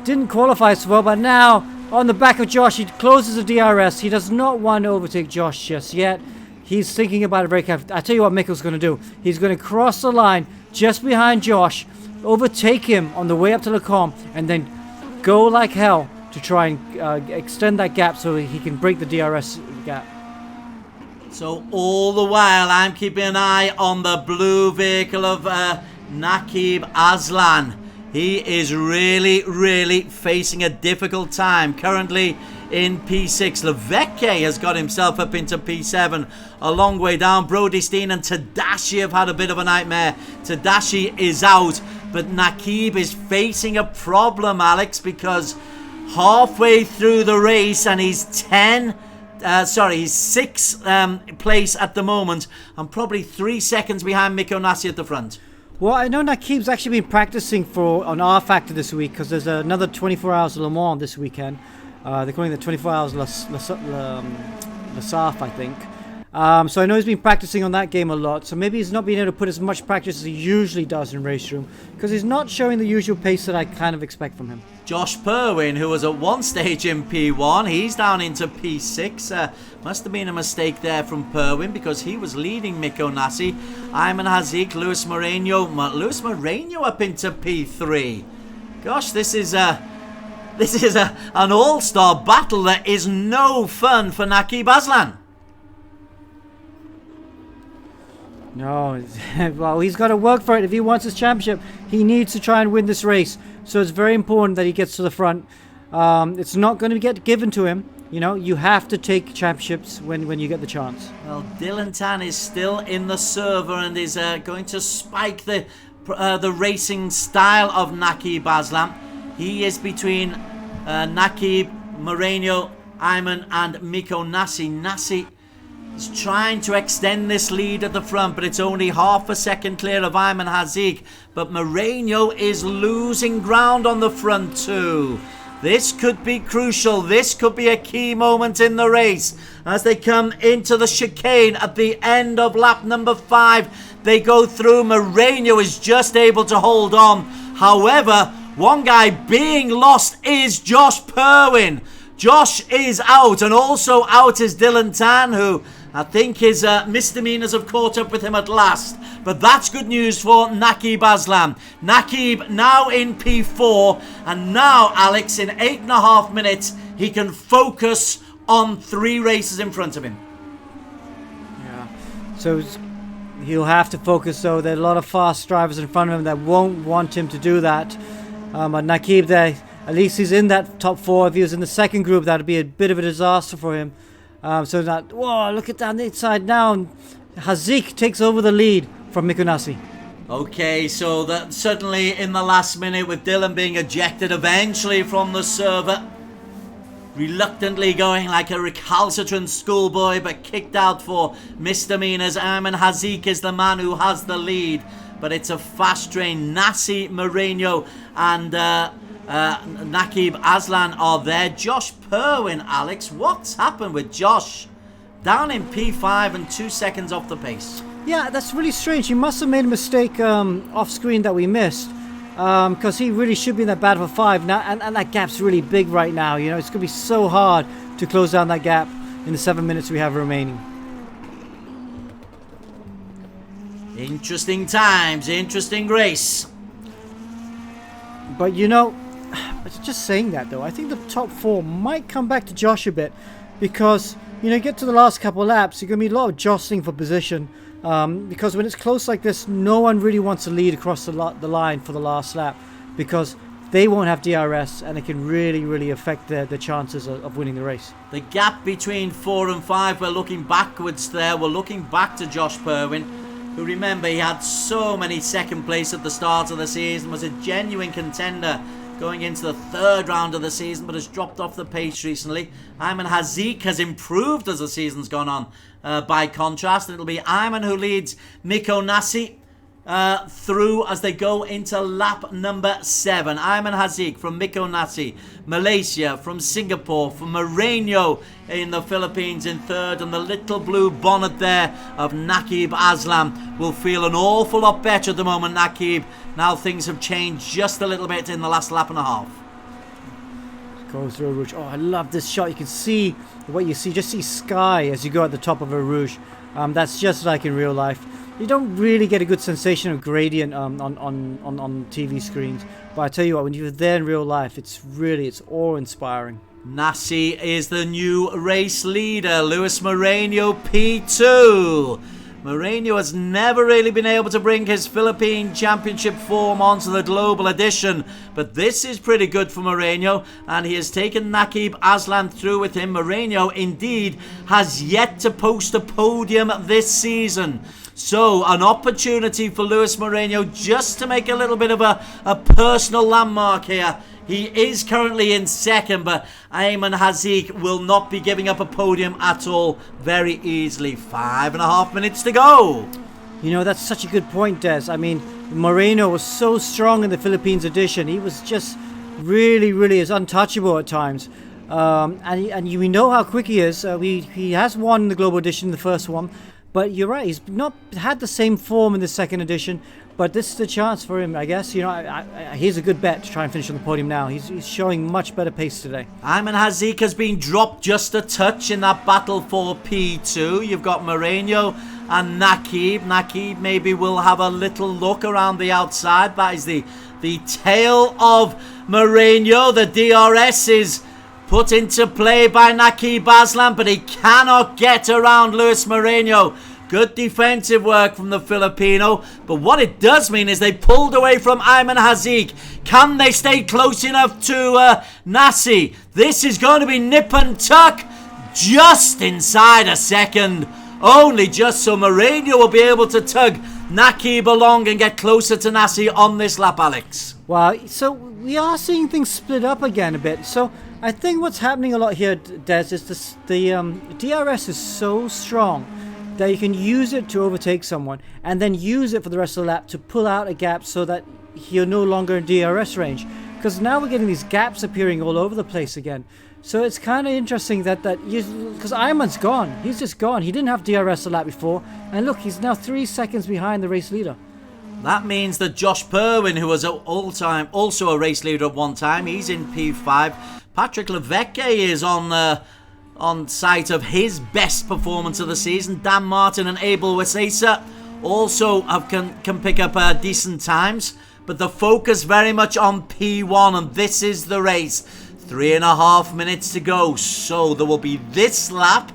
Speaker 2: didn't qualify so well, but now on the back of Josh, he closes the DRS. He does not want to overtake Josh just yet. He's thinking about a break. I tell you what Mikkel's going to do. He's going to cross the line just behind Josh, overtake him on the way up to the com, and then go like hell to try and extend that gap so he can break the DRS gap.
Speaker 1: So all the while, I'm keeping an eye on the blue vehicle of Naqib Aslan. He is really facing a difficult time. Currently in P6. Levecke has got himself up into P7. A long way down. Brody Steen and Tadashi have had a bit of a nightmare. Tadashi is out. But Naqib is facing a problem, Alex, because halfway through the race, and he's he's 6th place at the moment, and probably 3 seconds behind Mikko Nassi at the front.
Speaker 2: Well, I know Naqib's actually been practicing on R Factor this week, because there's another 24 hours of Le Mans this weekend. They're calling it 24 hours Le Saf, I think. So I know he's been practicing on that game a lot, so maybe he's not being able to put as much practice as he usually does in race room, because he's not showing the usual pace that I kind of expect from him.
Speaker 1: Josh Perwin, who was at one stage in P1, he's down into P6. Must have been a mistake there from Perwin, because he was leading Mikko Nassi. Ayman Hazik, Luis Moreno up into P3. Gosh, this is an all-star battle that is no fun for Naqib Aslan.
Speaker 2: No, well, he's got to work for it. If he wants his championship, he needs to try and win this race. So it's very important that he gets to the front. It's not going to get given to him. You know, you have to take championships when you get the chance.
Speaker 1: Well, Dylan Tan is still in the server and is going to spike the racing style of Naqib Aslan. He is between Naqib, Moreno, Ayman and Mikko Nassi. Nassi is trying to extend this lead at the front, but it's only half a second clear of Ayman Hazik. But Moreno is losing ground on the front too. This could be crucial. This could be a key moment in the race as they come into the chicane at the end of lap number 5. They go through. Moreno is just able to hold on. However, one guy being lost is Josh Perwin. Josh is out, and also out is Dylan Tan, who I think his misdemeanors have caught up with him at last. But that's good news for Naqib Aslan. Naqib now in P4. And now, Alex, in 8.5 minutes, he can focus on 3 races in front of him.
Speaker 2: Yeah. So he'll have to focus, though. There are a lot of fast drivers in front of him that won't want him to do that. But Naqib there, at least he's in that top 4. If he was in the second group, that would be a bit of a disaster for him. So that, whoa, look at down the inside now. And Hazik takes over the lead from Mikko Nassi.
Speaker 1: Okay, so that suddenly in the last minute, with Dylan being ejected eventually from the server, reluctantly going like a recalcitrant schoolboy, but kicked out for misdemeanors. Ayman Hazik is the man who has the lead, but it's a fast train. Nassi, Moreno and Naqib Aslan are there. Josh Perwin, Alex, what's happened with Josh? Down in P5 and 2 seconds off the pace.
Speaker 2: Yeah, that's really strange. He must have made a mistake off screen that we missed, because he really should be in that battle for 5 now, and that gap's really big right now. You know, it's going to be so hard to close down that gap in the 7 minutes we have remaining.
Speaker 1: Interesting times, interesting race.
Speaker 2: But you know, just saying that though, I think the top 4 might come back to Josh a bit, because you know, you get to the last couple of laps, you're going to be a lot of jostling for position, because when it's close like this, no one really wants to lead across the line for the last lap, because they won't have DRS and it can really affect their chances of winning the race.
Speaker 1: The gap between 4 and 5, we're looking backwards there. We're looking back to Josh Perwin, who, remember, he had so many second place at the start of the season, was a genuine contender going into the 3rd round of the season, but has dropped off the pace recently. Ayman Hazik has improved as the season's gone on, by contrast. It'll be Ayman who leads Mikko Nassi through as they go into lap number 7. Ayman Hazik from Mikko Nassi, Malaysia from Singapore, from Moreno in the Philippines in 3rd, and the little blue bonnet there of Naqib Aslan will feel an awful lot better at the moment. Naqib, now things have changed just a little bit in the last lap and a half.
Speaker 2: Go through Eau Rouge. Oh, I love this shot. You can see what you see. Just see sky as you go at the top of Eau Rouge. That's just like in real life. You don't really get a good sensation of gradient on TV screens. But I tell you what, when you're there in real life, it's awe-inspiring.
Speaker 1: Nassi is the new race leader. Luis Moreno P2. Moreno has never really been able to bring his Philippine Championship form onto the global edition, but this is pretty good for Moreno, and he has taken Nakib Aslan through with him. Moreno, indeed, has yet to post a podium this season. So, an opportunity for Luis Moreno just to make a little bit of a personal landmark here. He is currently in second, but Ayman Hazik will not be giving up a podium at all very easily. 5.5 minutes to go.
Speaker 2: You know, that's such a good point, Des. I mean, Moreno was so strong in the Philippines edition. He was just really is untouchable at times. We know how quick he is. He has won the global edition, the first one. But you're right, he's not had the same form in the second edition. But this is the chance for him, I guess. You know, he's a good bet to try and finish on the podium now. He's showing much better pace today.
Speaker 1: Ayman Hazik has been dropped just a touch in that battle for P2. You've got Moreno and Nakib. Nakib maybe will have a little look around the outside. That is the tail of Moreno. The DRS is put into play by Nakib Aslan, but he cannot get around Luis Moreno. Good defensive work from the Filipino, but what it does mean is they pulled away from Ayman Hazik. Can they stay close enough to Nassi? This is going to be nip and tuck just inside a second. Only just, so Moreno will be able to tug Nakib along and get closer to Nassi on this lap, Alex.
Speaker 2: Wow, so we are seeing things split up again a bit. So I think what's happening a lot here, Des, is the DRS is so strong that you can use it to overtake someone and then use it for the rest of the lap to pull out a gap so that you're no longer in DRS range. Because now we're getting these gaps appearing all over the place again. So it's kind of interesting that because Ayman's gone. He's just gone. He didn't have DRS the lap before. And look, he's now 3 seconds behind the race leader.
Speaker 1: That means that Josh Perwin, who was all-time also a race leader at one time, he's in P5. Patrick Levesque is on site of his best performance of the season. Dan Martin and Abel Wasesa also can pick up decent times, but the focus very much on P1, and this is the race. 3.5 minutes to go, so there will be this lap,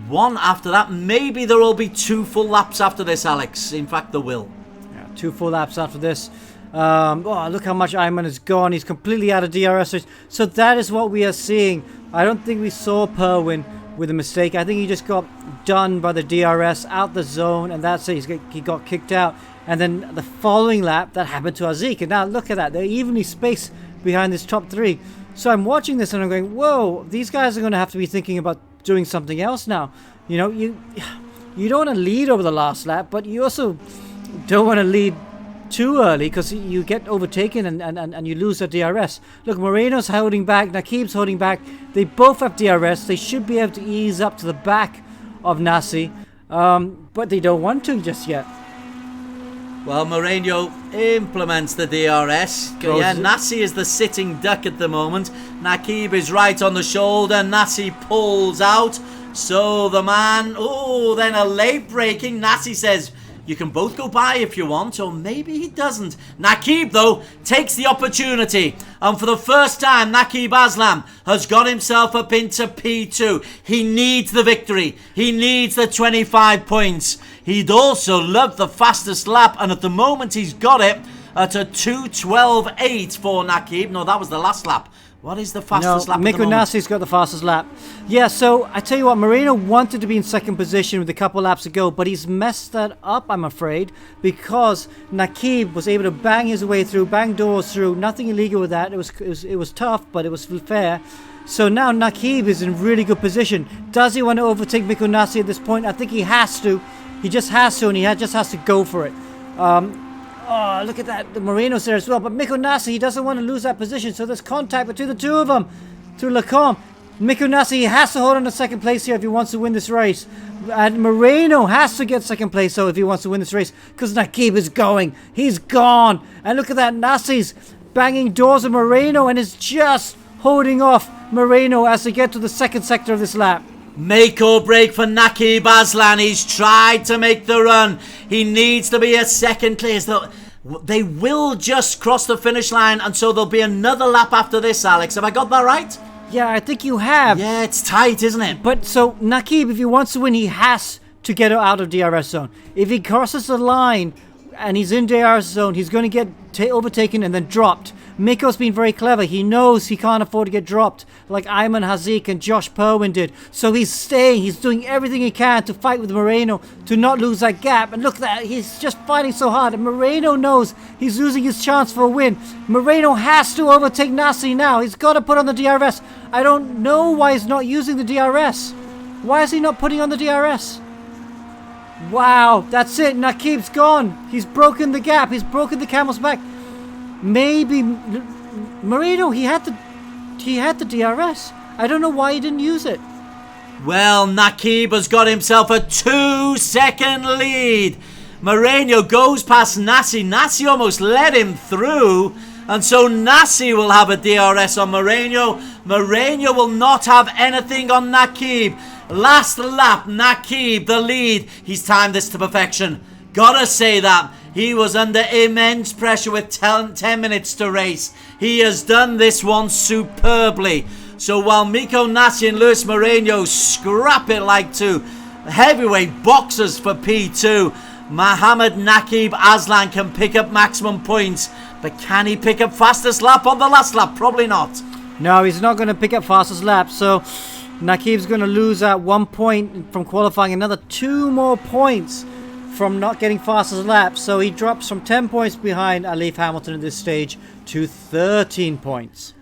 Speaker 1: one after that. Maybe there will be 2 full laps after this, Alex. In fact, there will.
Speaker 2: Yeah, 2 full laps after this. Look how much Ayman has gone. He's completely out of DRS range. So that is what we are seeing. I don't think we saw Perwin with a mistake. I think he just got done by the DRS, out the zone, and that's it. He got kicked out. And then the following lap, that happened to Hazik. And now look at that. They're evenly spaced behind this top 3. So I'm watching this and I'm going, whoa, these guys are going to have to be thinking about doing something else now. You know, you don't want to lead over the last lap, but you also don't want to lead too early because you get overtaken and you lose the DRS. Look, Moreno's holding back, Nakib's holding back. They both have DRS. They should be able to ease up to the back of Nassi, but they don't want to just yet.
Speaker 1: Well, Moreno implements the DRS. Yeah, Nassi is the sitting duck at the moment. Nakib is right on the shoulder. Nassi pulls out. So the man, then a late braking. Nassi says, you can both go by if you want, or maybe he doesn't. Nakib, though, takes the opportunity. And for the first time, Nakib Aslan has got himself up into P2. He needs the victory. He needs the 25 points. He'd also love the fastest lap, and at the moment he's got it at a 2:12.8 for Nakib. No, that was the last lap. What is the fastest lap at the moment?
Speaker 2: Nassi's got the fastest lap. Yeah, so I tell you what, Moreno wanted to be in second position with a couple laps to go, but he's messed that up, I'm afraid, because Nakib was able to bang his way through, bang doors through. Nothing illegal with that. It was tough, but it was fair. So now Nakib is in really good position. Does he want to overtake Mikko Nassi at this point? I think he has to. He just has to, and he just has to go for it. Oh, look at that. The Moreno's there as well. But Mikko Nassi, he doesn't want to lose that position. So there's contact between the two of them through Lacombe. Mikko Nassi has to hold on to second place here if he wants to win this race. And Moreno has to get second place so if he wants to win this race. Because Nakib is going. He's gone. And look at that. Nassi's banging doors of Moreno and is just holding off Moreno as they get to the second sector of this lap.
Speaker 1: Make or break for Naqib Aslan. He's tried to make the run. He needs to be a second clear. They will just cross the finish line, and so there'll be another lap after this, Alex. Have I got that right?
Speaker 2: Yeah, I think you have.
Speaker 1: Yeah, it's tight, isn't it?
Speaker 2: But so Naqib, if he wants to win, he has to get out of DRS zone. If he crosses the line and he's in DRS zone, he's going to get overtaken and then dropped. Miko's been very clever. He knows he can't afford to get dropped like Ayman Haziq and Josh Perwin did. So he's staying. He's doing everything he can to fight with Moreno to not lose that gap. And look at that. He's just fighting so hard. And Moreno knows he's losing his chance for a win. Moreno has to overtake Nasi now. He's got to put on the DRS. I don't know why he's not using the DRS. Why is he not putting on the DRS? Wow, that's it. Naqib's gone. He's broken the gap. He's broken the camel's back. Maybe Moreno, he had the DRS. I don't know why he didn't use it.
Speaker 1: Well, Naqib has got himself a 2-second lead. Moreno goes past Nasi. Nasi almost let him through. And so Nasi will have a DRS on Moreno. Moreno will not have anything on Naqib. Last lap, Naqib, the lead. He's timed this to perfection. Gotta say that. He was under immense pressure with 10 minutes to race. He has done this one superbly. So while Miko Nasi and Luis Moreno scrap it like two heavyweight boxers for P2, Mohamed Naqib Aslan can pick up maximum points. But can he pick up fastest lap on the last lap? Probably not.
Speaker 2: No, he's not going to pick up fastest lap. So Naqib's going to lose at 1 point from qualifying, another 2 more points from not getting fastest lap. So he drops from 10 points behind Alif Hamilton at this stage to 13 points.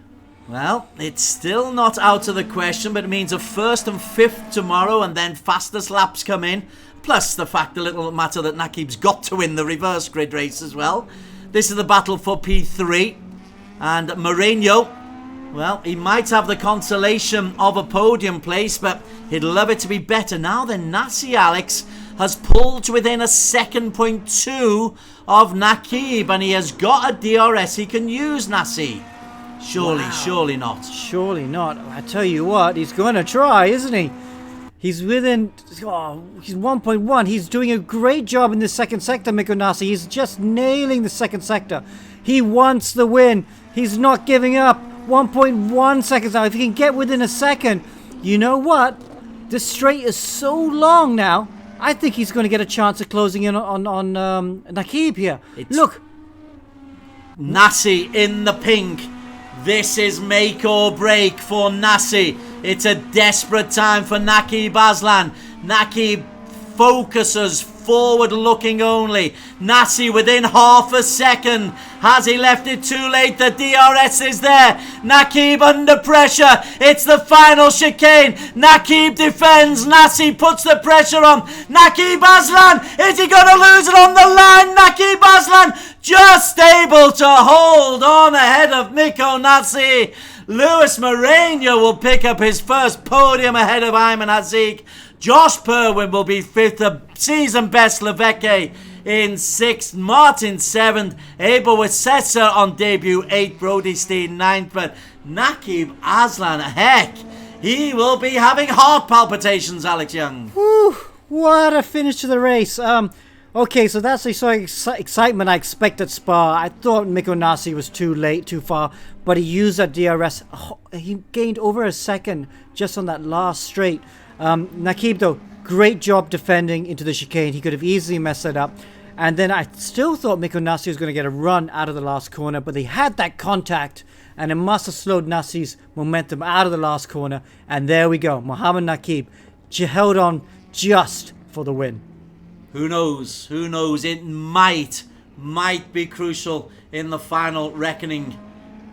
Speaker 1: Well, it's still not out of the question, but it means a 1st and 5th tomorrow, and then fastest laps come in. Plus the fact, a little matter, that Naqib's got to win the reverse grid race as well. This is the battle for P3. And Moreno, well, he might have the consolation of a podium place, but he'd love it to be better. Now then, Nasi, Alex, has pulled to within a 2.2 of Naqib, and he has got a DRS he can use, Nasi. Surely, surely not.
Speaker 2: Surely not. I tell you what, he's going to try, isn't he? He's within, he's 1.1. He's doing a great job in the second sector, Miko Nasi. He's just nailing the second sector. He wants the win. He's not giving up. 1.1 seconds now. If he can get within a second, you know what? The straight is so long now. I think he's going to get a chance of closing in on Naqib here. Look.
Speaker 1: Nasi in the pink. This is make or break for Nasi. It's a desperate time for Naqib Aslan. Naqib focuses forward looking only. Nasi within half a second. Has he left it too late? The DRS is there. Naqib under pressure. It's the final chicane. Naqib defends. Nasi puts the pressure on. Naqib Aslan. Is he going to lose it on the line? Naqib Aslan just able to hold on ahead of Miko Nasi. Luis Moreno will pick up his first podium ahead of Ayman Haziq. Josh Perwin will be 5th, the season best Leveke in 6th, Martin 7th, Abel Wissessa on debut 8th, Brody Steen 9th, but Naqib Aslan, heck, he will be having heart palpitations, Alex Young.
Speaker 2: Whew, what a finish to the race. Okay, so that's the sort of excitement I expected Spa. I thought Miko Nasi was too late, too far, but he used that DRS. He gained over a second just on that last straight. Naqib, though, great job defending into the chicane. He could have easily messed that up. And then I still thought Miko Nasi was going to get a run out of the last corner, but they had that contact, and it must have slowed Nasi's momentum out of the last corner. And there we go. Mohamed Naqib held on just for the win.
Speaker 1: Who knows? Who knows? It might be crucial in the final reckoning.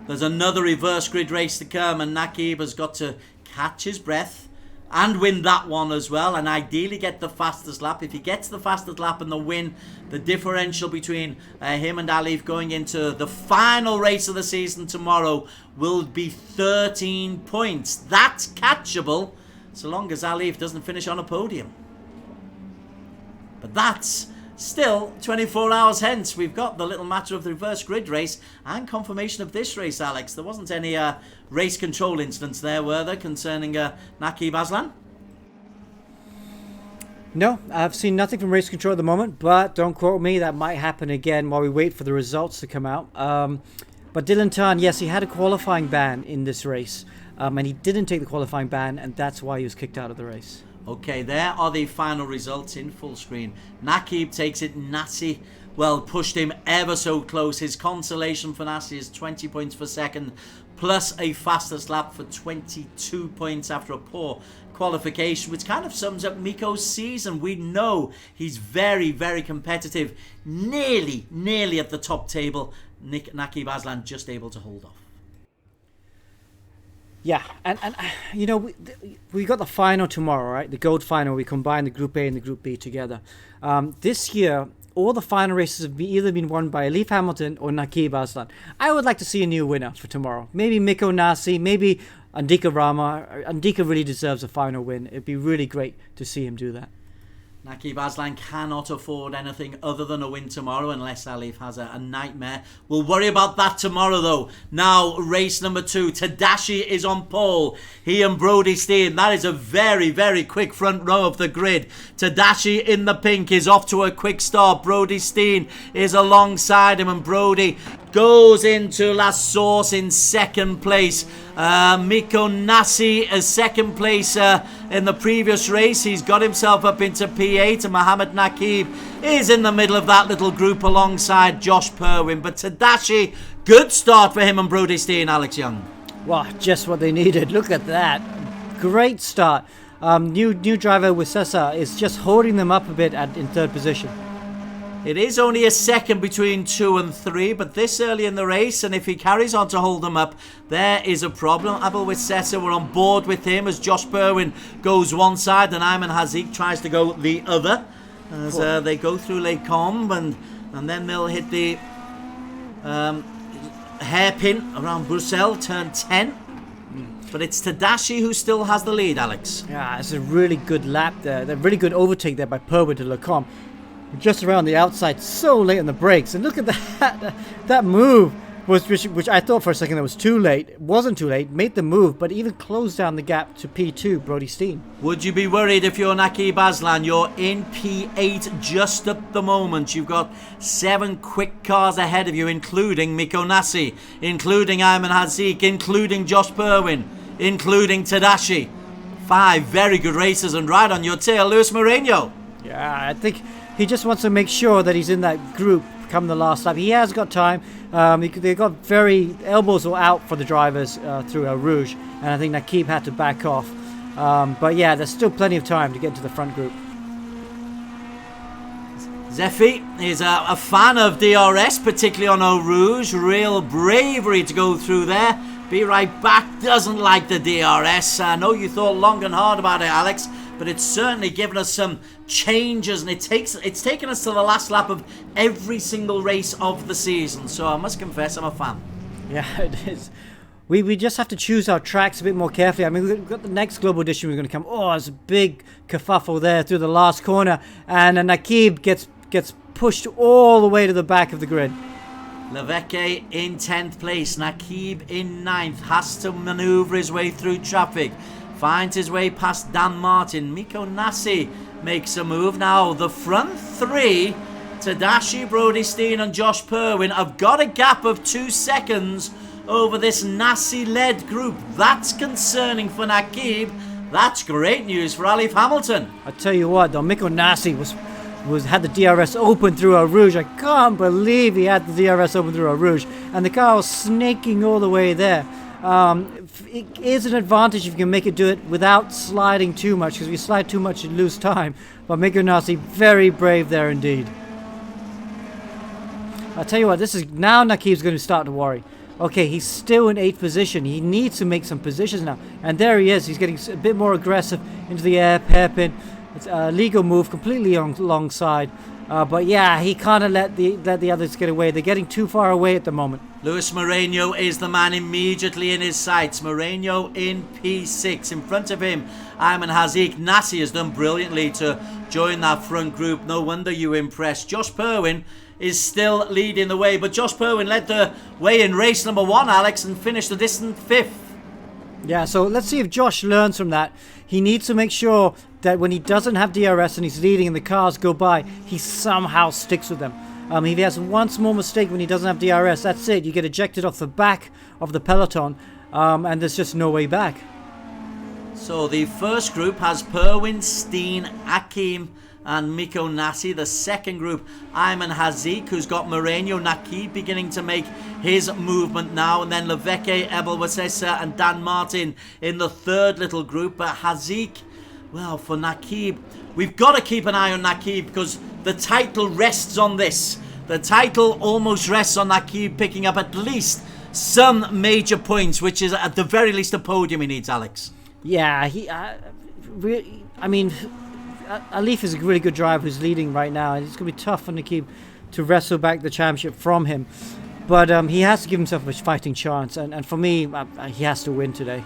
Speaker 1: There's another reverse grid race to come, and Naqib has got to catch his breath and win that one as well, and ideally get the fastest lap. If he gets the fastest lap and the win, the differential between him and Alif going into the final race of the season tomorrow will be 13 points. That's catchable, so long as Alif doesn't finish on a podium. But that's Still, 24 hours hence, we've got the little matter of the reverse grid race and confirmation of this race, Alex. There wasn't any race control incidents there, were there, concerning Naqib Aslan?
Speaker 2: No, I've seen nothing from race control at the moment, but don't quote me, that might happen again while we wait for the results to come out. But Dylan Tan, yes, he had a qualifying ban in this race, and he didn't take the qualifying ban, and that's why he was kicked out of the race.
Speaker 1: Okay, there are the final results in full screen. Naqib takes it. Nassi, well, pushed him ever so close. His consolation for Nassi is 20 points for second, plus a fastest lap for 22 points after a poor qualification, which kind of sums up Miko's season. We know he's very, very competitive, nearly at the top table. Naqib Aslan just able to hold off.
Speaker 2: Yeah, and you know, we got the final tomorrow, right? The gold final. We combine the Group A and the Group B together. This year, all the final races have either been won by Alif Hamilton or Naqib Aslan. I would like to see a new winner for tomorrow. Maybe Miko Nassi, maybe Andika Rama. Andika really deserves a final win. It'd be really great to see him do that.
Speaker 1: Naqib Aslan cannot afford anything other than a win tomorrow unless Alif has a nightmare. We'll worry about that tomorrow though. Now race number 2. Tadashi is on pole. He and Brody Steen. That is a very, very quick front row of the grid. Tadashi in the pink is off to a quick start. Brody Steen is alongside him and Brody goes into La Source in second place. Miko Nassi is second place in the previous race. He's got himself up into P8 and Mohamed Naqib is in the middle of that little group alongside Josh Purwin. But Tadashi, good start for him and Brody Steen, Alex Young.
Speaker 2: Wow, just what they needed. Look at that. Great start. New driver with Cesar is just holding them up a bit in third position.
Speaker 1: It is only a second between 2 and 3, but this early in the race, and if he carries on to hold them up, there is a problem. Abel Wissessa, we're on board with him as Josh Purwin goes one side and Ayman Haziq tries to go the other as they go through Lake Combe, and then they'll hit the hairpin around Bruxelles, turn 10. But it's Tadashi who still has the lead, Alex.
Speaker 2: Yeah, it's a really good lap there. A really good overtake there by Purwin to Lake Combe. Just around the outside, so late on the brakes, and look at that. That move was which I thought for a second that was too late. It wasn't too late. Made the move, but even closed down the gap to P2, Brody Steen.
Speaker 1: Would you be worried if you're Naqib Aslan? You're in P8 just at the moment. You've got 7 quick cars ahead of you, including Miko Nassi, including Ayman Haziq, including Josh Purwin, including Tadashi. 5 very good racers, and right on your tail, Luis Moreno.
Speaker 2: Yeah, I think he just wants to make sure that he's in that group come the last lap. He has got time. They got elbows were out for the drivers through Eau Rouge, and I think Naqib had to back off. But yeah, there's still plenty of time to get into the front group.
Speaker 1: Zeffy is a fan of DRS, particularly on Eau Rouge. Real bravery to go through there. Be Right Back doesn't like the DRS. I know you thought long and hard about it, Alex, but it's certainly given us some changes, and it's taken us to the last lap of every single race of the season. So I must confess, I'm a fan.
Speaker 2: Yeah, it is. We just have to choose our tracks a bit more carefully. I mean, we've got the next Global Edition we're going to come. Oh, there's a big kerfuffle there through the last corner, and Naqib gets pushed all the way to the back of the grid.
Speaker 1: Levecque in 10th place, Naqib in 9th, has to manoeuvre his way through traffic, finds his way past Dan Martin. Miko Nassi makes a move. Now the front 3, Tadashi, Brody Steen and Josh Purwin, have got a gap of 2 seconds over this Nassi-led group. That's concerning for Naqib. That's great news for Alif Hamilton.
Speaker 2: I tell you what, though, Miko Nassi had the DRS open through Eau Rouge. I can't believe he had the DRS open through Eau Rouge, and the car was snaking all the way there. It is an advantage if you can make it do it without sliding too much, because if you slide too much you lose time. But Miko Nassi, very brave there indeed. I'll tell you what, this is now Naqib's going to start to worry. Okay, he's still in 8th position. He needs to make some positions now, and there he is. He's getting a bit more aggressive into the hairpin. It's a legal move completely alongside But yeah, he can't let the others get away. They're getting too far away at the moment.
Speaker 1: Luis Moreno is the man immediately in his sights. Moreno in P6. In front of him, Ayman Haziq. Nassi has done brilliantly to join that front group. No wonder you impressed. Josh Perwin is still leading the way, but Josh Perwin led the way in race number 1, Alex, and finished a distant 5th.
Speaker 2: Yeah, so let's see if Josh learns from that. He needs to make sure that when he doesn't have DRS and he's leading and the cars go by, he somehow sticks with them. If he has one small mistake when he doesn't have DRS, that's it. You get ejected off the back of the peloton, and there's just no way back.
Speaker 1: So the first group has Perwin, Steen, Akim and Miko Nassi. The second group, Ayman Haziq, who's got Moreno, Nakib beginning to make his movement now, and then Leveke, Ebel Wasesa and Dan Martin in the third little group. But Haziq, well, for Nakib, we've got to keep an eye on Nakib because the title rests on this. The title almost rests on Nakib picking up at least some major points, which is at the very least a podium he needs, Alex.
Speaker 2: Yeah, Alif is a really good driver who's leading right now, and it's going to be tough for Nakib to wrestle back the championship from him. But he has to give himself a fighting chance, and for me, he has to win today.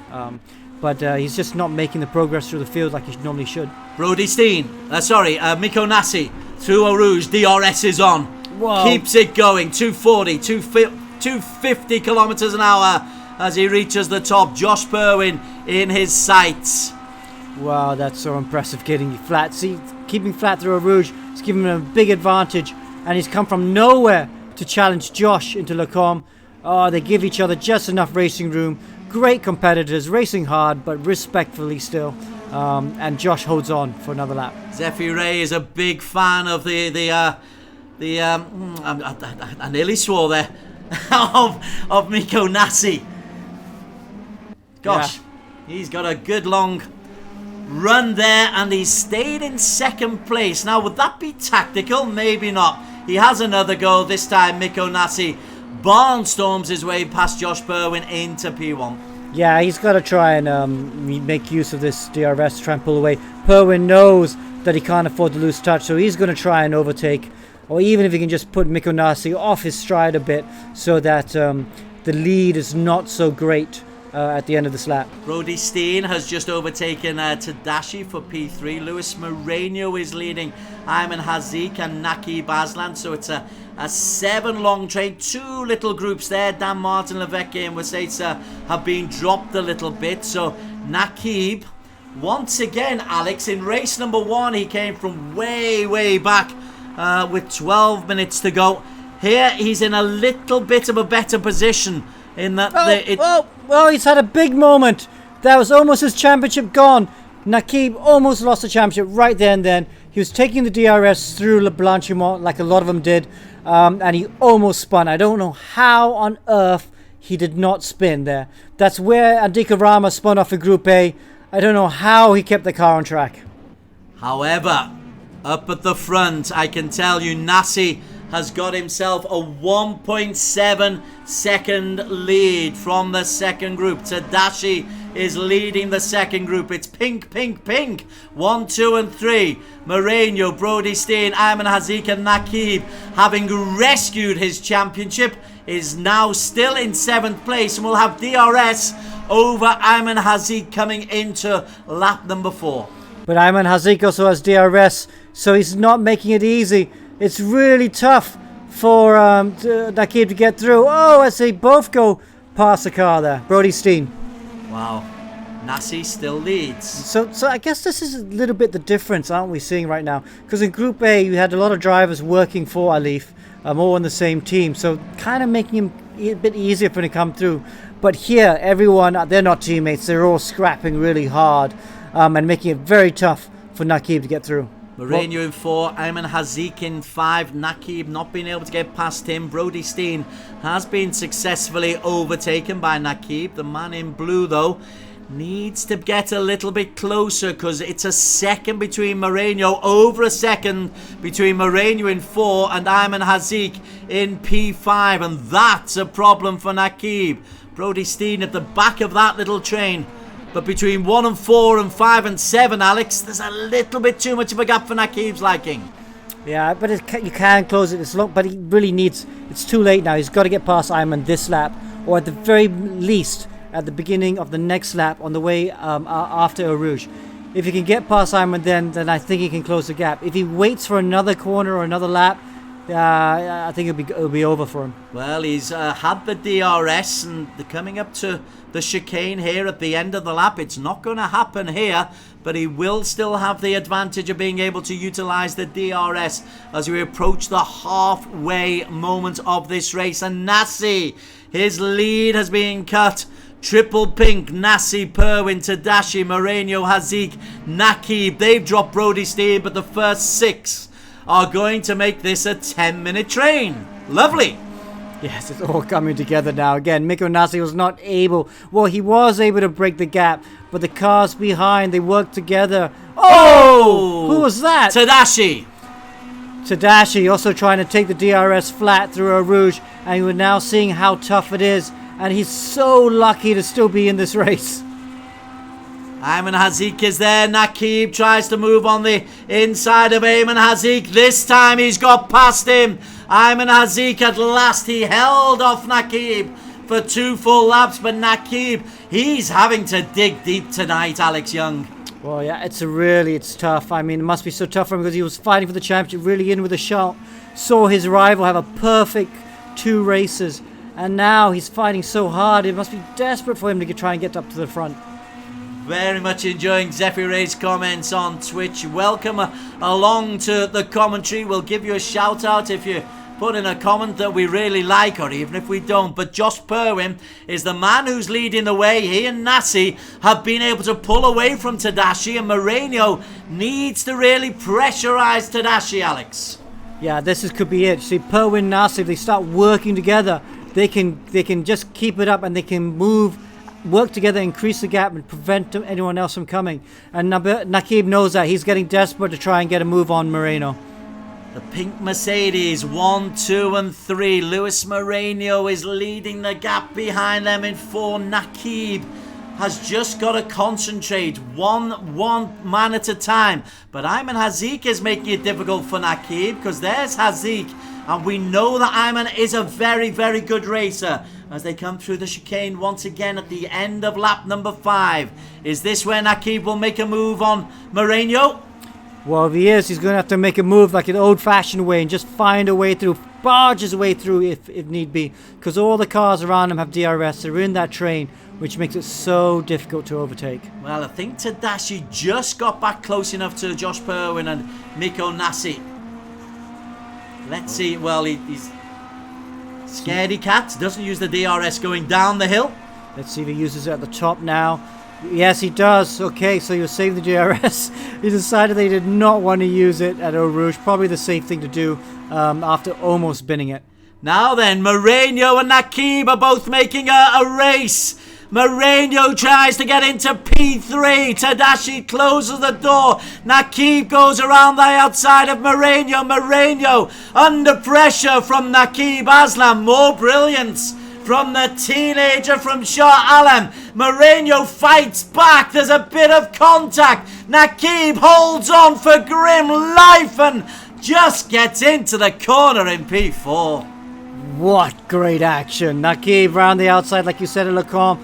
Speaker 2: But he's just not making the progress through the field like he normally should.
Speaker 1: Brody Steen, Miko Nassi through Eau Rouge, DRS is on.
Speaker 2: Whoa.
Speaker 1: Keeps it going, 240, 250 kilometers an hour as he reaches the top. Josh Perwin in his sights.
Speaker 2: Wow, that's so impressive, getting you flat. See, keeping flat through Eau Rouge is giving him a big advantage, and he's come from nowhere to challenge Josh into Le Combe. Oh, they give each other just enough racing room. Great competitors, racing hard, but respectfully still. And Josh holds on for another lap.
Speaker 1: Zephy Ray is a big fan of I nearly swore there, of Miko Nassi. Gosh, He's got a good long run there, and he's stayed in second place. Now, would that be tactical? Maybe not. He has another go. This time, Miko Nassi barnstorms his way past Josh Perwin into P1.
Speaker 2: Yeah, he's got to try and make use of this DRS to try and pull away. Perwin knows that he can't afford to lose touch, so he's going to try and overtake, or even if he can just put Miko Nassi off his stride a bit so that the lead is not so great at the end of this lap.
Speaker 1: Brody Steen has just overtaken Tadashi for P3. Luis Moreno is leading Ayman Haziq and Nakib Aslan. So it's a 7-long train. 2 little groups there. Dan Martin, Leveke and Wasesa have been dropped a little bit. So Nakib, once again, Alex, in race number 1, he came from way back with 12 minutes to go. Here, he's in a little bit of a better position in that...
Speaker 2: Well, he's had a big moment. That was almost his championship gone. Nakib almost lost the championship right there and then. He was taking the DRS through Le Blanchimont like a lot of them did, and he almost spun. I don't know how on earth he did not spin there. That's where Andika Rama spun off in Group A. I don't know how he kept the car on track.
Speaker 1: However, up at the front, I can tell you, Nassi has got himself a 1.7 second lead from the second group. Tadashi is leading the second group. It's pink. 1, 2 and 3. Moreno, Brody Steen, Ayman Haziq and Nakib, having rescued his championship, is now still in 7th place, and will have DRS over Ayman Haziq coming into lap number 4.
Speaker 2: But Ayman Haziq also has DRS, so he's not making it easy. It's really tough for Nakib to get through. Oh, as they both go past the car there. Brody Steen.
Speaker 1: Wow. Nassi still leads.
Speaker 2: So I guess this is a little bit the difference, aren't we, seeing right now? Because in Group A, you had a lot of drivers working for Alif, all on the same team. So kind of making him a bit easier for him to come through. But here, everyone, they're not teammates. They're all scrapping really hard and making it very tough for Nakib to get through.
Speaker 1: Moreno in 4, Ayman Haziq in 5, Nakib not being able to get past him. Brody Steen has been successfully overtaken by Nakib. The man in blue, though, needs to get a little bit closer because it's a second between Moreno, over a second between Moreno in 4 and Ayman Haziq in P5, and that's a problem for Nakib. Brody Steen at the back of that little train. But between 1 and 4 and 5 and 7, Alex, there's a little bit too much of a gap for Nakib's liking.
Speaker 2: Yeah, but you can close it. But he really needs. It's too late now. He's got to get past Iman this lap, or at the very least at the beginning of the next lap on the way after Eau Rouge. If he can get past Iman, then I think he can close the gap. If he waits for another corner or another lap, I think it'll be over for him.
Speaker 1: Well, he's had the DRS, and they're coming up to the chicane here at the end of the lap. It's not going to happen here, but he will still have the advantage of being able to utilize the DRS as we approach the halfway moment of this race. And Nassi, his lead has been cut. Triple pink, Nassi, Perwin, Tadashi, Moreno, Haziq, Nakib. They've dropped Brody Steer, but the first 6 are going to make this a 10-minute train. Lovely.
Speaker 2: Yes, it's all coming together now. Again, Mikko Nassi was not able... Well, he was able to break the gap, but the cars behind, they worked together. Oh! Who was that? Tadashi also trying to take the DRS flat through Eau Rouge, and we're now seeing how tough it is, and he's so lucky to still be in this race.
Speaker 1: Ayman Haziq is there. Nakib tries to move on the inside of Ayman Haziq. This time he's got past him. Ayman Haziq at last. He held off Nakib for 2 full laps. But Nakib, he's having to dig deep tonight, Alex Young.
Speaker 2: Well, yeah, it's tough. I mean, it must be so tough for him because he was fighting for the championship, really in with a shot. Saw his rival have a perfect 2 races. And now he's fighting so hard. It must be desperate for him to try and get up to the front.
Speaker 1: Very much enjoying Zephyray's comments on Twitch. Welcome along to the commentary. We'll give you a shout out if you put in a comment that we really like, or even if we don't. But Josh Perwin is the man who's leading the way. He and Nassi have been able to pull away from Tadashi, and Moreno needs to really pressurize Tadashi, Alex.
Speaker 2: Yeah, could be it. See, Perwin, Nassi, if they start working together, they can just keep it up, and they can work together, increase the gap, and prevent anyone else from coming. And Nakib knows that. He's getting desperate to try and get a move on Moreno.
Speaker 1: The pink Mercedes, 1, 2, and 3. Luis Moreno is leading the gap behind them in 4. Nakib has just got to concentrate one man at a time. But Ayman Haziq is making it difficult for Nakib, because there's Haziq, and we know that Ayman is a very, very good racer. As they come through the chicane once again at the end of lap number 5. Is this where Nakib will make a move on Moreno?
Speaker 2: Well, if he is, he's going to have to make a move like an old-fashioned way and just find a way through, barge his way through if need be. Because all the cars around him have DRS. They're in that train, which makes it so difficult to overtake.
Speaker 1: Well, I think Tadashi just got back close enough to Josh Perwin and Mikko Nassi. Let's see. Well, he's... Scaredy cat doesn't use the DRS going down the hill.
Speaker 2: Let's see if he uses it at the top now. Yes, he does. Okay, so he'll save the DRS. He decided they did not want to use it at Eau Rouge. Probably the safe thing to do after almost binning it.
Speaker 1: Now then, Moreno and Nakib are both making a race. Moreno tries to get into P3. Tadashi closes the door. Nakib goes around the outside of Moreno. Moreno under pressure from Nakib Aslam. More brilliance from the teenager from Shah Alam. Moreno fights back. There's a bit of contact. Nakib holds on for grim life and just gets into the corner in P4.
Speaker 2: What great action. Nakib round the outside like you said at Lecombe.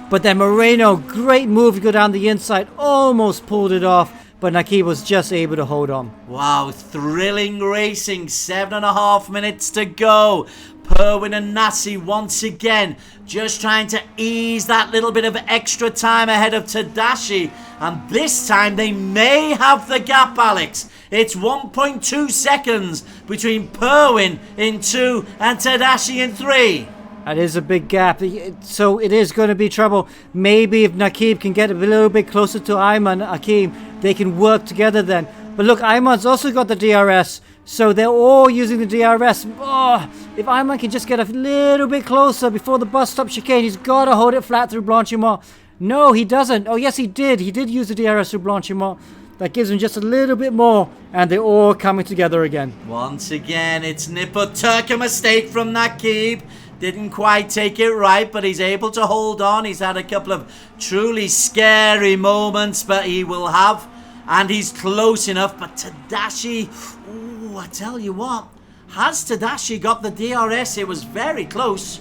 Speaker 2: But then Moreno, great move to go down the inside, almost pulled it off, but Nakib was just able to hold on.
Speaker 1: Wow, thrilling racing, 7.5 minutes to go. Perwin and Nassi once again just trying to ease that little bit of extra time ahead of Tadashi, and this time they may have the gap, Alex. It's 1.2 seconds between Perwin in 2 and Tadashi in 3.
Speaker 2: That is a big gap, so it is going to be trouble. Maybe if Nakib can get a little bit closer to Ayman Hakim, they can work together then. But look, Ayman's also got the DRS, so they're all using the DRS. Oh, if Ayman can just get a little bit closer before the bus stop chicane, he's got to hold it flat through Blanchimont. No, he doesn't. Oh, yes, he did. He did use the DRS through Blanchimont. That gives him just a little bit more, and they're all coming together again.
Speaker 1: Once again, it's Nipper Turk, a mistake from Nakib. Didn't quite take it right, but he's able to hold on. He's had a couple of truly scary moments, but he will have and he's close enough, but Tadashi, ooh, I tell you what, has Tadashi got the DRS? It was very close.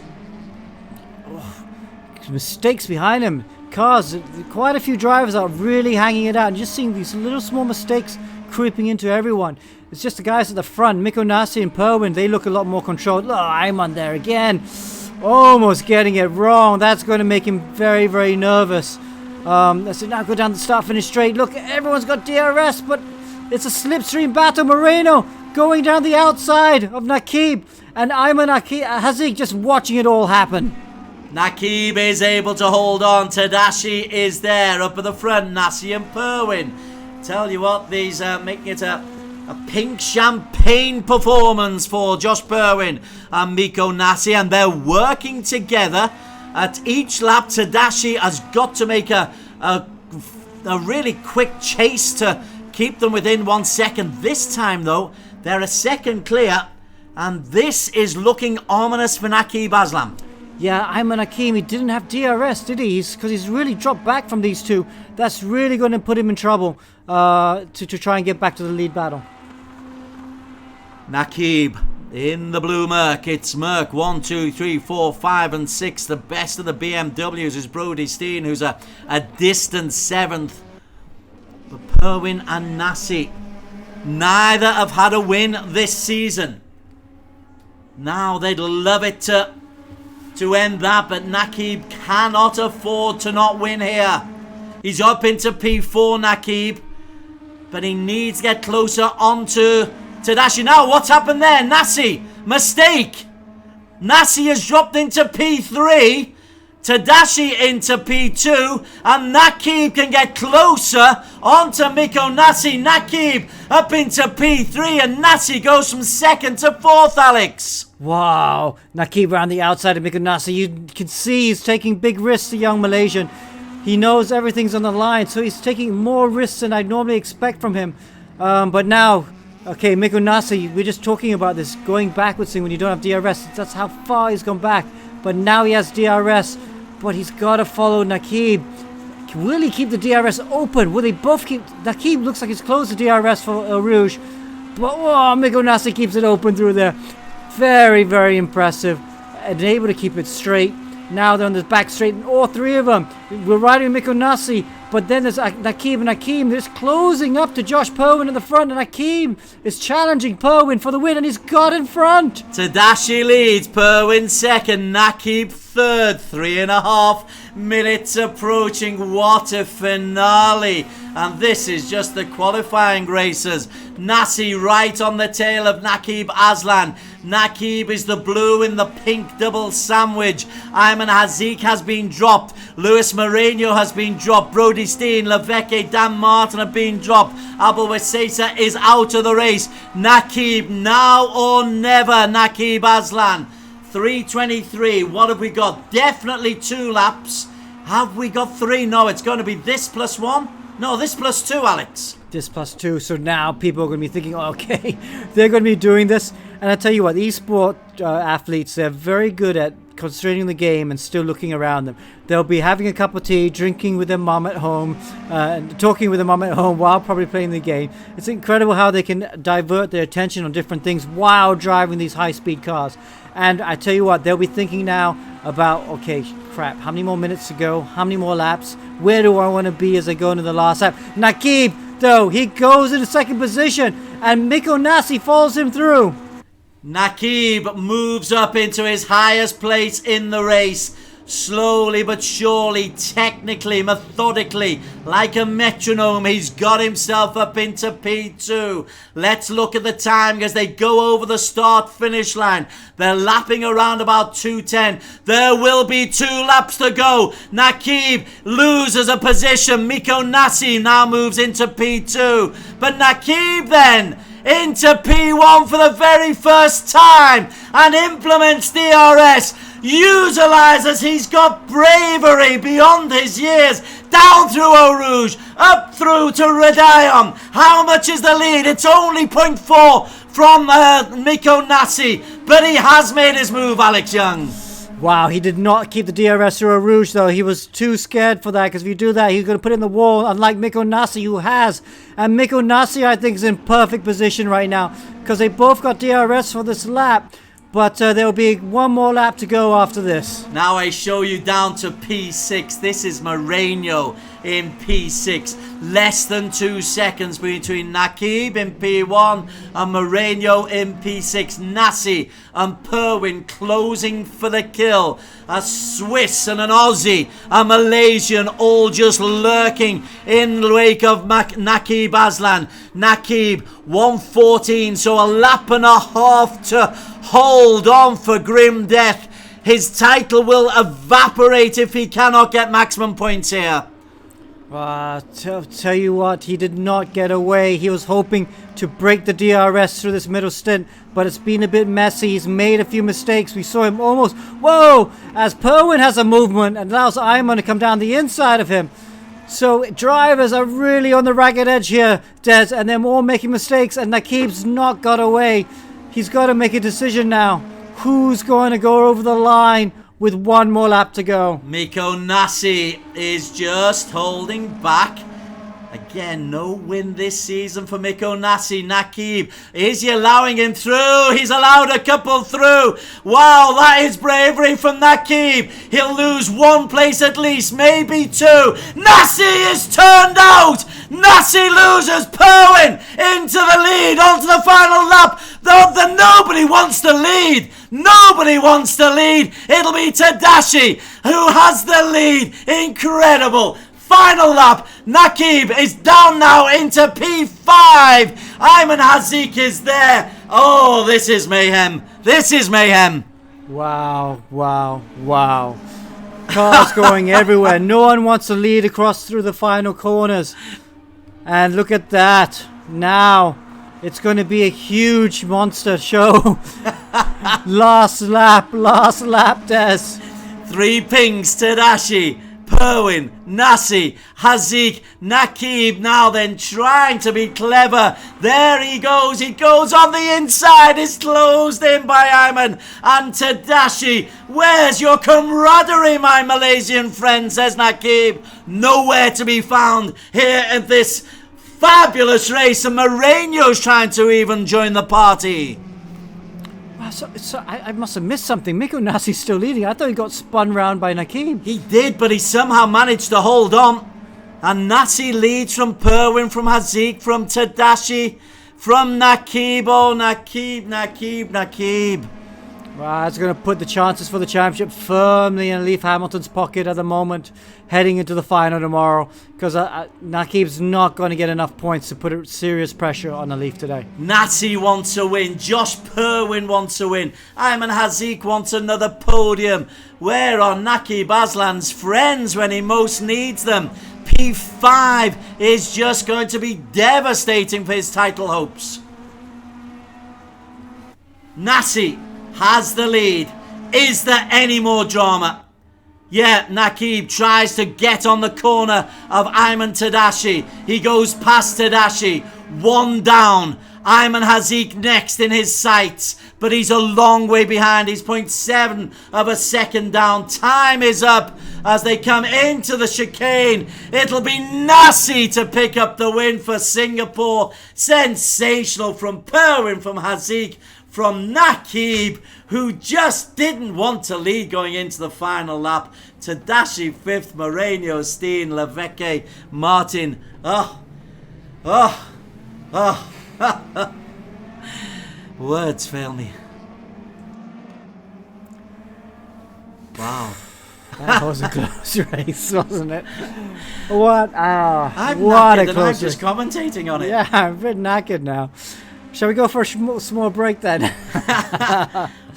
Speaker 2: Mistakes behind him. Cars, quite a few drivers are really hanging it out, and just seeing these little small mistakes creeping into everyone. It's just the guys at the front, Mikko Nasi and Perwin, they look a lot more controlled. Oh, I'm on there again. Almost getting it wrong. That's going to make him very, very nervous. Let's now go down the start-finish straight. Look, everyone's got DRS, but it's a slipstream battle. Moreno going down the outside of Nakib, and Ayman Hazik just watching it all happen.
Speaker 1: Nakib is able to hold on. Tadashi is there up at the front. Nasi and Perwin. Tell you what, these are making it a pink champagne performance for Josh Perwin and Mikko Nasi, and they're working together at each lap. Tadashi has got to make a really quick chase to keep them within 1 second. This time, though, they're a second clear, and this is looking ominous for Nakib Aslam.
Speaker 2: Yeah, Ayman Hakim, he didn't have DRS, did he? Because he's really dropped back from these two. That's really going to put him in trouble to try and get back to the lead battle.
Speaker 1: Nakib in the blue Merc. It's Merc 1, 2, 3, 4, 5 and 6. The best of the BMWs is Brody Steen, who's a distant 7th. But Perwin and Nasi, neither have had a win this season. Now they'd love it to end that, but Nakib cannot afford to not win here. He's up into P4, Nakib, but he needs to get closer onto Tadashi. Now, what's happened there? Nasi, mistake. Nasi has dropped into P3, Tadashi into P2, and Nakib can get closer onto Mikko Nasi. Nakib up into P3, and Nasi goes from 2nd to 4th, Alex.
Speaker 2: Wow, Nakib around the outside of Mikko Nasi. You can see he's taking big risks, the young Malaysian. He knows everything's on the line, so he's taking more risks than I'd normally expect from him. But now, okay, Mikko Nasi, we're just talking about this going backwards thing when you don't have DRS. That's how far he's gone back. But now he has DRS, but he's got to follow Nakib. Will he keep the DRS open? Will they both keep... Nakib looks like he's close to DRS for El Rouge, but Mikko Nasi keeps it open through there. Very, very impressive, and able to keep it straight. Now they're on the back straight, and all three of them. We're riding Mikko Nasi, but then there's Nakib and Hakim. They're just closing up to Josh Perwin in the front, and Hakim is challenging Perwin for the win, and he's got in front.
Speaker 1: Tadashi leads, Perwin 2nd, Nakib 3rd, 3.5 minutes approaching. What a finale. And this is just the qualifying races. Nasi right on the tail of Nakib Aslan. Nakib is the blue in the pink double sandwich. Ayman Hazik has been dropped. Luis Moreno has been dropped. Brody Steen, Leveke, Dan Martin have been dropped. Abel Wesesa is out of the race. Nakib now or never. Nakib Aslan. 3:23. What have we got? Definitely 2 laps. Have we got 3? No, it's going to be this plus 1. No, this plus 2, Alex.
Speaker 2: This plus 2. So now people are going to be thinking, okay, they're going to be doing this. And I tell you what, esport athletes, they're very good at concentrating on the game and still looking around them. They'll be having a cup of tea, drinking with their mom at home, and talking with their mom at home while probably playing the game. It's incredible how they can divert their attention on different things while driving these high-speed cars. And I tell you what, they'll be thinking now about, okay, crap, how many more minutes to go? How many more laps? Where do I want to be as I go into the last lap? Nakib, though, he goes into 2nd position, and Mikko Nasi follows him through.
Speaker 1: Nakib moves up into his highest place in the race. Slowly but surely, technically, methodically, like a metronome, he's got himself up into P2. Let's look at the time as they go over the start-finish line. They're lapping around about 2:10. There will be 2 laps to go. Nakib loses a position. Mikko Nasi now moves into P2. But Nakib then into P1 for the very first time and implements DRS. Utilizes, he's got bravery beyond his years. Down through Eau Rouge, up through to Radion. How much is the lead? It's only 0.4 from Mikko Nasi, but he has made his move, Alex Young.
Speaker 2: Wow, he did not keep the DRS through a Rouge, though. He was too scared for that, because if you do that, he's going to put it in the wall, unlike Mikko Nassi, who has. And Mikko Nassi, I think, is in perfect position right now, because they both got DRS for this lap. But there will be one more lap to go after this.
Speaker 1: Now I show you down to P6. This is Moreno in P6. Less than 2 seconds between Nakib in P1 and Moreno in P6. Nassi and Perwin closing for the kill. A Swiss and an Aussie, a Malaysian, all just lurking in the wake of Nakib Aslan. Nakib 1:14, so a lap and a half to hold on for grim death. His title will evaporate if he cannot get maximum points here.
Speaker 2: Tell you what, he did not get away. He was hoping to break the DRS through this middle stint, but it's been a bit messy. He's made a few mistakes. We saw him almost, whoa, as Perwin has a movement and allows Ayman to come down the inside of him. So drivers are really on the ragged edge here, Des, and they're all making mistakes, and Nakib's not got away. He's got to make a decision now. Who's going to go over the line with one more lap to go?
Speaker 1: Mikko Nassi is just holding back. Again, no win this season for Mikko Nassi. Nakib, is he allowing him through? He's allowed a couple through. Wow, that is bravery from Nakib. He'll lose 1 place at least, maybe 2. Nassi is turned out. Nassi loses. Perwin into the lead, onto the final lap. Nobody wants to lead. Nobody wants to lead. It'll be Tadashi who has the lead. Incredible. Final lap. Nakib is down now into P5. Ayman Hazik is there. Oh, this is mayhem. This is mayhem.
Speaker 2: Wow, wow, wow. Cars going everywhere. No one wants to lead across through the final corners. And look at that. Now, it's going to be a huge monster show. Last lap, Des.
Speaker 1: 3 pings, Tadashi, Perwin, Nassi, Hazik, Nakib now then trying to be clever. There he goes on the inside, is closed in by Ayman. And Tadashi, where's your camaraderie, my Malaysian friend, says Nakib. Nowhere to be found here at this fabulous race, and Moreno's trying to even join the party.
Speaker 2: I must have missed something. Mikko Nassi's still leading. I thought he got spun round by Nakib.
Speaker 1: He did, but he somehow managed to hold on. And Nassi leads from Perwin, from Hazik, from Tadashi, from Nakib. Oh, Nakib.
Speaker 2: Well, that's going to put the chances for the championship firmly in Leif Hamilton's pocket at the moment, heading into the final tomorrow, because Nakib's not going to get enough points to put serious pressure on the Leif today.
Speaker 1: Nassi wants to win. Josh Perwin wants to win. Ayman Hazik wants another podium. Where are Nakib Aslan's friends when he most needs them? P5 is just going to be devastating for his title hopes. Nassi has the lead. Is there any more drama? Yeah, Nakib tries to get on the corner of Ayman Tadashi. He goes past Tadashi. 1 down. Ayman Hazik next in his sights, but he's a long way behind. He's 0.7 of a second down. Time is up as they come into the chicane. It'll be Nassi to pick up the win for Singapore. Sensational from Perwin, from Hazik, from Nakib, who just didn't want to lead going into the final lap. Tadashi 5th, Moreno, Steen, Levecke, Martin. Words fail me. Wow.
Speaker 2: That was a close race, wasn't it? What?
Speaker 1: I'm
Speaker 2: what
Speaker 1: knackered
Speaker 2: a
Speaker 1: and
Speaker 2: close
Speaker 1: I'm just commentating on it.
Speaker 2: Yeah, I'm a bit knackered now. Shall we go for a small break then?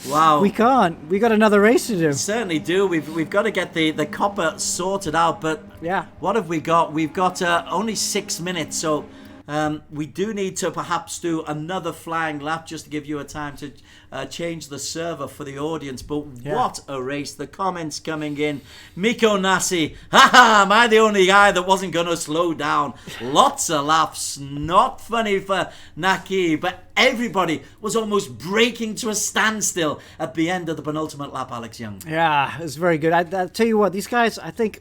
Speaker 1: Wow.
Speaker 2: We can't. We got another race to do.
Speaker 1: Certainly do. We've got to get the copper sorted out. But
Speaker 2: yeah,
Speaker 1: what have we got? We've got only 6 minutes. So We do need to perhaps do another flying lap just to give you a time to change the server for the audience. But what a race. The comments coming in. Miko Nasi, haha, am I the only guy that wasn't going to slow down? Lots of laughs. Not funny for Naki, but everybody was almost breaking to a standstill at the end of the penultimate lap, Alex Young.
Speaker 2: Yeah, it's very good. I'll tell you what, these guys, I think...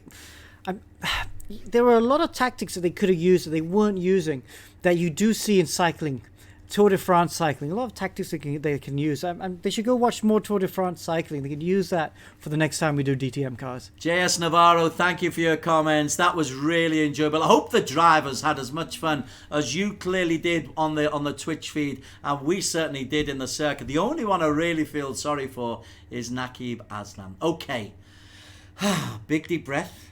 Speaker 2: there were a lot of tactics that they could have used that they weren't using that you do see in cycling, Tour de France cycling. A lot of tactics they can use. They should go watch more Tour de France cycling. They can use that for the next time we do DTM cars.
Speaker 1: JS Navarro, thank you for your comments. That was really enjoyable. I hope the drivers had as much fun as you clearly did on the Twitch feed, and we certainly did in the circuit. The only one I really feel sorry for is Nakib Aslam. Okay, big deep breath.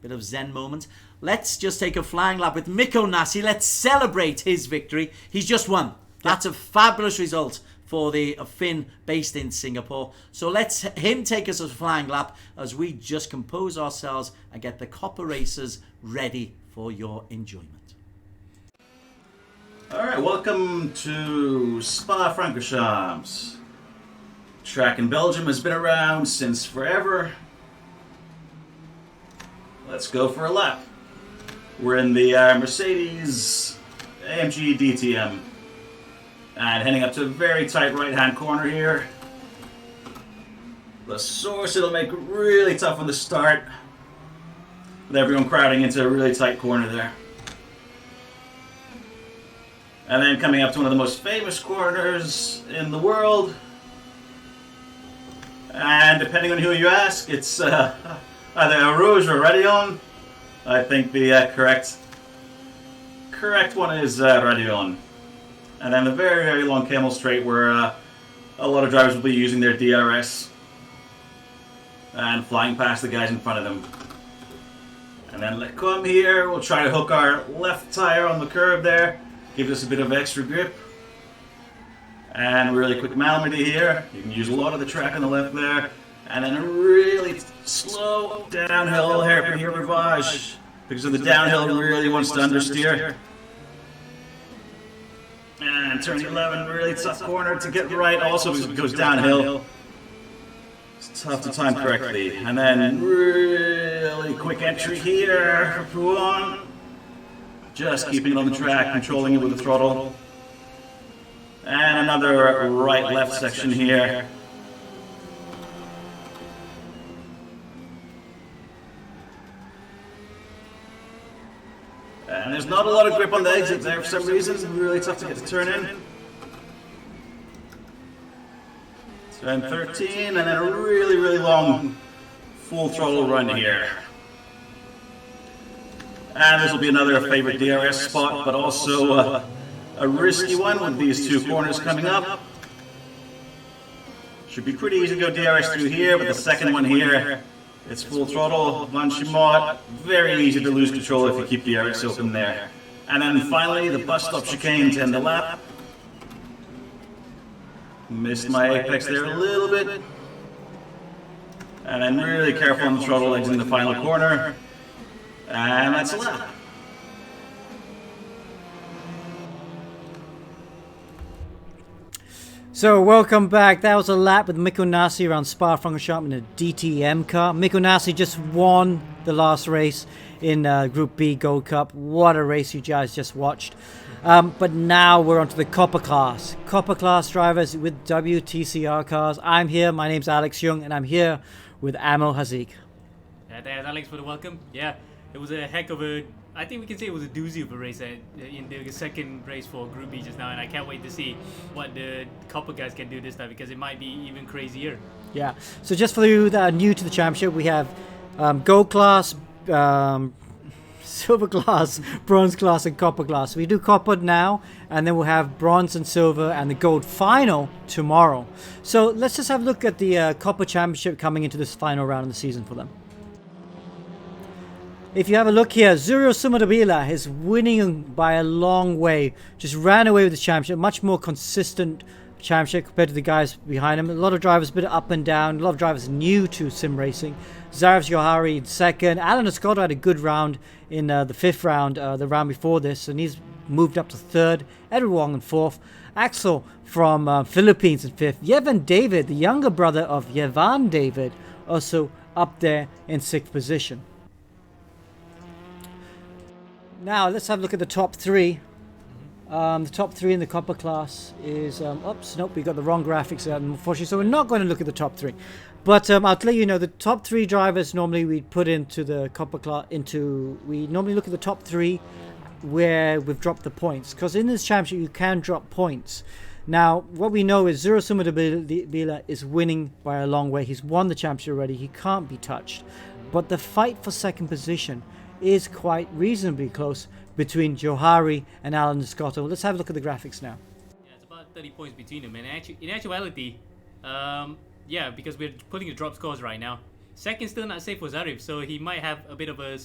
Speaker 1: Bit of Zen moment. Let's just take a flying lap with Miko Nasi. Let's celebrate his victory. He's just won. That's a fabulous result for the Finn based in Singapore. So let's him take us a flying lap as we just compose ourselves and get the Copper racers ready for your enjoyment.
Speaker 3: All right, welcome to Spa-Francorchamps. Track in Belgium has been around since forever. Let's go for a lap. We're in the Mercedes AMG DTM. And heading up to a very tight right-hand corner here. The source, it'll make it really tough on the start. With everyone crowding into a really tight corner there. And then coming up to one of the most famous corners in the world. And depending on who you ask, it's... either a Rouge or Raidillon. I think the correct one is Raidillon. And then the very, very long camel straight where a lot of drivers will be using their DRS and flying past the guys in front of them. And then let come here, we'll try to hook our left tire on the curb there, gives us a bit of extra grip. And really quick Malamity here, you can use a lot of the track on the left there. And then a really slow downhill hairpin here, Rivage. Because of the downhill, really wants to understeer. And turn 11, really tough corner to get right. Also, because it goes downhill, it's tough to time correctly. And then really quick entry here for Pouan. Just keeping it on the track, controlling it with the throttle. And another right-left section here. And there's not a lot of grip on the exit there for some reason. It's really tough to get the turn in. Turn 13, and then a really, really long full throttle run here. And this will be another favorite DRS spot, but also a risky one with these two corners coming up. Should be pretty easy to go DRS through here, but the second one here, it's full throttle, Van Schimot, very easy to lose control if you keep the DRS open there. And then finally, the bus stop chicane to end the lap. Missed my apex there a little bit. And then really careful on the throttle exiting the final corner. And that's a lap.
Speaker 2: So welcome back. That was a lap with Miko Nasi around Spa-Francorchamps in a DTM car. Miko Nasi just won the last race in Group B Gold Cup. What a race you guys just watched. But now we're onto the Copper class. Copper class drivers with WTCR cars. I'm here. My name's Alex Young, and I'm here with Amo Hazik.
Speaker 4: Yeah, thanks Alex for the welcome. Yeah, it was a heck of a... I think we can say it was a doozy of a race in the second race for Group B just now, and I can't wait to see what the Copper guys can do this time because it might be even crazier.
Speaker 2: Yeah, so just for you that are new to the championship, we have Gold class, Silver class, Bronze class, and Copper class. So we do Copper now, and then we'll have Bronze and Silver and the Gold final tomorrow. So let's just have a look at the Copper championship coming into this final round of the season for them. If you have a look here, Zuro Sumadabila is winning by a long way. Just ran away with the championship. Much more consistent championship compared to the guys behind him. A lot of drivers a bit up and down. A lot of drivers new to sim racing. Zarev Johari in second. Alan Escoto had a good round in the 5th round, the round before this, and he's moved up to 3rd. Edward Wong in 4th. Axel from Philippines in 5th. Yevan David, the younger brother of Yevan David, also up there in 6th position. Now let's have a look at the top 3. The top 3 in the copper class is oops, nope, we got the wrong graphics out, unfortunately, so we're not going to look at the top 3. But I'll let you know, the top 3 drivers normally we put into the copper class, we normally look at the top 3 where we've dropped the points, because in this championship you can drop points. Now what we know is Zero Suma Dabila is winning by a long way. He's won the championship already. He can't be touched, but the fight for 2nd position is quite reasonably close between Johari and Alan Escoto. Let's have a look at the graphics now.
Speaker 4: Yeah, it's about 30 points between them, and in actuality, yeah, because we're putting the drop scores right now. 2nd still not safe for Zarif, so he might have a bit of a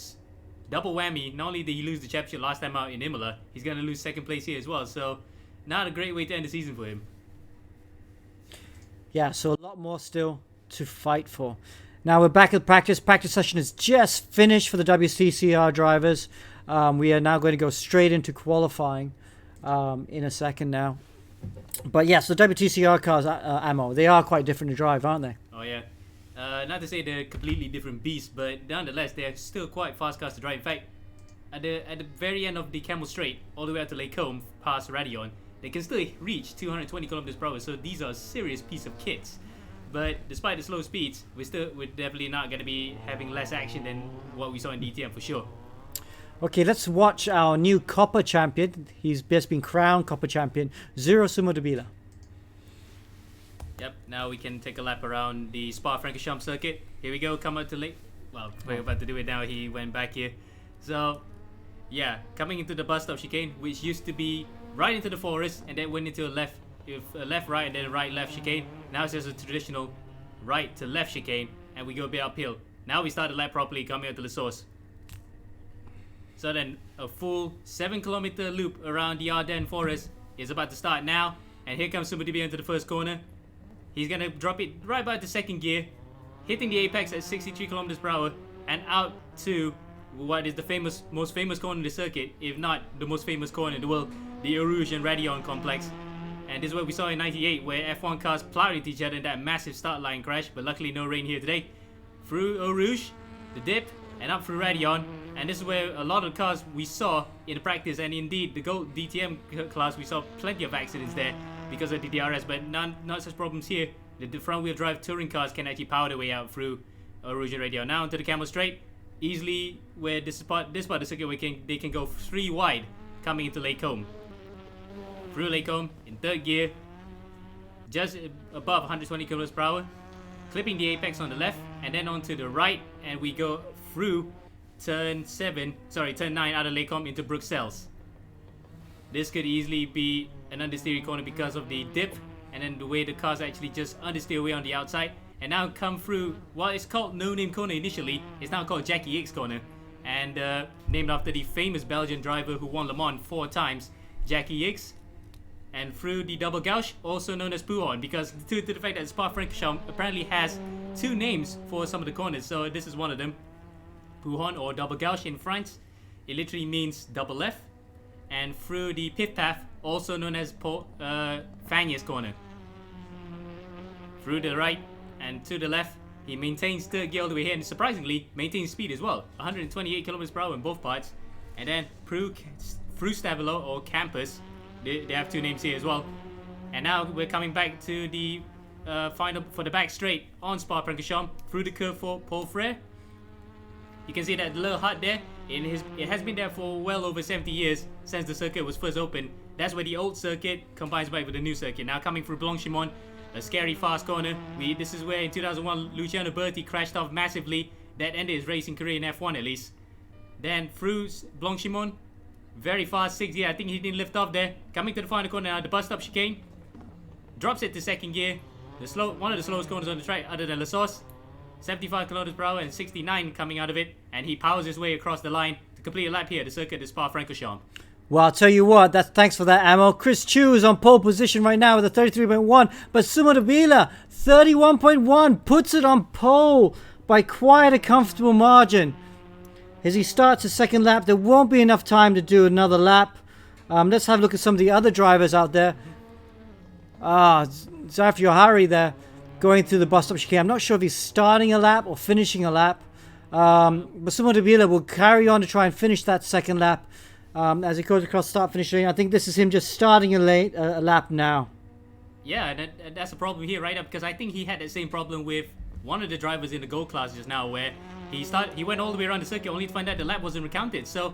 Speaker 4: double whammy. Not only did he lose the championship last time out in Imola, he's going to lose 2nd place here as well, so not a great way to end the season for him.
Speaker 2: Yeah, so a lot more still to fight for. Now we're back at practice. Practice session is just finished for the WTCR drivers. We are now going to go straight into qualifying in a second now. But yes, the WTCR cars, Ammo, they are quite different to drive, aren't they?
Speaker 4: Oh yeah. Not to say they're completely different beasts, but nonetheless, they're still quite fast cars to drive. In fact, at the very end of the Camel Straight, all the way out to Lake Combe, past Radion, they can still reach 220 kilometers per hour. So these are a serious piece of kits. But despite the slow speeds, we're definitely not going to be having less action than what we saw in DTM for sure.
Speaker 2: Okay, let's watch our new Copper champion. He's just been crowned Copper champion, Zero Sumo Dabila.
Speaker 4: Yep, now we can take a lap around the Spa-Francorchamps circuit. Here we go, come out to late. Well, we're about to do it now. He went back here. So, yeah, coming into the bus stop chicane, which used to be right into the forest and then went into a left, right, and then right, left chicane. Now it's just a traditional right to left chicane, and we go a bit uphill. Now we start the lap properly coming out to the source. So then a full 7-kilometer loop around the Ardennes forest is about to start now. And here comes Sumadibi into the first corner. He's going to drop it right about the 2nd gear, hitting the apex at 63 kilometers per hour and out to what is the most famous corner in the circuit, if not the most famous corner in the world, the Eau Rouge and Radion complex. And this is what we saw in 98, where F1 cars plowed into each other in that massive start line crash, but luckily no rain here today. Through Eau Rouge, the dip, and up through Radion, and this is where a lot of the cars we saw in the practice, and indeed the Gold DTM class, we saw plenty of accidents there because of the DRS, but not such problems here. The front wheel drive touring cars can actually power their way out through Eau Rouge and Radion. Now onto the Camel Straight, easily where this part of the circuit where they can go 3 wide coming into Lake Combe. Through Lake Combe in 3rd gear, just above 120 km per hour, clipping the apex on the left, and then onto the right, and we go through turn 9 out of Lake Combe into Bruxelles. This could easily be an understeer corner because of the dip, and then the way the cars actually just understeer away on the outside, and now come through what is called No Name Corner initially. It's now called Jackie X Corner, and named after the famous Belgian driver who won Le Mans 4 times, Jackie X. And through the double gauche, also known as Pouhon, because due to the fact that Spa-Francorchamps apparently has 2 names for some of the corners, so this is one of them. Pouhon, or double gauche in France, it literally means double left. And through the pit path, also known as Fagnes Corner. Through the right and to the left, he maintains 3rd gear all the way here, and surprisingly maintains speed as well, 128 km per hour in both parts. And then through Stavilo or Campus, they have 2 names here as well. And now we're coming back to the final for the back straight on Spa-Francorchamps through the curve for Paul Frere. You can see that little hut there. It has been there for well over 70 years since the circuit was first opened. That's where the old circuit combines back with the new circuit. Now coming through Blanchimont, a scary fast corner. This is where in 2001 Luciano Berti crashed off massively. That ended his racing career in F1 at least. Then through Blanchimont, very fast 6 gear. I think he didn't lift off there. Coming to the final corner now, the bus stop chicane. Drops it to 2nd gear. One of the slowest corners on the track other than La Sauce. 75 km per hour and 69 coming out of it, and he powers his way across the line to complete a lap here at the circuit of Spa-Francorchamps.
Speaker 2: Well, I'll tell you what, thanks for that, Ammo. Chris Chu is on pole position right now with a 33.1, but Sumo Dabila, 31.1, puts it on pole by quite a comfortable margin. As he starts his second lap, there won't be enough time to do another lap. Let's have a look at some of the other drivers out there. Zarif Johari there, going through the bus stop chicane. I'm not sure if he's starting a lap or finishing a lap. But Sumo Dabila will carry on to try and finish that second lap. As he goes across start-finish lane. I think this is him just starting a lap now.
Speaker 4: Yeah, and that's a problem here, right? Because I think he had that same problem with one of the drivers in the Gold class just now, where he went all the way around the circuit only to find out the lap wasn't recounted. So,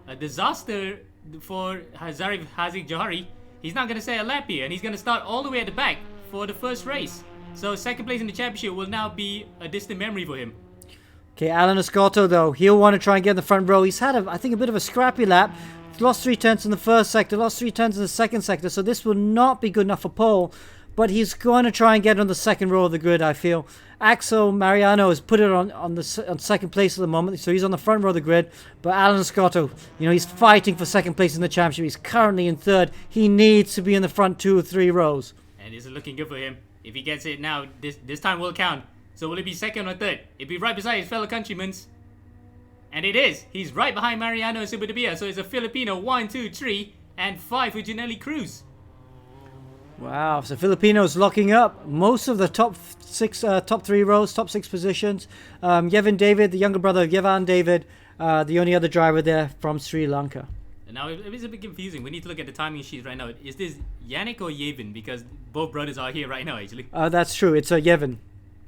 Speaker 4: a disaster for Zarif Haziq Johari. He's not going to say a lap here, and he's going to start all the way at the back for the first race. So, second place in the championship will now be a distant memory for him.
Speaker 2: Okay, Alan Escotto, though, he'll want to try and get in the front row. He's had, I think, a bit of a scrappy lap. He's lost 3/10 in the first sector, lost 3/10 in the second sector, so this will not be good enough for pole. But he's going to try and get on the second row of the grid, I feel. Axel Mariano has put it on second place at the moment, so he's on the front row of the grid. But Alan Escotto, he's fighting for second place in the championship. He's currently in third. He needs to be in the front 2 or 3 rows.
Speaker 4: And this is looking good for him. If he gets it now, this time will count. So will it be second or third? It'll be right beside his fellow countrymen. And it is. He's right behind Mariano and Subadabia. So it's a Filipino 1, 2, 3, and 5 for Janelli Cruz.
Speaker 2: Wow, so Filipinos locking up most of the top 3 rows, top 6 positions. Yevon David, the younger brother of Yevan David, the only other driver there from Sri Lanka.
Speaker 4: Now, it's a bit confusing. We need to look at the timing sheet right now. Is this Yannick or Yevon? Because both brothers are here right now, actually.
Speaker 2: That's true. It's Yevon.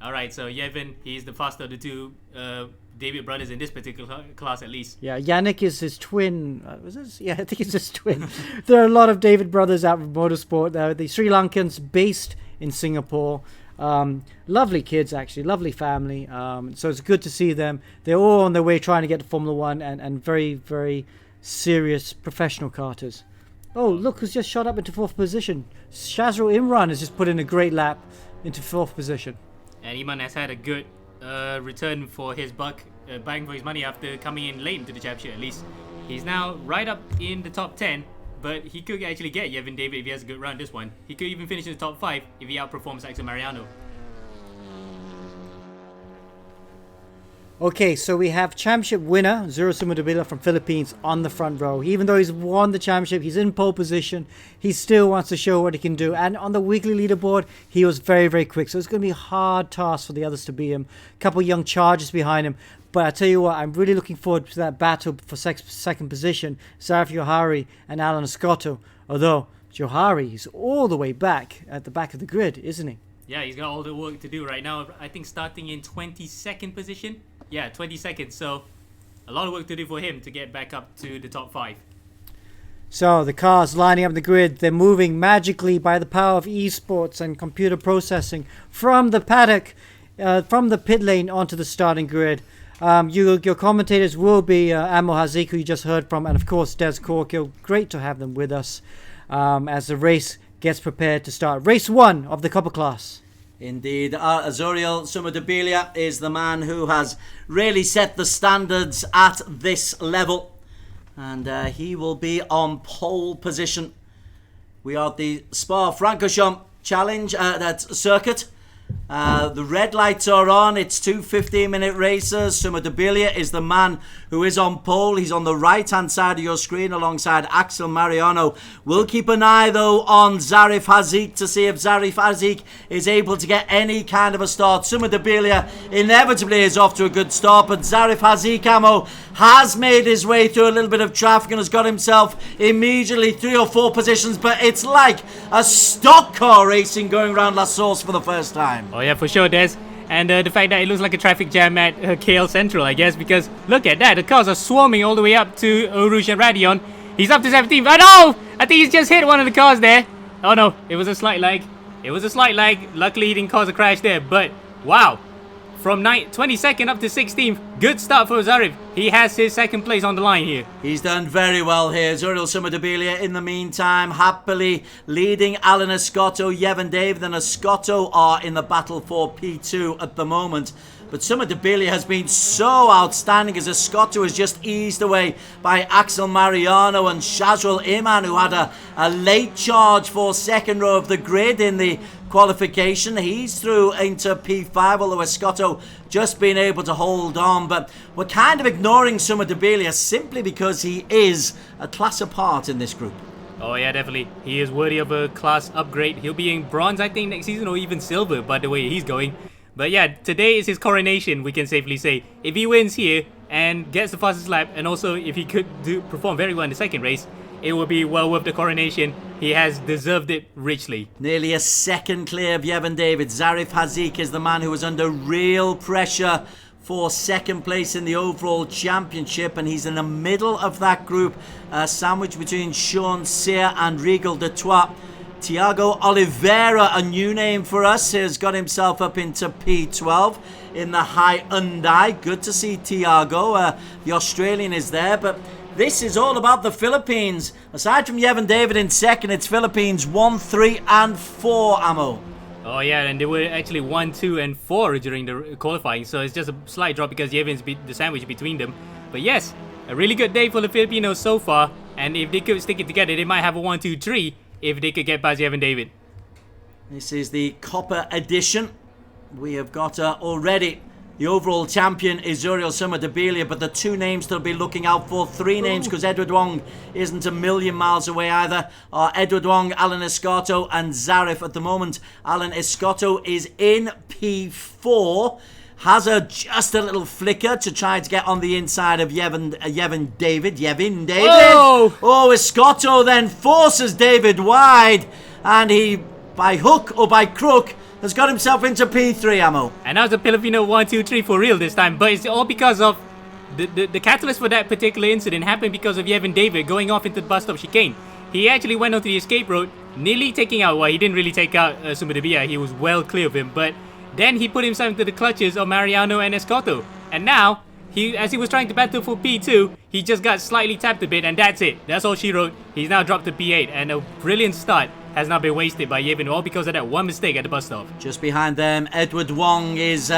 Speaker 4: Alright, so Yevon, he's the faster of the two David brothers in this particular class, at least.
Speaker 2: Yeah, Yannick is his twin. Yeah, I think it's his twin. There are a lot of David brothers out of motorsport. The Sri Lankans based in Singapore. Lovely kids, actually. Lovely family. So it's good to see them. They're all on their way trying to get to Formula 1 and very, very serious professional karters. Oh, look who's just shot up into 4th position. Shazrul Imran has just put in a great lap into 4th position.
Speaker 4: And Iman has had a good return for his buck, bang for his money after coming in late into the championship at least. He's now right up in the top 10, but he could actually get Yevon David if he has a good run this one. He could even finish in the top 5 if he outperforms Axel Mariano.
Speaker 2: Okay, so we have championship winner, Zero Sumo Dabila from Philippines on the front row. Even though he's won the championship, he's in pole position, he still wants to show what he can do. And on the weekly leaderboard, he was very, very quick. So it's going to be a hard task for the others to beat him. A couple of young chargers behind him. But I tell you what, I'm really looking forward to that battle for second position. Zarif Johari and Alan Escotto. Although Johari is all the way back at the back of the grid, isn't he?
Speaker 4: Yeah, he's got all the work to do right now. I think starting in 22nd position. Yeah, 22nd. So a lot of work to do for him to get back up to the top 5.
Speaker 2: So the cars lining up the grid, they're moving magically by the power of esports and computer processing from the paddock, from the pit lane onto the starting grid. Your commentators will be Amo Haziq, who you just heard from, and of course Des Corkill. Great to have them with us as the race gets prepared to start. Race 1 of the Copper class.
Speaker 1: Indeed, Azuriel Sumadabilia is the man who has really set the standards at this level, and he will be on pole position. We are at the Spa-Francorchamps Challenge that circuit. The red lights are on. It's 2 15-minute races. Sumadabilia is the man who is on pole. He's on the right-hand side of your screen alongside Axel Mariano. We'll keep an eye, though, on Zarif Haziq to see if Zarif Haziq is able to get any kind of a start. Sumadabilia inevitably is off to a good start, but Zarif Haziq has made his way through a little bit of traffic and has got himself immediately 3 or 4 positions, but it's like a stock car racing going around La Source for the first time.
Speaker 4: Oh yeah, for sure, Des. And the fact that it looks like a traffic jam at KL Central, I guess, because look at that. The cars are swarming all the way up to Urush and Radion. He's up to 17th. Oh no! I think he's just hit one of the cars there. Oh no, it was a slight lag. It was a slight lag. Luckily, he didn't cause a crash there. But wow. From 22nd up to 16th, good start for Zarif. He has his second place on the line here.
Speaker 1: He's done very well here. Zuriel Sumadabilia, in the meantime, happily leading Alan Escotto, Yevon David and Escotto are in the battle for P2 at the moment. But Summer Debilia has been so outstanding as Escotto has just eased away by Axel Mariano and Shazwell Iman, who had a late charge for second row of the grid in the qualification. He's through into P5, although Escotto just been able to hold on. But we're kind of ignoring Summer Debilia simply because he is a class apart in this group.
Speaker 4: Oh yeah, definitely. He is worthy of a class upgrade. He'll be in bronze, I think, next season, or even silver, by the way he's going. But yeah, today is his coronation, we can safely say. If he wins here and gets the fastest lap, and also if he could perform very well in the second race, it will be well worth the coronation. He has deserved it richly.
Speaker 1: Nearly a second clear of Yevon David. Zarif Hazik is the man who was under real pressure for second place in the overall championship, and he's in the middle of that group, sandwiched between Sean Cyr and Regal de Troyes. Thiago Oliveira, a new name for us, has got himself up into P12 in the Hyundai. Good to see Thiago. The Australian is there, but this is all about the Philippines. Aside from Yevon David in second, it's Philippines 1, 3 and 4, Ammo.
Speaker 4: Oh yeah, and they were actually 1, 2 and 4 during the qualifying, so it's just a slight drop because Yevon's the sandwich between them. But yes, a really good day for the Filipinos so far, and if they could stick it together, they might have a 1, 2, 3 if they could get past Yevon David.
Speaker 1: This is the Copper edition. We have got already the overall champion is Uriel Summer Debilia, but the two names to be looking out for, three names, because Edward Wong isn't a million miles away either, are Edward Wong, Alan Escotto and Zarif. At the moment, Alan Escotto is in P4, has just a little flicker to try to get on the inside of Yevon David. Oh, Escotto then forces David wide, and he, by hook or by crook, has got himself into P3, Ammo.
Speaker 4: And that was a Filipino 1, 2, 3 for real this time, but it's all because of the catalyst for that particular incident happened because of Yevon David going off into the bus stop chicane. He actually went onto the escape road, nearly taking out, well, he didn't really take out Summer Debilia, he was well clear of him, but then he put himself into the clutches of Mariano and Escotto. And now, as he was trying to battle for P2, he just got slightly tapped a bit, and that's it. That's all she wrote. He's now dropped to P8, and a brilliant start has now been wasted by Yevon, all because of that one mistake at the bus stop.
Speaker 1: Just behind them, Edward Wong is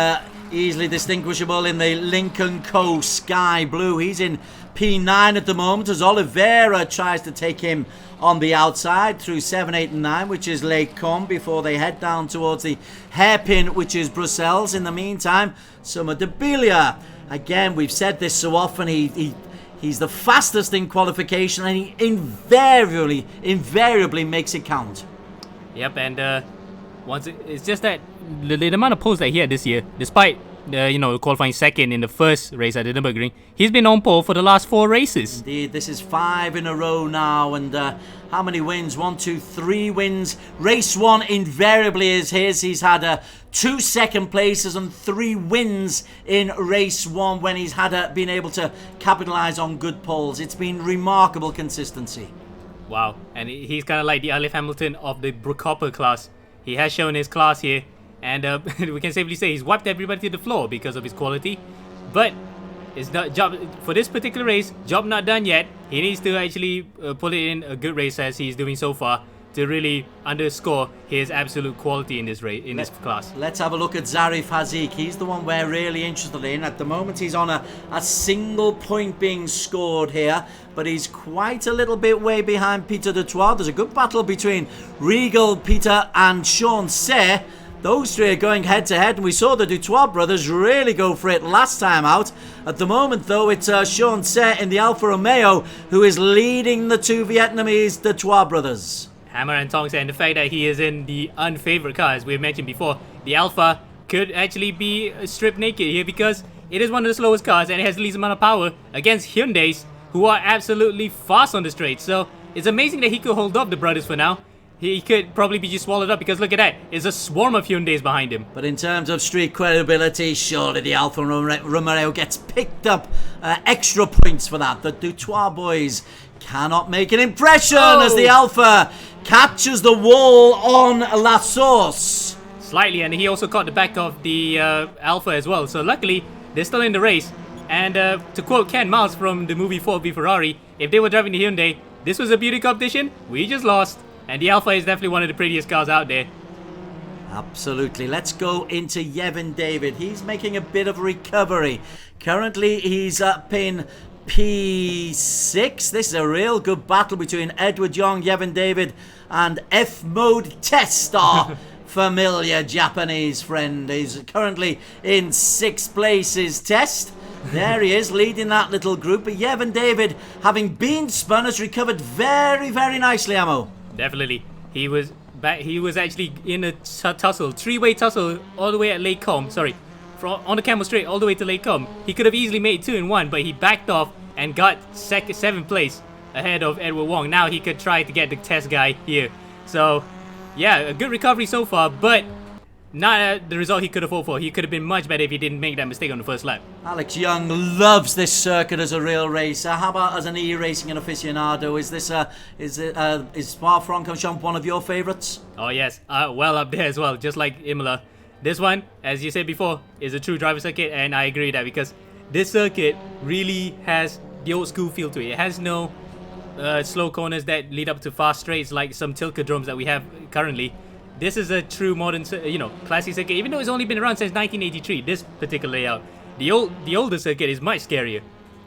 Speaker 1: easily distinguishable in the Lincoln Co. Sky Blue. He's in P9 at the moment as Oliveira tries to take him on the outside through 7, 8 and 9, which is Lake Com, before they head down towards the hairpin, which is Brussels. In the meantime, Summer Debilia. Again, we've said this so often, he's the fastest in qualification, and he invariably makes it count.
Speaker 4: Yep, and it's just that the amount of poles that he had this year, despite qualifying second in the first race at the Nürburgring, he's been on pole for the last 4 races.
Speaker 1: Indeed, this is 5 in a row now, and how many wins? 1, 2, 3 wins. Race 1 invariably is his. He's had 2 second places and 3 wins in race 1 when he's been able to capitalise on good poles. It's been remarkable consistency.
Speaker 4: Wow, and he's kind of like the Alif Hamilton of the Copper class. He has shown his class here, and we can safely say he's wiped everybody to the floor because of his quality. But it's not job for this particular race. Job not done yet. He needs to actually put it in a good race as he's doing so far to really underscore his absolute quality in this race, in this class.
Speaker 1: Let's have a look at Zarif Hazik. He's the one we're really interested in. At the moment, he's on a single point being scored here, but he's quite a little bit way behind Peter de Troyes. There's a good battle between Regal, Peter, and Sean Cyr. Those three are going head to head, and we saw the Dutois brothers really go for it last time out. At the moment, though, it's Sean Cyr in the Alfa Romeo who is leading the 2 Vietnamese Dutois brothers.
Speaker 4: Hammer and Tongs, and the fact that he is in the unfavored car, as we mentioned before, the Alfa could actually be stripped naked here because it is one of the slowest cars and it has the least amount of power against Hyundais, who are absolutely fast on the straight. So it's amazing that he could hold off the brothers for now. He could probably be just swallowed up because look at that, there's a swarm of Hyundais behind him.
Speaker 1: But in terms of street credibility, surely the Alfa Romeo gets picked up extra points for that. The Dutois boys cannot make an impression as the Alfa catches the wall on La Source.
Speaker 4: Slightly, and he also caught the back of the Alfa as well. So luckily, they're still in the race. And to quote Ken Miles from the movie Ford v Ferrari, if they were driving the Hyundai, this was a beauty competition, we just lost. And the Alfa is definitely one of the prettiest cars out there.
Speaker 1: Absolutely. Let's go into Yevon David. He's making a bit of recovery. Currently, he's up in P6. This is a real good battle between Edward Young, Yevon David, and F-Mode Testar. Familiar Japanese friend. He's currently in 6th place. His Test. There he is, leading that little group. But Yevon David, having been spun, has recovered very, very nicely, Ammo.
Speaker 4: Definitely. He was back. He was actually in a tussle, 3-way tussle, all the way at Lake Com. Sorry, on the Camel Straight, all the way to Lake Com. He could have easily made 2 in 1, but he backed off and got 7th place ahead of Edward Wong. Now he could try to get the test guy here. So, yeah, a good recovery so far, but not the result he could have hoped for. He could have been much better if he didn't make that mistake on the first lap.
Speaker 1: Alex Young loves this circuit as a real racer. How about as an e-racing aficionado? Is Spa-Francorchamps one of your favourites?
Speaker 4: Oh yes, well up there as well, just like Imola. This one, as you said before, is a true driver circuit, and I agree with that because this circuit really has the old school feel to it. It has no slow corners that lead up to fast straights like some Tilkedromes that we have currently. This is a true modern, classic circuit. Even though it's only been around since 1983, this particular layout, the older circuit is much scarier.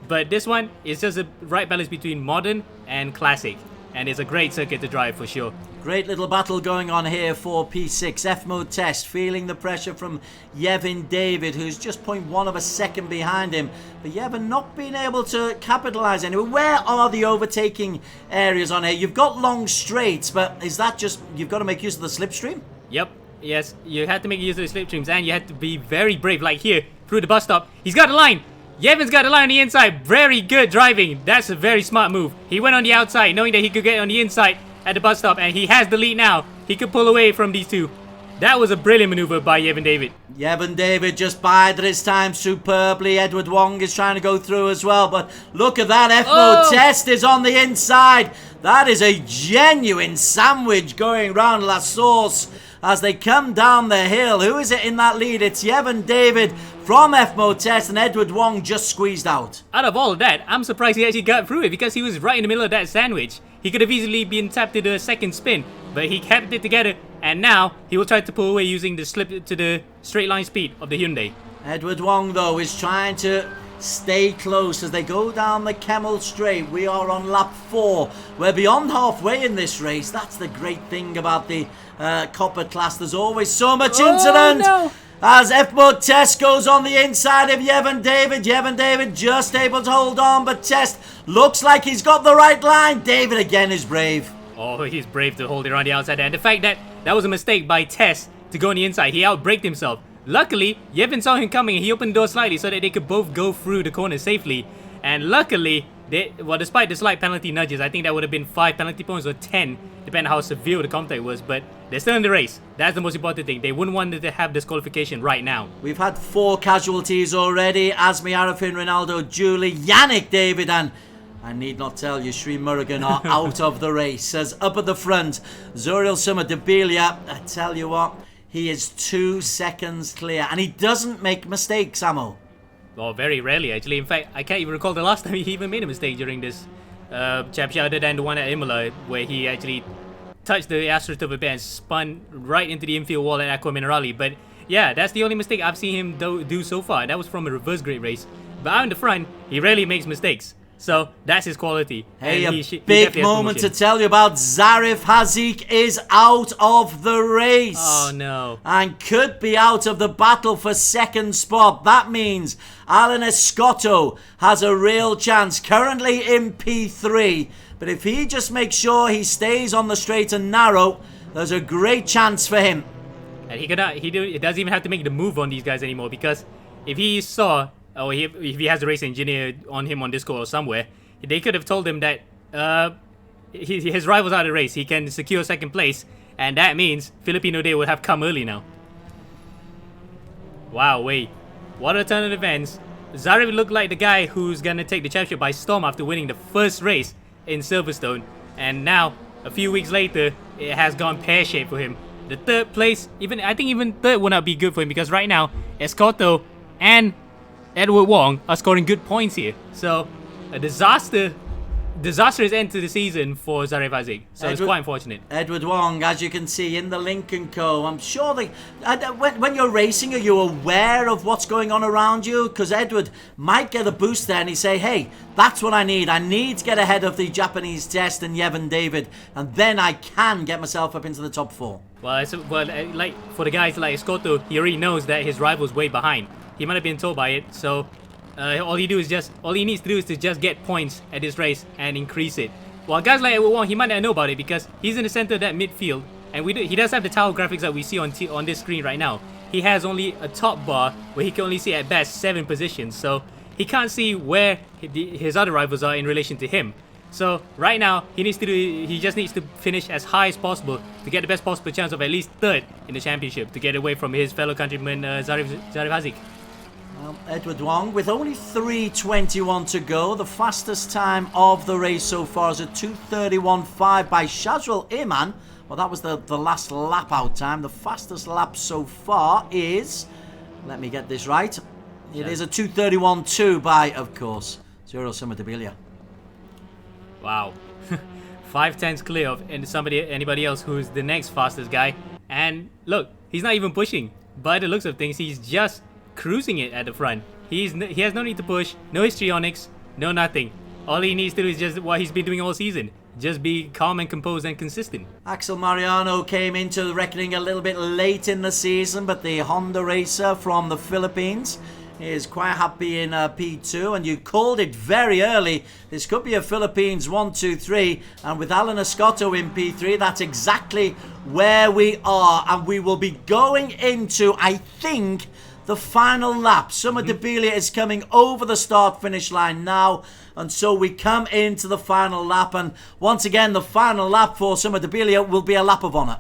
Speaker 4: But this one is just a right balance between modern and classic, and it's a great circuit to drive for sure.
Speaker 1: Great little battle going on here for P6. F-Mode Test, feeling the pressure from Yevon David, who's just 0.1 of a second behind him. But Yevon not being able to capitalise anyway. Where are the overtaking areas on here? You've got long straights, but is that just, you've got to make use of the slipstream?
Speaker 4: Yep, yes, you had to make use of the slipstreams, and you had to be very brave, like here, through the bus stop. He's got a line! Yevon's got a line on the inside. Very good driving. That's a very smart move. He went on the outside, knowing that he could get on the inside at the bus stop, and he has the lead now. He could pull away from these two. That was a brilliant maneuver by Yevon David.
Speaker 1: Yevon David just bided his time superbly. Edward Wong is trying to go through as well, but look at that. F-Mode Test is on the inside. That is a genuine sandwich going round La Source as they come down the hill. Who is it in that lead? It's Yevon David from F-Mode Test, and Edward Wong just squeezed out.
Speaker 4: Out of all of that, I'm surprised he actually got through it because he was right in the middle of that sandwich. He could have easily been tapped to the second spin, but he kept it together, and now he will try to pull away using the slip to the straight line speed of the Hyundai.
Speaker 1: Edward Wong, though, is trying to stay close as they go down the Camel Straight. We are on lap 4. We're beyond halfway in this race. That's the great thing about the Copper class. There's always so much incident.
Speaker 4: No.
Speaker 1: As F-Mode Test goes on the inside of Yevon David. Yevon David just able to hold on, but Test looks like he's got the right line. David again is brave.
Speaker 4: Oh, he's brave to hold it around the outside. And the fact that that was a mistake by Test to go on the inside. He outbraked himself. Luckily, Yevon saw him coming and he opened the door slightly so that they could both go through the corner safely. And luckily, despite the slight penalty nudges, I think that would have been 5 penalty points or 10, depending on how severe the contact was. But they're still in the race. That's the most important thing. They wouldn't want to have disqualification right now.
Speaker 1: We've had 4 casualties already. Asmi Arifin, Ronaldo, Julie, Yannick David, and I need not tell you, Sri Murugan are out of the race. As up at the front, Zuriel Summer Debelia, I tell you what, he is 2 seconds clear, and he doesn't make mistakes, Ammo.
Speaker 4: Well, very rarely, actually. In fact, I can't even recall the last time he even made a mistake during this championship, other than the one at Imola, where he actually touched the AstroTurf a bit and spun right into the infield wall at Aqua Minerale. But yeah, that's the only mistake I've seen him do so far. That was from a reverse grid race. But out in the front, he rarely makes mistakes. So that's his quality.
Speaker 1: Hey,
Speaker 4: and
Speaker 1: a big moment to tell you about. Zarif Hazik is out of the race.
Speaker 4: Oh no.
Speaker 1: And could be out of the battle for second spot. That means Alan Escotto has a real chance. Currently in P3. But if he just makes sure he stays on the straight and narrow, there's a great chance for him.
Speaker 4: And he doesn't even have to make the move on these guys anymore, because if he saw, or if he has a race engineer on him on Discord or somewhere, they could have told him that his rival's out of the race. He can secure second place, and that means Filipino Day would have come early now. Wow, wait. What a turn of events. Zarif looked like the guy who's gonna take the championship by storm after winning the first race in Silverstone, and now, a few weeks later, it has gone pear-shaped for him. The third place, I think even third would not be good for him, because right now, Escotto and Edward Wong are scoring good points here. So, a disaster disastrous end to the season for Zarif Haziq. So it's quite unfortunate.
Speaker 1: Edward Wong, as you can see in the Lincoln Co. I'm sure when you're racing, are you aware of what's going on around you? Because Edward might get a boost there and he say, hey, that's what I need. I need to get ahead of the Japanese test and Yevon David, and then I can get myself up into the top 4.
Speaker 4: Well, like for the guys like Escoto, he already knows that his rival's way behind. He might have been told by it, so all he needs to do is to just get points at this race and increase it. While guys like Edward Wong, he might not know about it because he's in the center of that midfield, and he does have the tile graphics that we see on this screen right now. He has only a top bar where he can only see at best 7 positions, so he can't see where his other rivals are in relation to him. So right now, he just needs to finish as high as possible to get the best possible chance of at least 3rd in the championship to get away from his fellow countryman Zarif Haziq.
Speaker 1: Edward Wong with only 3:21 to go. The fastest time of the race so far is a 2:31.5 by Shazwell Iman. Well, that was the last lap out time. The fastest lap so far is, let me get this right, it is a 2:31.2 by, of course, Zero Summer Debilia.
Speaker 4: Wow. 5/10 clear of anybody else who's the next fastest guy. And look, he's not even pushing. By the looks of things, he's just cruising it at the front. He has no need to push, no histrionics, no nothing. All he needs to do is just what he's been doing all season. Just be calm and composed and consistent.
Speaker 1: Axel Mariano came into the reckoning a little bit late in the season, but the Honda racer from the Philippines is quite happy in P2, and you called it very early. This could be a Philippines 1, 2, 3, and with Alan Escoto in P3, that's exactly where we are, and we will be going into, I think, the final lap. Summer Debilia is coming over the start-finish line now, and so we come into the final lap, and once again, the final lap for Summer Debilia will be a lap of honour.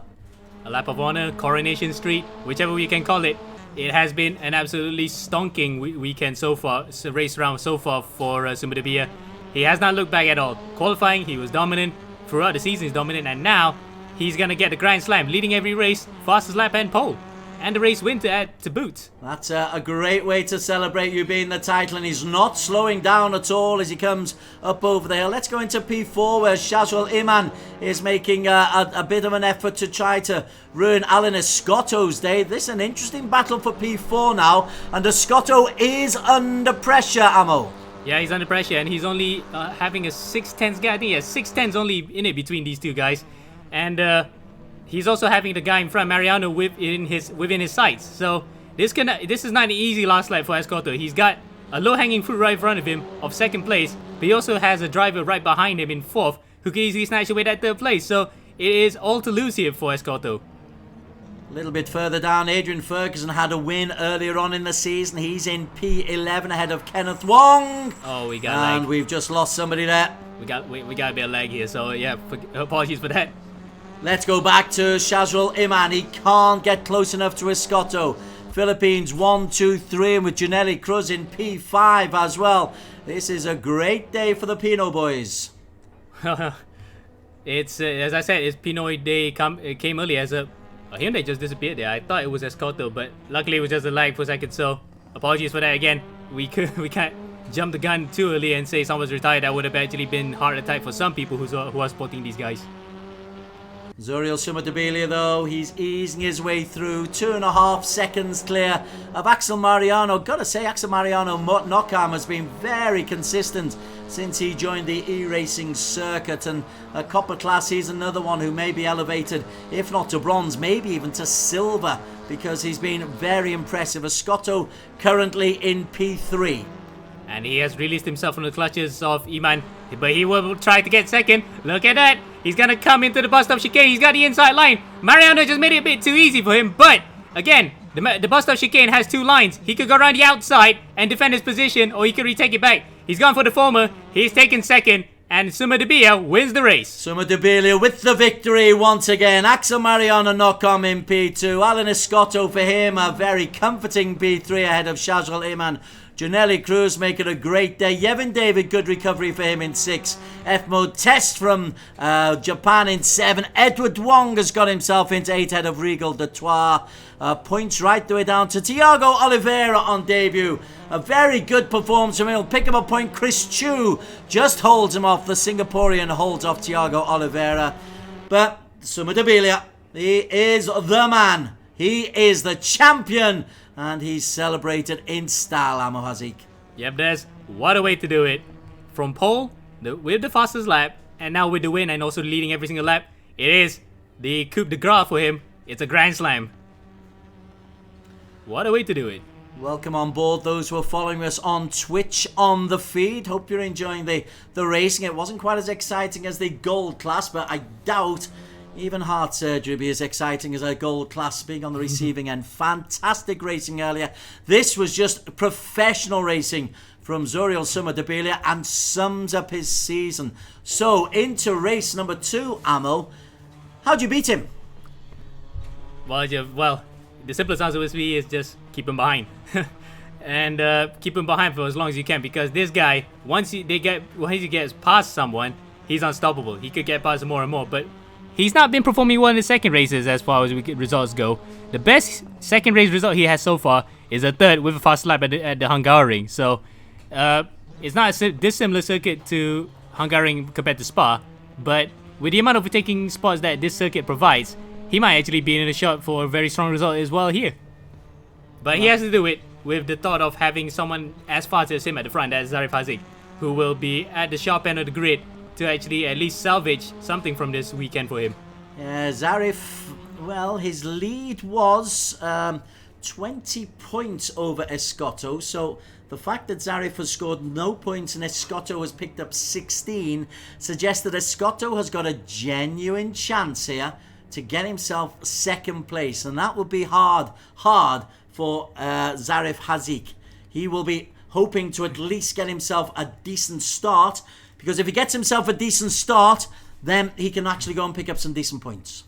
Speaker 4: A lap of honour, Coronation Street, whichever you can call it. It has been an absolutely stonking weekend so far, race round so far for Summer Debilia. He has not looked back at all. Qualifying, he was dominant. Throughout the season, he's dominant, and now he's going to get the Grand Slam, leading every race, fastest lap and pole. And the race win to boot.
Speaker 1: That's a great way to celebrate you being the title, and he's not slowing down at all as he comes up over the hill. Let's go into P4 where Shazwell Iman is making a bit of an effort to try to ruin Alan Escoto's day. This is an interesting battle for P4 now, and Escoto is under pressure, Amo.
Speaker 4: Yeah, he's under pressure, and he's only having a 6/10 gap. I think he has 6/10 only in it between these two guys, and he's also having the guy in front, Mariano, within his sights. So this is not an easy last lap for Escoto. He's got a low-hanging fruit right in front of him of 2nd place, but he also has a driver right behind him in 4th who can easily snatch away that 3rd place. So it is all to lose here for Escoto.
Speaker 1: A little bit further down, Adrian Ferguson had a win earlier on in the season. He's in P11 ahead of Kenneth Wong.
Speaker 4: Oh, we got
Speaker 1: and
Speaker 4: lag.
Speaker 1: We've just lost somebody there.
Speaker 4: We got a bit of lag here, so yeah, apologies for that.
Speaker 1: Let's go back to Shazwell Iman. He can't get close enough to Escoto. Philippines 1, 2, 3, and with Janelli Cruz in P5 as well. This is a great day for the Pinot boys.
Speaker 4: It's as I said, it's Pinot Day. It came early as a Hyundai just disappeared there. I thought it was Escoto, but luckily it was just a lag for a second. So apologies for that again. We can't jump the gun too early and say someone's retired. That would have actually been heart attack for some people who are supporting these guys.
Speaker 1: Zuriel Summer Debilia, though, he's easing his way through. 2.5 seconds clear of Axel Mariano. Gotta say, Axel Mariano Knockam has been very consistent since he joined the eRacing circuit. And a copper class, he's another one who may be elevated, if not to bronze, maybe even to silver, because he's been very impressive. Escoto currently in P3.
Speaker 4: And he has released himself from the clutches of Iman, but he will try to get second. Look at that. He's going to come into the bus stop chicane. He's got the inside line. Mariano just made it a bit too easy for him, but again, the bus stop chicane has 2 lines. He could go around the outside and defend his position, or he could retake it back. He's gone for the former. He's taken second, and Summer Debilia wins the race.
Speaker 1: Summer Debilia with the victory once again. Axel Mariano Knockam in P2. Alan Escoto for him, a very comforting P3 ahead of Shazwell Iman. Janelli Cruz making a great day. Yevon David, good recovery for him in 6. F-Mode Test from Japan in 7. Edward Wong has got himself into 8 ahead of Regal Detoire. Points right the way down to Thiago Oliveira on debut. A very good performance from him. He'll pick up a point. Chris Chu just holds him off. The Singaporean holds off Thiago Oliveira. But Suma Debilia, he is the man. He is the champion. And he's celebrated in style, Amo Hazik.
Speaker 4: Yep, Des. What a way to do it. From pole, with the fastest lap, and now with the win and also leading every single lap, it is the coup de grace for him. It's a Grand Slam. What a way to do it.
Speaker 1: Welcome on board those who are following us on Twitch on the feed. Hope you're enjoying the racing. It wasn't quite as exciting as the gold class, but I doubt even heart surgery will be as exciting as a gold class being on the receiving end. Fantastic racing earlier. This was just professional racing from Zuriel Suma Debilia and sums up his season. So into race number 2, Amo. How'd you beat him?
Speaker 4: Well, the simplest answer would be is just keep him behind. And keep him behind for as long as you can, because this guy, once he gets past someone, he's unstoppable. He could get past more and more, but he's not been performing well in the second races as far as results go. The best second race result he has so far is a 3rd with a fast lap at the Hungaroring. So it's not a dissimilar circuit to Hungaroring compared to Spa, but with the amount of overtaking spots that this circuit provides, he might actually be in a shot for a very strong result as well here. But he has to do it with the thought of having someone as fast as him at the front, as Zarif Hazik, who will be at the sharp end of the grid to actually at least salvage something from this weekend for him.
Speaker 1: Zarif, well, his lead was 20 points over Escotto, so the fact that Zarif has scored no points and Escotto has picked up 16 suggests that Escotto has got a genuine chance here to get himself second place, and that would be hard for Zarif Hazik. He will be hoping to at least get himself a decent start, because if he gets himself a decent start, then he can actually go and pick up some decent points.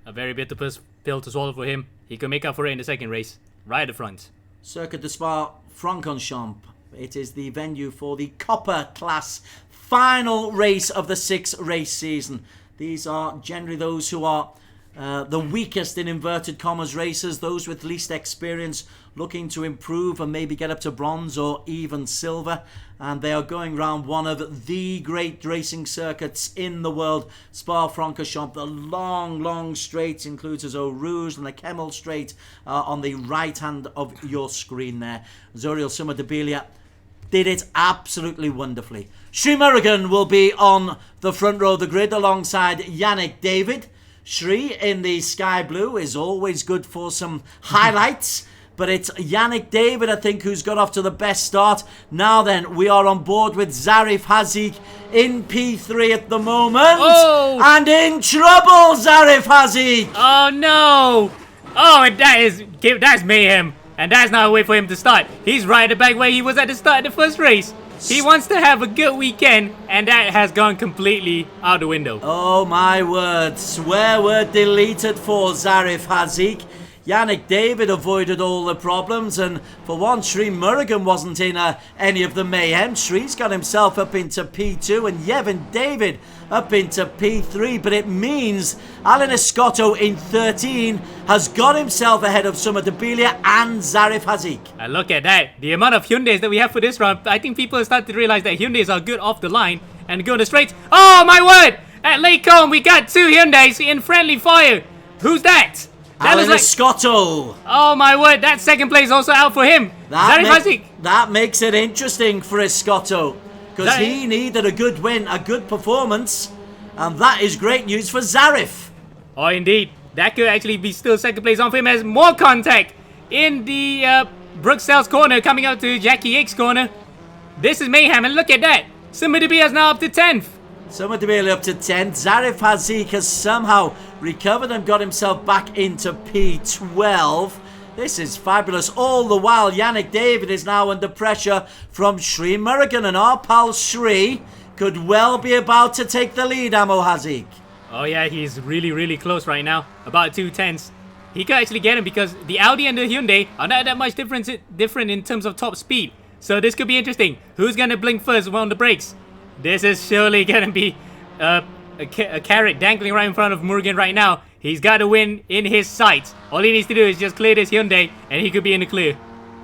Speaker 4: A very bitter pill to swallow for him. He can make up for it in the second race, right at the front.
Speaker 1: Circuit de Spa-Francorchamps. It is the venue for the Copper Class final race of the 6-race season. These are generally those who are the weakest in inverted commas racers, those with least experience looking to improve and maybe get up to bronze or even silver. And they are going round one of the great racing circuits in the world, Spa-Francorchamps. The long straight includes as Eau Rouge and the Kemmel Straight on the right hand of your screen there. Zuriel Suma Debilia did it absolutely wonderfully. Sri Murugan will be on the front row of the grid alongside Yannick David. Sri in the sky blue is always good for some highlights, but it's Yannick David, I think, who's got off to the best start. Now then, we are on board with Zarif Hazik in P3 at the moment.
Speaker 4: Oh!
Speaker 1: And in trouble, Zarif Hazik!
Speaker 4: Oh no! Oh, that's mayhem. And that's not a way for him to start. He's right at the back where he was at the start of the first race. He wants to have a good weekend, and that has gone completely out the window.
Speaker 1: Oh my word, swear word deleted for Zarif Hazik. Yannick David avoided all the problems, and for once Sri Murugan wasn't in any of the mayhem. Sri's got himself up into P2 and Yevon David up into P3, but it means Alan Escotto in 13 has got himself ahead of Suma Debilia and Zarif Hazik.
Speaker 4: And look at that, the amount of Hyundais that we have for this round. I think people have started to realize that Hyundais are good off the line and go in the straights. Oh my word! At Lake Combe we got 2 Hyundais in friendly fire. Who's that?
Speaker 1: Alan Escotto.
Speaker 4: Oh my word, that second place also out for him.
Speaker 1: That makes it interesting for Escotto, because he needed a good win, a good performance, and that is great news for Zarif.
Speaker 4: Oh indeed, that could actually be still second place on for him as more contact in the Bruxelles corner coming out to Jackie Hicks corner. This is mayhem, and look at that. Suma Debilia is now up to 10th.
Speaker 1: Suma Debilia up to 10th. Zarif Hazik has somehow recovered and got himself back into P12. This is fabulous. All the while, Yannick David is now under pressure from Sri Murugan, and our pal Sri could well be about to take the lead, Amo Hazik.
Speaker 4: Oh yeah, he's really close right now. About 2 tenths. he could actually get him because the Audi and the Hyundai are not that much different in terms of top speed. So this could be interesting. Who's going to blink first on the brakes? This is surely going to be a carrot dangling right in front of Murugan right now. He's got to win in his sights. All he needs to do is just clear this Hyundai and he could be in the clear.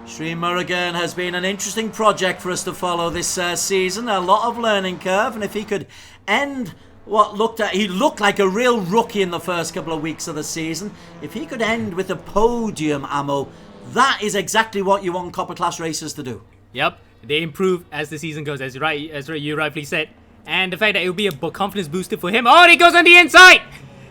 Speaker 1: Sri Murugan has been an interesting project for us to follow this season. A lot of learning curve, and if he could end he looked like a real rookie in the first couple of weeks of the season. If he could end with a podium, Ammo, that is exactly what you want Copper Class racers to do.
Speaker 4: Yep, they improve as the season goes, as you rightfully said. And the fact that it will be a confidence booster for him. Oh, and he goes on the inside!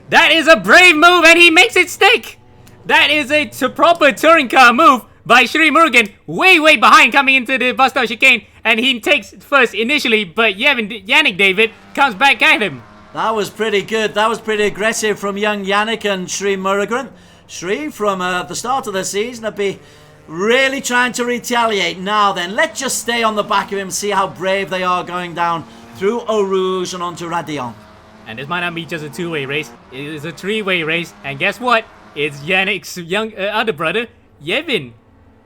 Speaker 4: That is a brave move, and he makes it stick! That is a proper touring car move by Sri Murugan, way behind coming into the bus stop chicane, and he takes first initially, but Yannick David comes back at him.
Speaker 1: That was pretty good. That was pretty aggressive from young Yannick and Sri Murugan. Sri, from the start of the season, would be really trying to retaliate. Now then, let's just stay on the back of him, see how brave they are going down through Eau Rouge and onto Radion.
Speaker 4: And this might not be just a two-way race, it is a three-way race, and guess what? It's Yannick's young other brother, Yevin.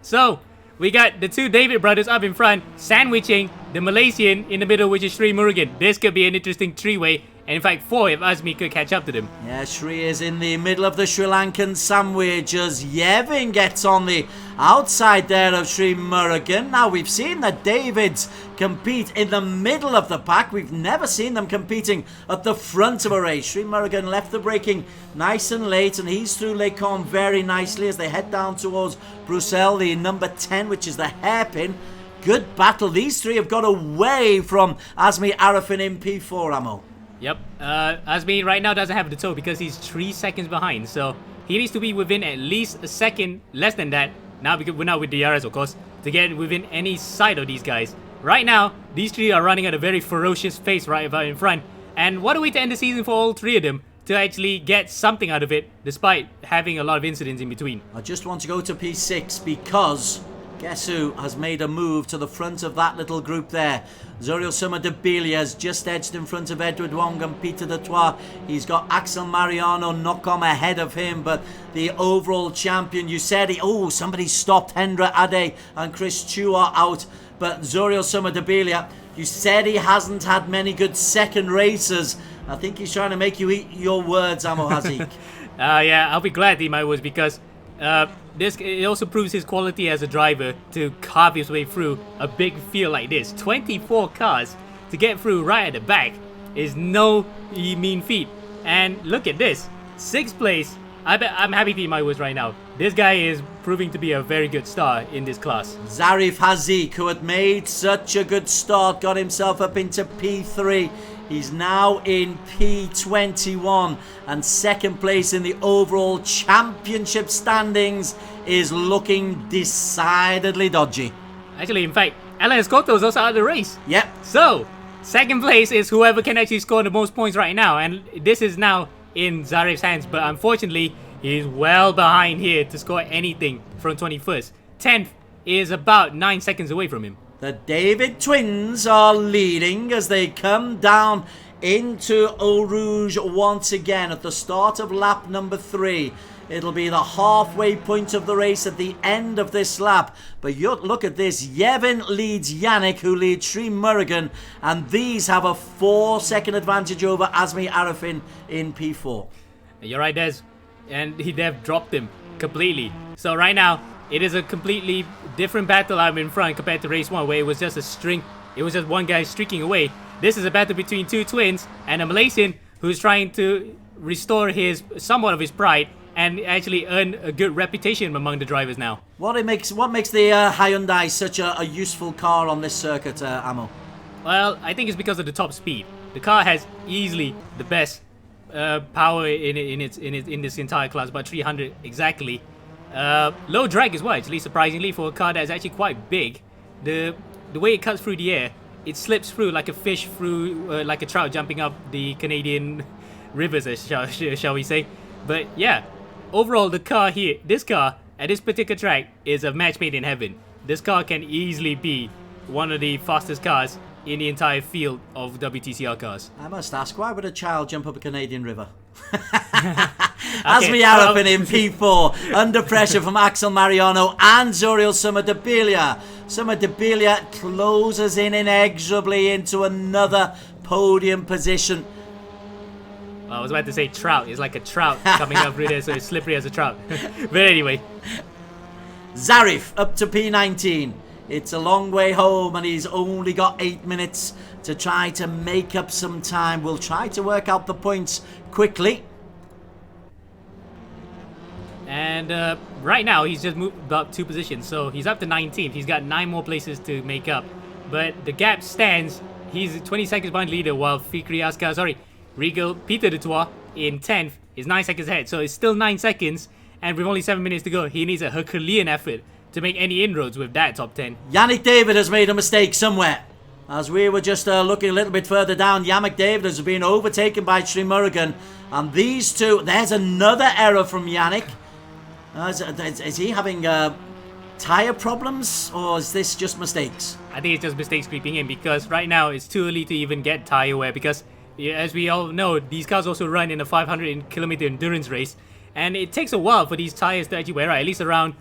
Speaker 4: So, we got the two David brothers up in front, sandwiching the Malaysian in the middle, which is Sri Murugan. This could be an interesting three-way, and in fact four if Azmi could catch up to them.
Speaker 1: Yeah, Sri is in the middle of the Sri Lankan sandwich as Yevin gets on the outside there of Sri Murugan. Now, we've seen the Davids compete in the middle of the pack. We've never seen them competing at the front of a race. Sri Murugan left the braking nice and late, and he's through Les Combes very nicely as they head down towards Bruxelles, the number 10, which is the hairpin. Good battle. These three have got away from Azmi Arifin in P4, Ammo.
Speaker 4: Yep, Azmi right now doesn't have the toe because he's 3 seconds behind, so he needs to be within at least a second less than that. Now, because we're not with DRS, of course, to get within any sight of these guys. Right now, these three are running at a very ferocious pace right about in front. And what a way to end the season for all three of them to actually get something out of it, despite having a lot of incidents in between.
Speaker 1: I just want to go to P6 because guess who has made a move to the front of that little group there? Zoriel Summer de Belia has just edged in front of Edward Wong and Peter Detroit. He's got Axel Mariano Nocom ahead of him, but the overall champion, you said, somebody stopped Hendra Ade and Chris Chu are out, but Zoriel Summer de Belia, you said he hasn't had many good second races. I think he's trying to make you eat your words, Amo Hazik.
Speaker 4: Yeah, I'll be glad he might was because it also proves his quality as a driver to carve his way through a big field like this. 24 cars to get through right at the back is no mean feat. And look at this, 6th place. I'm happy to eat my words right now. This guy is proving to be a very good star in this class.
Speaker 1: Zarif Hazik, who had made such a good start, got himself up into P3. He's now in P21, and second place in the overall championship standings is looking decidedly dodgy.
Speaker 4: Actually, in fact, Alan Escoto is also out of the race.
Speaker 1: Yep.
Speaker 4: So, second place is whoever can actually score the most points right now, and this is now in Zarif's hands, but unfortunately, he's well behind here to score anything from 21st. 10th is about 9 seconds away from him.
Speaker 1: The David twins are leading as they come down into Eau Rouge once again at the start of lap number 3. It'll be the halfway point of the race at the end of this lap. But look at this. Yevin leads Yannick, who leads Sri Murugan. And these have a 4-second advantage over Azmi Arifin in P4.
Speaker 4: You're right, Des. And they've dropped him completely. So right now, it is a completely different battle out in front compared to race 1, where it was just a string. It was just one guy streaking away. This is a battle between two twins and a Malaysian who's trying to restore somewhat of his pride and actually earn a good reputation among the drivers now.
Speaker 1: What makes the Hyundai such a useful car on this circuit, Amo?
Speaker 4: Well, I think it's because of the top speed. The car has easily the best power in this entire class, about 300 exactly. Low drag as well, actually, surprisingly, for a car that's actually quite big. The way it cuts through the air, it slips through like a fish through, like a trout jumping up the Canadian rivers, shall we say. But yeah, overall, the car here, this car at this particular track is a match made in heaven. This car can easily be one of the fastest cars in the entire field of WTCR cars.
Speaker 1: I must ask, why would a child jump up a Canadian river? Azmi Arafin in P4, under pressure from Axel Mariano and Zuriel Summer-Debilia. Summer-Debilia closes in inexorably into another podium position.
Speaker 4: I was about to say trout. It's like a trout coming up through there, so it's slippery as a trout. But anyway.
Speaker 1: Zarif up to P19. It's a long way home and he's only got 8 minutes to try to make up some time. We'll try to work out the points quickly.
Speaker 4: And right now he's just moved up 2 positions, so he's up to 19th. He's got 9 more places to make up. But the gap stands. He's 20 seconds behind leader, while Regal Peter Dutoit in 10th is 9 seconds ahead. So it's still 9 seconds, and with only 7 minutes to go, he needs a Herculean effort to make any inroads with that top 10.
Speaker 1: Yannick David has made a mistake somewhere. As we were just looking a little bit further down, Yannick David has been overtaken by Sri Murugan. And these two, there's another error from Yannick. Is he having tyre problems, or is this just mistakes?
Speaker 4: I think it's just mistakes creeping in, because right now it's too early to even get tyre wear, because as we all know, these cars also run in a 500-kilometer endurance race, and it takes a while for these tyres to actually wear out, at least around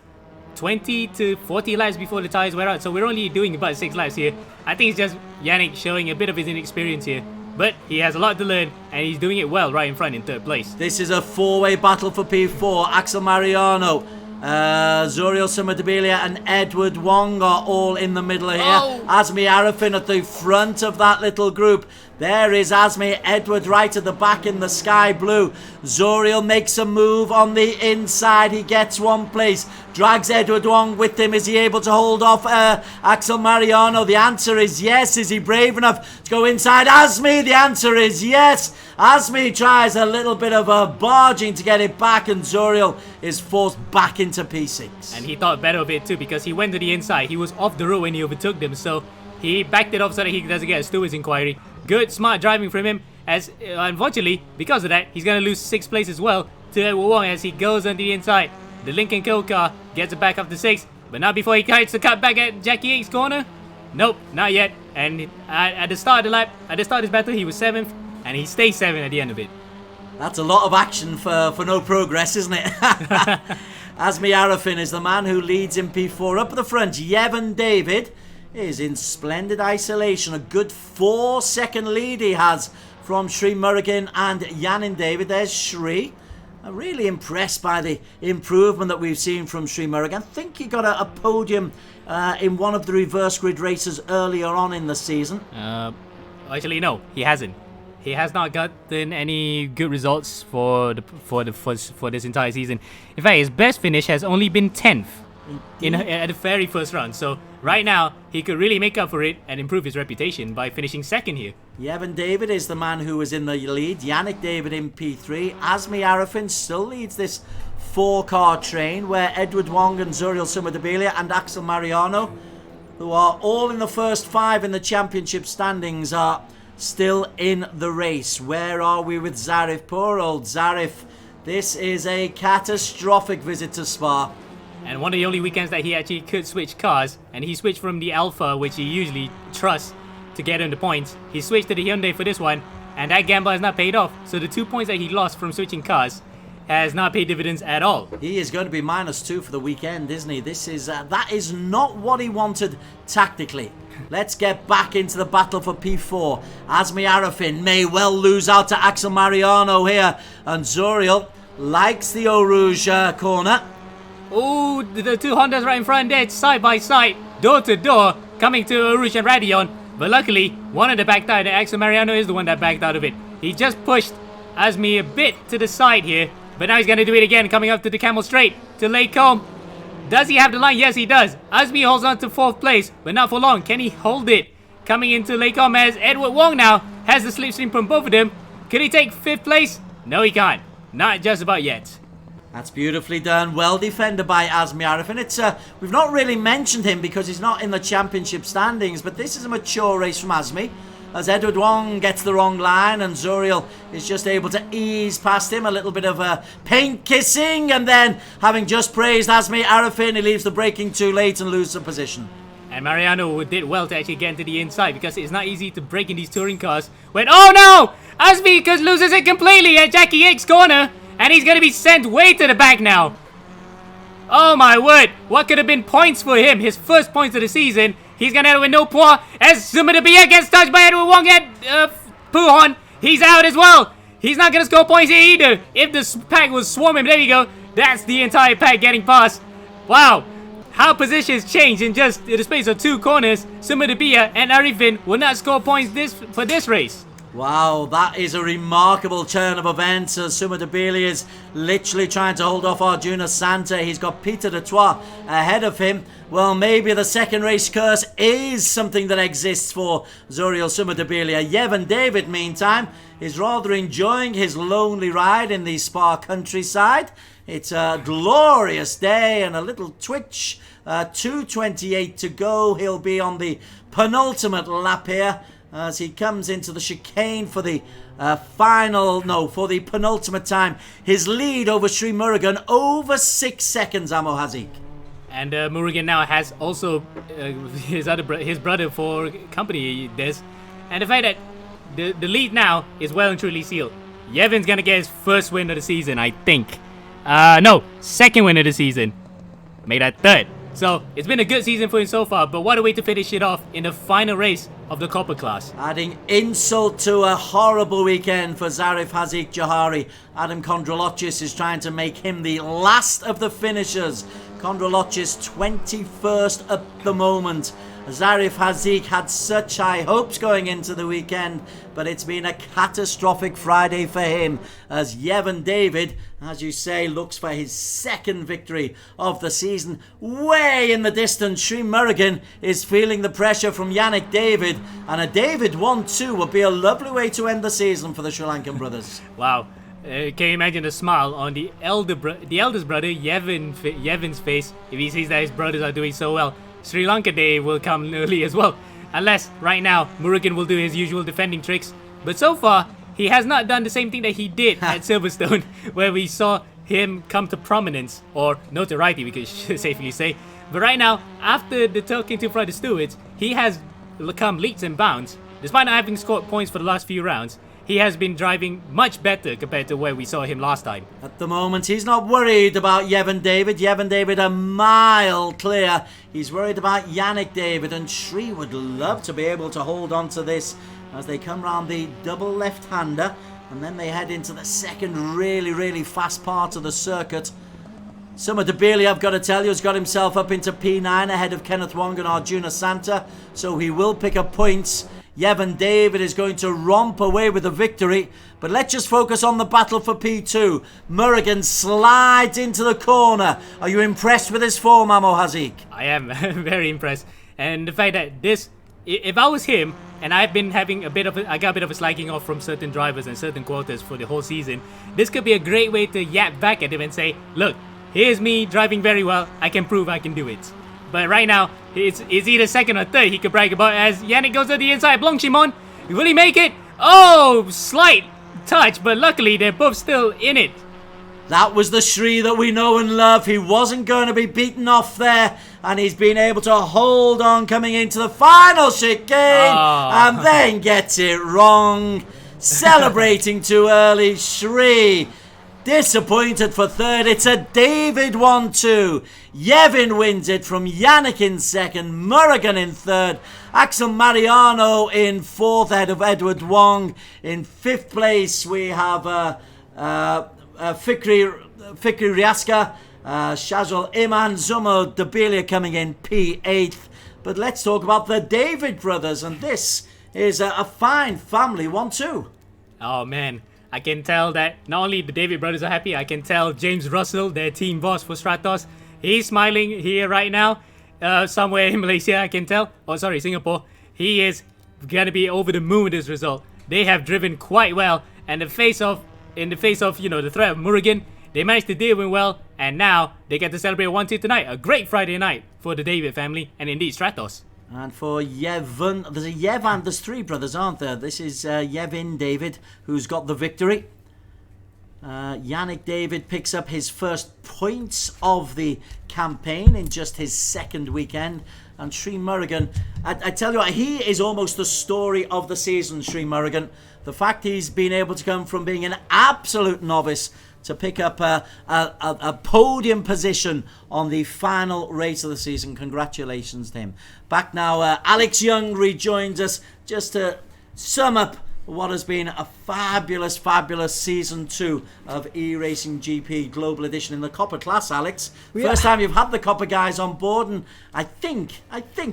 Speaker 4: 20 to 40 laps before the tyres wear out. So we're only doing about 6 laps here. I think it's just Yannick showing a bit of his inexperience here, but he has a lot to learn, and he's doing it well right in front in 3rd place.
Speaker 1: This is a 4-way battle for P4. Axel Mariano, Zuriel Summer-Debilia and Edward Wong are all in the middle here. Azmi Arafin at the front of that little group. There is Azmi, Edward right at the back in the sky blue. Zuriel makes a move on the inside. He gets 1 place. Drags Edward Wong with him. Is he able to hold off Axel Mariano? The answer is yes. Is he brave enough to go inside Azmi? The answer is yes. Azmi tries a little bit of a barging to get it back, and Zuriel is forced back into P6.
Speaker 4: And he thought better of it too, because he went to the inside. He was off the road when he overtook them, so he backed it off so that he doesn't get a steward's inquiry. Good, smart driving from him, as unfortunately, because of that, he's going to lose 6th place as well to Edward Wong as he goes on the inside. The Lincoln Co car gets it back up to 6th, but not before he tries to cut back at Jackie 8's corner. Nope, not yet. And at the start of the lap, at the start of his battle, he was 7th, and he stays 7th at the end of it.
Speaker 1: That's a lot of action for no progress, isn't it? Azmi Arafin is the man who leads in P4. Up at the front, Yevon David is in splendid isolation. A good 4-second lead he has from Sri Murugan and Yanin David. There's Sri. I'm really impressed by the improvement that we've seen from Sri Murugan. I think he got a podium in one of the reverse grid races earlier on in the season.
Speaker 4: Actually, no, he hasn't. He has not gotten any good results for this entire season. In fact, his best finish has only been 10th at the very first round. So right now, he could really make up for it and improve his reputation by finishing 2nd here.
Speaker 1: Yevon David is the man who was in the lead. Yannick David in P3. Azmi Arafin still leads this 4-car train, where Edward Wong and Zuriel Summer-Debilia and Axel Mariano, who are all in the first 5 in the championship standings, are still in the race. Where are we with Zarif? Poor old Zarif. This is a catastrophic visit to Spa.
Speaker 4: And one of the only weekends that he actually could switch cars, and he switched from the Alpha, which he usually trusts to get him the points. He switched to the Hyundai for this one, and that gamble has not paid off. So the 2 points that he lost from switching cars has not paid dividends at all.
Speaker 1: He is going to be -2 for the weekend, isn't he? This is that is not what he wanted tactically. Let's get back into the battle for P4. Azmi Arafin may well lose out to Axel Mariano here, and Zuriel likes the Eau Rouge corner.
Speaker 4: Oh, the 2 Hondas right in front there, side by side, door to door, coming to Eau Rouge and Radion. But luckily, one of the backed out, and Axel Mariano is the one that backed out of it. He just pushed Azmi a bit to the side here, but now he's going to do it again, coming up to the Camel Straight, to Lake Combe. Does he have the line? Yes, he does. Azmi holds on to 4th place, but not for long. Can he hold it? Coming into Lake Combe as Edward Wong now has the slipstream from both of them. Can he take 5th place? No, he can't. Not just about yet.
Speaker 1: That's beautifully done. Well defended by Azmi Arafin. It's we've not really mentioned him because he's not in the championship standings, but this is a mature race from Azmi, as Edward Wong gets the wrong line and Zuriel is just able to ease past him. A little bit of paint kissing, and then, having just praised Azmi Arafin, he leaves the braking too late and loses a position.
Speaker 4: And Mariano did well to actually get into the inside, because it's not easy to brake in these touring cars when, oh no! Asvikas loses it completely at Jackie Hick's corner, and he's going to be sent way to the back now. Oh my word, what could have been points for him, his first points of the season. He's going to end with no point as Sumadabia gets touched by Edward Wong at Puhon. He's out as well. He's not going to score points here either. If the pack was swarming, there you go. That's the entire pack getting past. Wow, how positions change in just the space of 2 corners. Sumadabia and Arifin will not score points for this race.
Speaker 1: Wow, that is a remarkable turn of events as Sumadabili is literally trying to hold off Arjuna Santa. He's got Peter de Troyes ahead of him. Well, maybe the second race curse is something that exists for Zuriel Sumadabilia. Yevon David, meantime, is rather enjoying his lonely ride in the Spa countryside. It's a glorious day and a little twitch. 2:28 to go. He'll be on the penultimate lap here as he comes into the chicane for the for the penultimate time. His lead over Sri Murugan over 6 seconds, Amo Hazik.
Speaker 4: And Murugan now has also his brother for company, Des. And the fact that the lead now is well and truly sealed. Yevon's gonna get his first win of the season, I think. No, second win of the season. Made that third. So, it's been a good season for him so far, but what a way to finish it off in the final race of the Copper class.
Speaker 1: Adding insult to a horrible weekend for Zarif Hazik Johari. Adam Kondrolochis is trying to make him the last of the finishers. Kondrolochis 21st at the moment. Zarif Hazik had such high hopes going into the weekend, but it's been a catastrophic Friday for him as Yevon David, as you say, looks for his second victory of the season. Way in the distance, Sri Murugan is feeling the pressure from Yannick David, and a David 1-2 would be a lovely way to end the season for the Sri Lankan brothers.
Speaker 4: Wow. Can you imagine the smile on the eldest brother, Yevon's face, if he sees that his brothers are doing so well? Sri Lanka Day will come early as well. Unless, right now, Murugan will do his usual defending tricks. But so far, he has not done the same thing that he did at Silverstone, where we saw him come to prominence, or notoriety, we could safely say. But right now, after the talking to Friday Stewards, he has come leaps and bounds. Despite not having scored points for the last few rounds, he has been driving much better compared to where we saw him last time.
Speaker 1: At the moment, he's not worried about Yevon David. Yevon David a mile clear. He's worried about Yannick David, and Sri would love to be able to hold on to this as they come round the double left-hander, and then they head into the second really fast part of the circuit. Sumadabili, I've got to tell you, has got himself up into P9 ahead of Kenneth Wong and Arjuna Santa, so he will pick up points. Yevon David is going to romp away with the victory, but let's just focus on the battle for P2. Murugan slides into the corner. Are you impressed with his form, Amo Hazik?
Speaker 4: I am very impressed, and the fact that this, if I was him, and I've been having I got a bit of a slacking off from certain drivers and certain quarters for the whole season, this could be a great way to yap back at him and say, look, here's me driving very well, I can prove I can do it. But right now, it's either second or third he could brag about as Yannick goes to the inside. Blong Shimon, will he make it? Oh, slight touch, but luckily they're both still in it.
Speaker 1: That was the Sri that we know and love. He wasn't going to be beaten off there, and he's been able to hold on coming into the final chicane, and then gets it wrong. Celebrating too early, Sri. Disappointed for third. It's a David 1-2. Yevon wins it from Yannick in second. Murugan in third. Axel Mariano in fourth ahead of Edward Wong. In fifth place we have Fikri Riaska, Shazol Iman, Zumo Dabilia coming in P8th. But let's talk about the David brothers, and this is a fine family 1-2.
Speaker 4: Oh man, I can tell that not only the David brothers are happy, I can tell James Russell, their team boss for Stratos, he's smiling here right now, somewhere in Malaysia, I can tell. Oh, sorry, Singapore. He is gonna be over the moon with this result. They have driven quite well, and in the face of, the threat of Murugan, they managed to deal with well, and now they get to celebrate 1-2 tonight. A great Friday night for the David family, and indeed Stratos.
Speaker 1: And for Yevon, there's three brothers, aren't there? This is Yevon David, who's got the victory. Yannick David picks up his first points of the campaign in just his second weekend. And Sri Murugan, I tell you what, he is almost the story of the season, Sri Murugan. The fact he's been able to come from being an absolute novice to pick up a podium position on the final race of the season. Congratulations to him. Back now, Alex Young rejoins us just to sum up what has been a fabulous, fabulous season 2 of eRacing GP Global Edition in the Copper class, Alex. First time you've had the Copper guys on board, and I think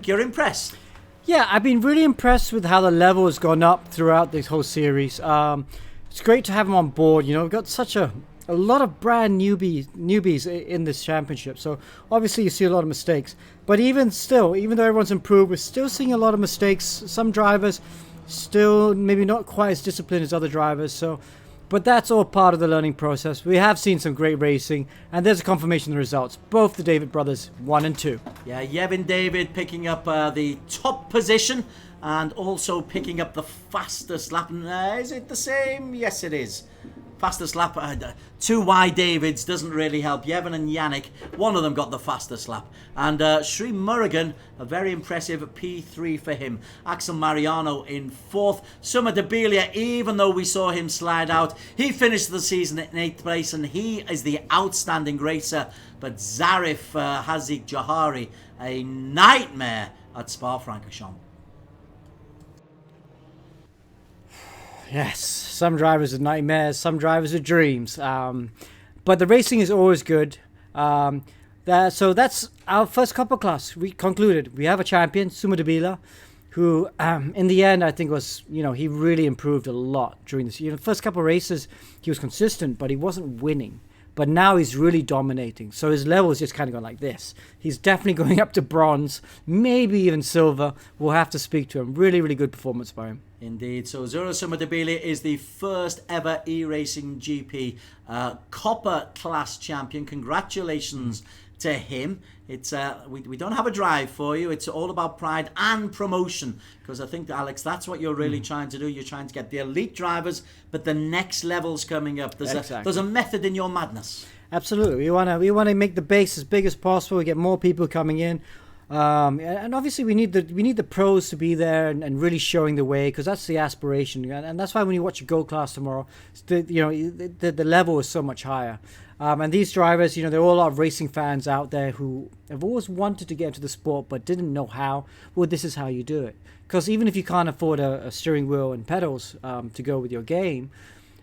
Speaker 1: you're impressed.
Speaker 2: Yeah, I've been really impressed with how the level has gone up throughout this whole series. It's great to have them on board. You know, we've got such a lot of brand newbies in this championship. So obviously you see a lot of mistakes. But even though everyone's improved, we're still seeing a lot of mistakes. Some drivers still maybe not quite as disciplined as other drivers. But that's all part of the learning process. We have seen some great racing, and there's a confirmation of the results. Both the David brothers, 1 and 2.
Speaker 1: Yeah, Yevin David picking up the top position and also picking up the fastest lap. Is it the same? Yes, it is. Fastest lap. 2 Y Davids doesn't really help. Yevon and Yannick, one of them got the fastest lap. And Sri Murugan, a very impressive P3 for him. Axel Mariano in 4th. Summer Debilia, even though we saw him slide out, he finished the season in 8th place, and he is the outstanding racer. But Zarif Hazik Johari, a nightmare at Spa-Francorchamps.
Speaker 2: Yes, some drivers are nightmares, some drivers are dreams. But the racing is always good. So that's our first Copper class. We concluded. We have a champion, Suma Debila, who in the end I think was, he really improved a lot during this. First couple of races he was consistent, but he wasn't winning. But now he's really dominating. So his level is just kind of going like this. He's definitely going up to bronze, maybe even silver. We'll have to speak to him. Really, really good performance by him.
Speaker 1: Indeed. So Zuro Sumadabili is the first ever eRacing GP Copper class champion. Congratulations to him. It's we don't have a drive for you. It's all about pride and promotion, because I think, Alex, that's what you're really trying to do. You're trying to get the elite drivers, but the next level's coming up. There's a method in your madness.
Speaker 2: Absolutely. We want to make the base as big as possible. We get more people coming in. And obviously we need the pros to be there and really showing the way, because that's the aspiration, and that's why when you watch a Gold Class tomorrow, the level is so much higher. And these drivers, there are a lot of racing fans out there who have always wanted to get into the sport but didn't know how. Well, this is how you do it. Because even if you can't afford a steering wheel and pedals to go with your game,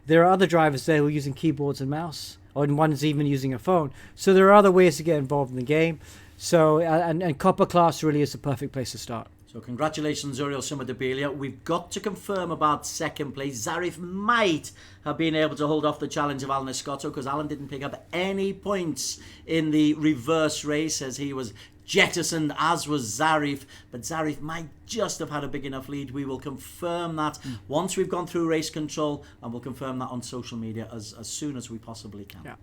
Speaker 2: there are other drivers there who are using keyboards and mouse, or one's even using a phone. So there are other ways to get involved in the game. So, and Copper class really is the perfect place to start.
Speaker 1: So congratulations, Uriel Sumadabilia. We've got to confirm about second place. Zarif might have been able to hold off the challenge of Alan Escotto, because Alan didn't pick up any points in the reverse race as he was jettisoned, as was Zarif. But Zarif might just have had a big enough lead. We will confirm that once we've gone through race control, and we'll confirm that on social media as soon as we possibly can.
Speaker 2: Yeah.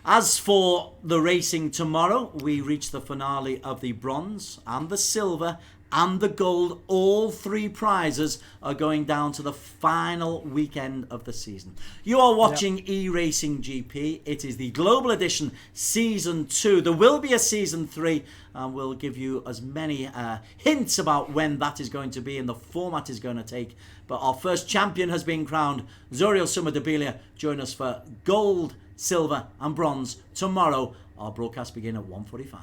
Speaker 1: As for the racing tomorrow, we reach the finale of the bronze and the silver and the gold. All 3 prizes are going down to the final weekend of the season. You are watching eRacing GP. It is the Global Edition Season 2. There will be a Season 3, and we'll give you as many hints about when that is going to be and the format is going to take. But our first champion has been crowned. Zuriel Sumadabilia, join us for gold, silver and bronze tomorrow. Our broadcast begin at 1:45.